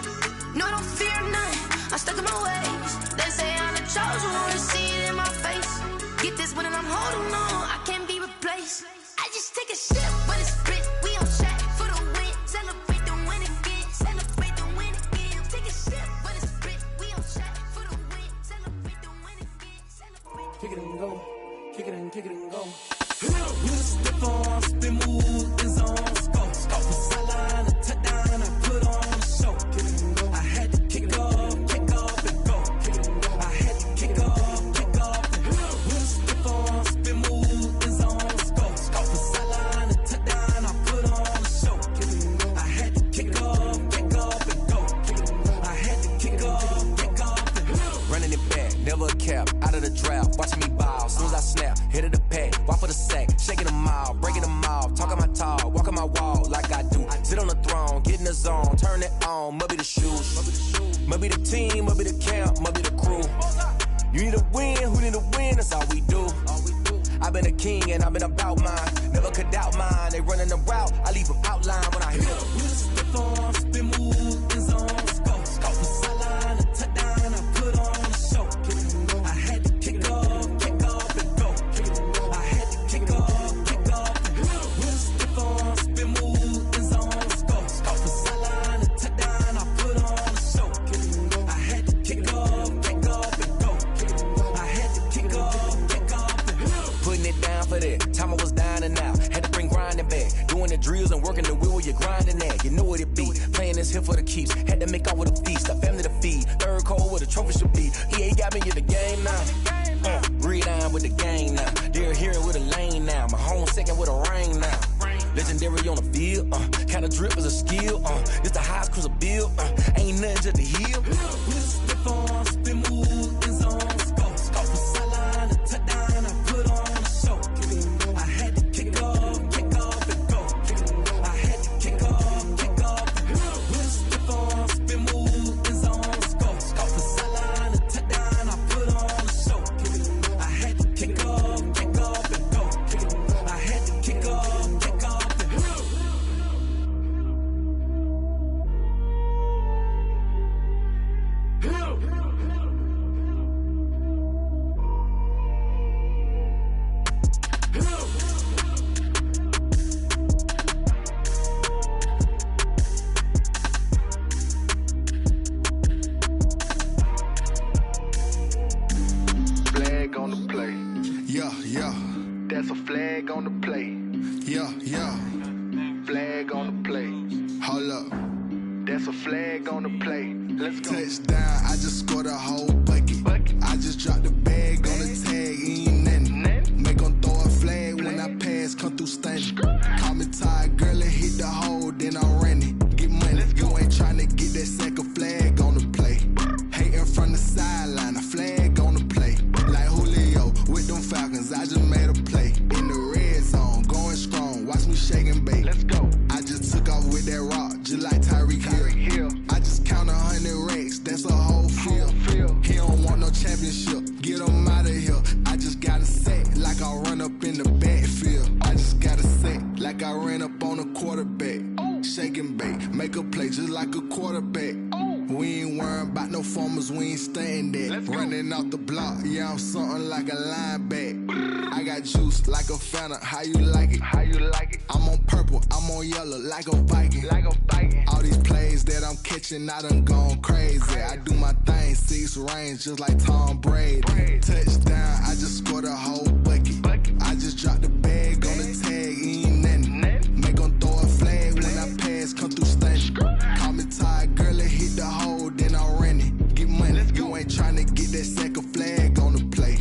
no, I don't fear none, I'm stuck in my ways. They say I'm the chosen one, to see it in my face. Get this one and I'm holding on, I can't be replaced. I just take a sip, but it's spit, we on track for the win. Celebrate the win again, celebrate the win again. Take a sip, but it's spit, we on track for the win. Celebrate the win again, celebrate. Kick it and go, kick it and kick it and go. You step on, spin, move, and zone, scope. From sideline to touchdown, I put on a show. I had to kick off and go. I had to kick off and go. You step on, spin, move, and zone, scope. From sideline to touchdown, I put on a show. I had to kick off and go. I had to kick off and go. Running it back, never a cap, out of the draft, watching me ball. Soon as I snap, hit of the pack, walk for the sack, shaking them all, breaking them off, talking my talk, walking my wall like I do. Sit on the throne, get in the zone, turn it on, must be the shoes, must be the team, must be the camp, must be the crew. You need a win, who need a win, that's all we do. I've been a king and I've been about mine, never could doubt mine. They running the route, I leave them outline when I hit them. You step on, spin, move, and zone, scope. From sideline to touchdown, I put on a show. I had to kick off and go. I had to kick off and go. You step on, spin, move, and zone, scope. From sideline to touchdown, I put on a show. I had to kick off and go. I had to kick off and go. Putting it down for that, time I was down and out, had to bring grinding back, doing the drills and working the wheel where you're grinding at, you know what it be, playing this here for the keeps, had to make out with a feast, a family to feed, third cold where the trophy should be, EA got me in the game now, read on with the game now, they're here with a lane now, my home second with a ring now, legendary on the field, kind of drip is a skill, it's the highest cruiser bill, ain't nothing just to heal. You step on, spin, move, and zone, scope. From sideline to touchdown, I put on a show. I had to kick off and go. I had to kick off and go. You step on, spin, move, and zone, scope. From sideline to touchdown, I put on a show. I had to kick off and go. I had to kick off and go. Flag on the play. Yeah. That's a flag on the play. Yeah. Flag on the play. Hold up. That's a flag on the play. Let's go. Touchdown, I just scored a whole bucket. I just dropped the bag on the tag, ain't nothing. Make 'em throw a flag when I pass, come through stunning. Call me tired, girl, and hit the hole, then I'm running. Get money, you ain't tryna get that second flag on the play. Hating from the sideline, a flag on the play. Like Julio with them Falcons, I just made a play. In the red zone, going strong, watch me shake and bake. Let's go. I just took off with that rock, just like Tyreek Hill. I just count 100 racks, that's a whole field. He don't want no championship, get him out of here. I just got a set, like I run up in the backfield. I just got a set, like I ran up on a quarterback. Shake and bake, make a play just like a quarterback. We ain't worrying about no formers, we ain't staying there. Running off the block, yeah, I'm something like a linebacker. I got juice like a Fanta, how you like it? How you like it? I'm on purple, I'm on yellow, like a Viking. Like a Viking. All these plays that I'm catching, I done gone crazy. I do my thing, 6 range, just like Tom Brady. Touchdown, I just scored a whole bucket. I just dropped the bag on the tag, ain't nothing. Make 'em throw a flag when I pass, come through stunning. Call me tired, girl, and hit the hole, then I'm running. Get money, you ain't tryna get that second flag on the play.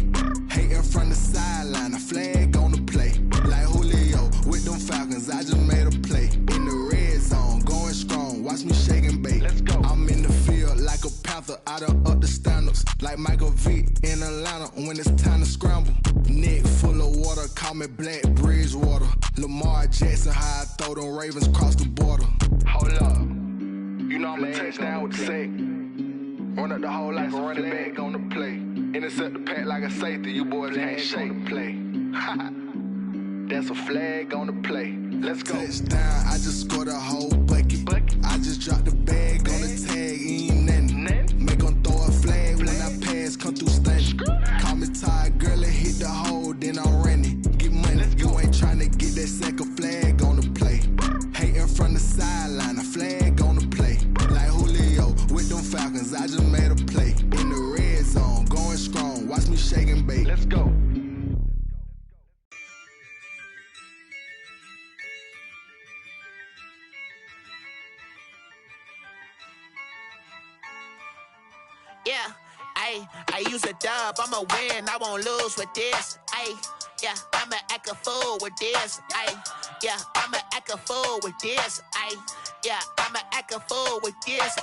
Hating from the sideline, a flag on the play. Like Julio with them Falcons, I just made a play. In the red zone, going strong, watch me shake and bake. Let's go. I'm in the field like a panther, I done up the standards. Like Michael Vick in Atlanta when it's time to scramble. Neck full of water, call me Black Bridgewater. Lamar Jackson, how I throw them Ravens cross the border. Hold up. You know I'm a touchdown with the sack. Run up the whole like a running back on the play. Intercept the pack like a safety, you boys ain't shake the play. That's a flag on the play. Let's go. Touchdown, I just scored a whole bucket. I just dropped the bag on the tag, ain't nothing. Make 'em throw a flag when I pass, come through stunning. Call me tired, girl, and hit the hole, then I'm running. Get money, you ain't tryna get that second flag on the play. Hating from the sideline, a flag on the play. Like Julio with them Falcons, I just made a play. In the red zone, going strong, watch me shake and bake. Let's go. Yeah, I use a dub, I'ma win, I won't lose with this. Yeah, I'ma act a fool with this. Yeah, I'ma act a fool with this. Yeah, I'ma act a fool with this.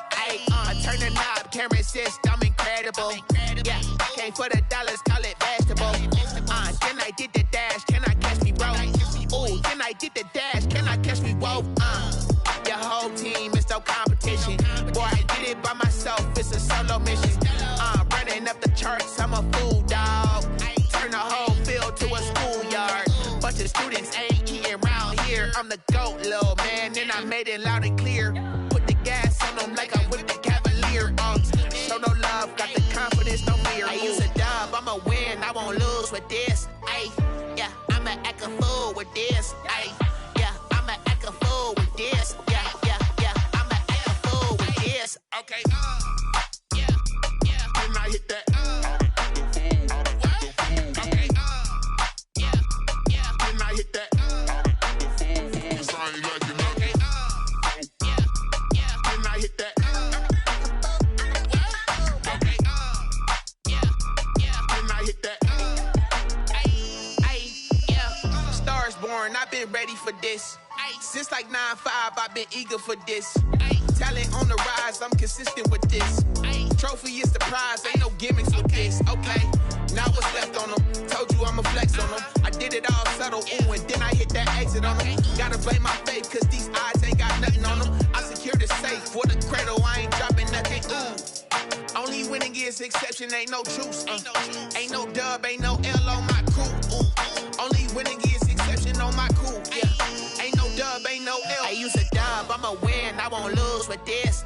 Turn the knob, camera assist, I'm incredible. Yeah, came for the dollars, call it vegetable. Then I did the dash, can I catch me, bro? Ooh, then I did the dash, can I catch me, whoa? Your whole team is no competition. Boy, I did it by myself, it's a solo mission. Running up the charts, I'm a fool, dog. Turn the whole field to a schoolyard. Bunch of students ain't eating round here. I'm the GOAT, little man, and I made it loud and clear. Put the gas on them like I'm with the Cavalier. Show no love, got the confidence, no fear. I use a dub, I'ma win, I won't lose with this. Yeah, I'ma act a fool with this. Yeah, I'ma act a fool with this. Yeah, I'ma act a fool with this. Okay, Can I hit that? Okay, Can I hit that? Cause I ain't like it. Okay, Can I hit that? Okay, Can I hit that? yeah. Stars born, I've been ready for this. Since like 9-5, I've been eager for this. Talent on the rise, I'm consistent with this. Trophy is the prize, ain't no gimmicks with this. Okay, now what's left on them? Told you I'ma flex on them. I did it all subtle, ooh, and then I hit that exit on them. Gotta blame my faith, cause these odds ain't got nothing on them. I secure the safe for the cradle, I ain't dropping nothing, ooh. Only winning is exception, ain't no truce. Ain't no dub, ain't no L on my crew. Ooh. Only winning is exception on my crew. Yeah, ain't no dub, ain't no L. I use a dub, I'ma win, I won't lose with this.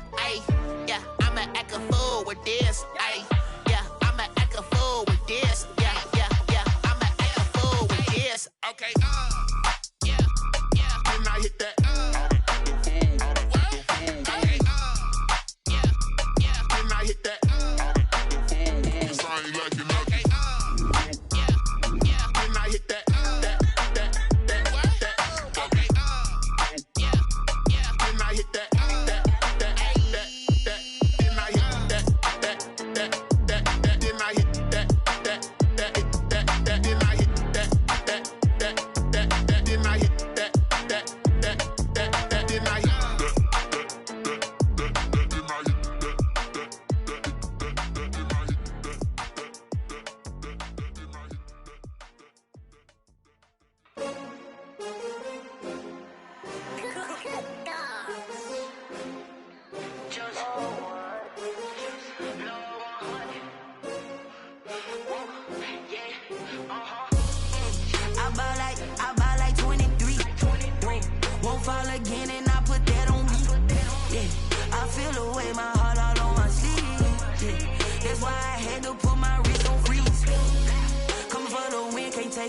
Yeah, I'ma act a fool with this. Yeah, I'ma act a fool with this. Yeah, I'ma act a fool with this. Okay, Can I hit that? Okay, Can I hit that? Cause I ain't like it. Okay,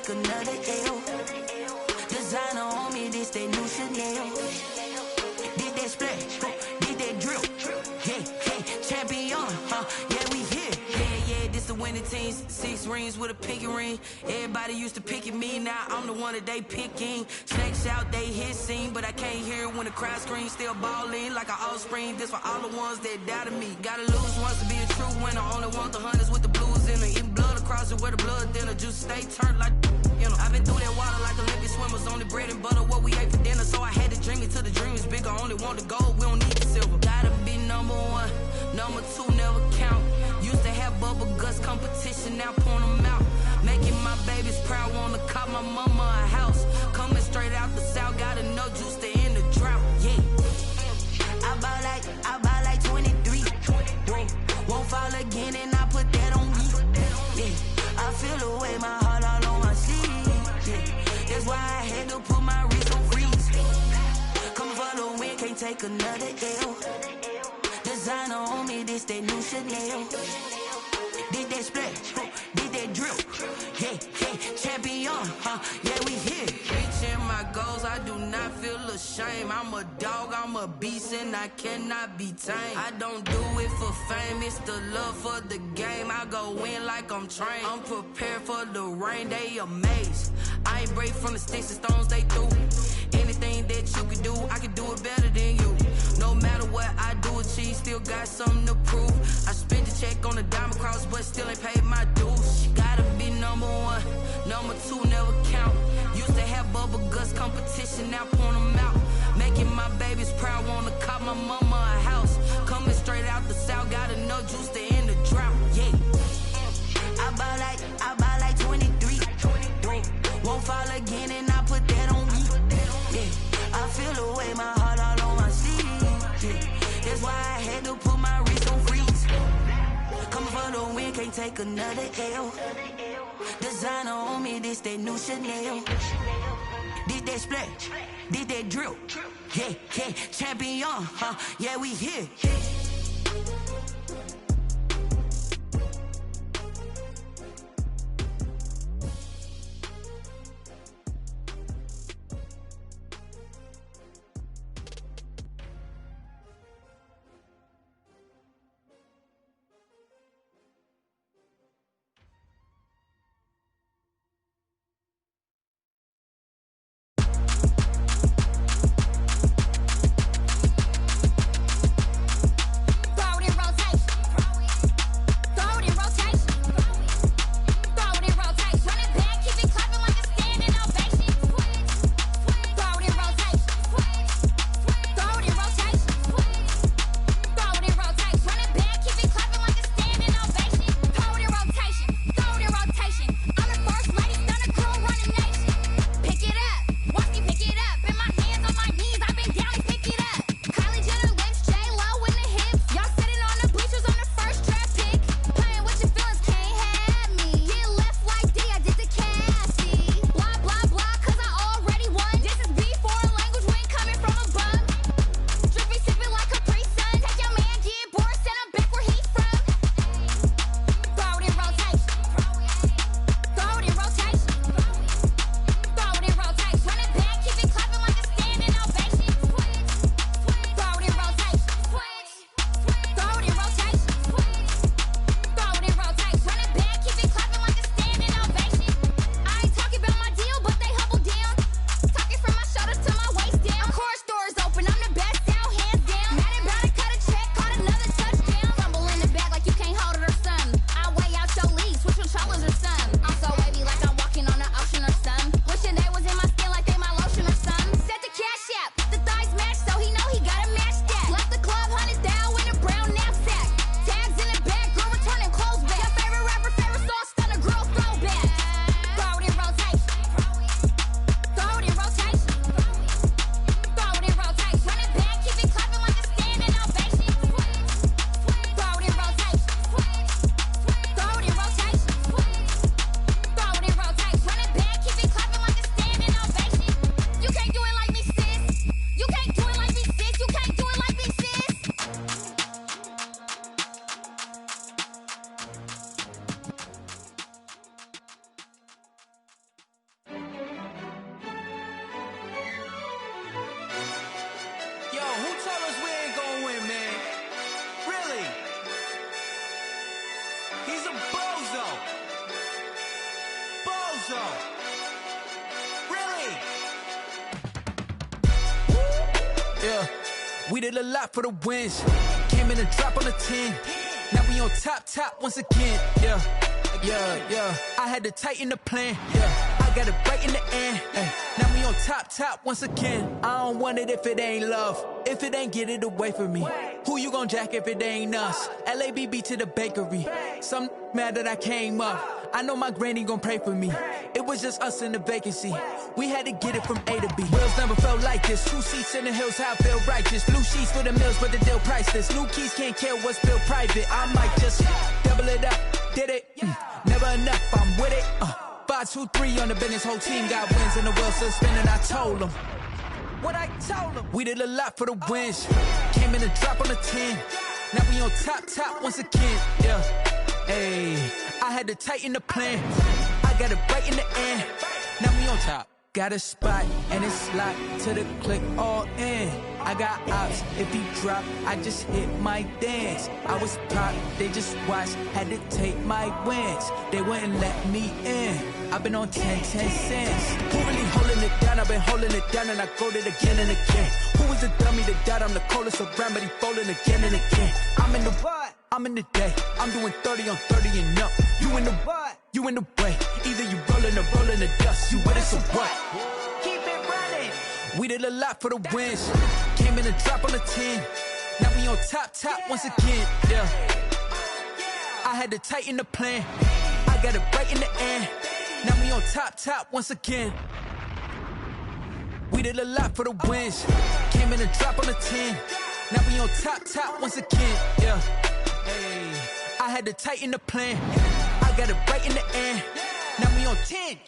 take another L. Designer on me, this that new Chanel. Did that splash, did that drill. Yeah, champion, yeah, we here. Yeah, this the winning teams. 6 rings with a pinky ring. Everybody used to pick at me, now I'm the one that they picking. Snakes out, they hissing, but I can't hear when the crowd screams. Still balling like an offspring. This for all the ones that doubted me. Gotta lose once to be a true winner. Only want the hunters with the blues in it. Eating blood across it where the blood dinner. Juice stay turned like, you know. I've been through that water like Olympic swimmers. Only bread and butter, what we ate for dinner. So I had to dream it till the dream is bigger. Only want the gold, we don't need the silver. Gotta be number 1, number 2 never count. Used to have bubble guts competition, now point them out. Making my babies proud, wanna cop my mama a house. Coming straight out the south, gotta know juice to end the drought. Yeah, I buy like 23. Whoa, won't fall again and I put that on me. Yeah, I feel the way my heart all on my sleeve. Yeah, that's why I had to put my wrist on freeze. Coming for the win, can't take another L. Designer on me, this that new Chanel. Did that splash, did that drill. Yeah, champion, yeah, we here. Reaching my goals, I do not feel ashamed. I'm a dog, I'm a beast, and I cannot be tamed. I don't do it for fame, it's the love for the game. I go in like I'm trained. I'm prepared for the rain, they amazed. I ain't break from the sticks and stones they threw. Anything that you can do, I can do it better than you. No matter what I do, achieve, still got something to prove. I spent the check on the diamond cross, but still ain't paid my dues. Gotta be number 1, number 2 never count. Used to have bubble guts competition, now point them out. Making my babies proud, wanna cop my mama a house. Coming straight out the south, gotta know juice to end the drought. Yeah, I buy like 23. Won't fall again and I put that on me. Yeah, I feel the way my heart all on my sleeve. Yeah, that's why I had to put my wrist on freeze. Coming for the win, can't take another L. Designer on me, this that new Chanel. Did that splash, did that drill. Yeah, champion, yeah, we here. yeah. We did a lot for the wins. Came in a drop on the 10. Now we on top once again, yeah. I had to tighten the plan, yeah. I got it right in the end, ay. Now we on top once again. I don't want it if it ain't love. If it ain't, get it away from me. Who you gon' jack if it ain't us? LABB to the bakery. Some mad that I came up. I know my granny gon' pray for me. It was just us in the vacancy. We had to get it from A to B. Wheels never felt like this. 2 seats in the hills, how I feel righteous. Blue sheets for the mills, but the deal priceless. New keys can't care what's built private. I might just double it up. Did it? Never enough, I'm with it. 5, 2, 3 on the business. Whole team got wins and the wheels still spinning. I told them what I told them. We did a lot for the wins. Came in a drop on the 10. Now we on top once again, yeah. Ayy, I had to tighten the plan. I got it right in the end. Now we on top. Got a spot and it's locked to the click all in. I got ops, if he drop, I just hit my dance. I was pop, they just watched, had to take my wins. They wouldn't let me in. I've been on 10 cents. Who really holding it down? I've been holding it down and I go it again and again. Who was the dummy that died? I'm the coldest around, but he folding again and again. I'm in the what? I'm in the day. I'm doing 30 on 30 and up. You in the what? You in the way. Either you rolling or rolling the dust. You with it, so what? Keep it running. We did a lot for the wins. Came in a drop on the 10. Now we on top once again, yeah. I had to tighten the plan. I got it right in the end. Now we on top once again. We did a lot for the wins. Came in a drop on the 10. Now we on top once again, yeah. Hey, I had to tighten the plan. I got it right in the end. Now we on 10.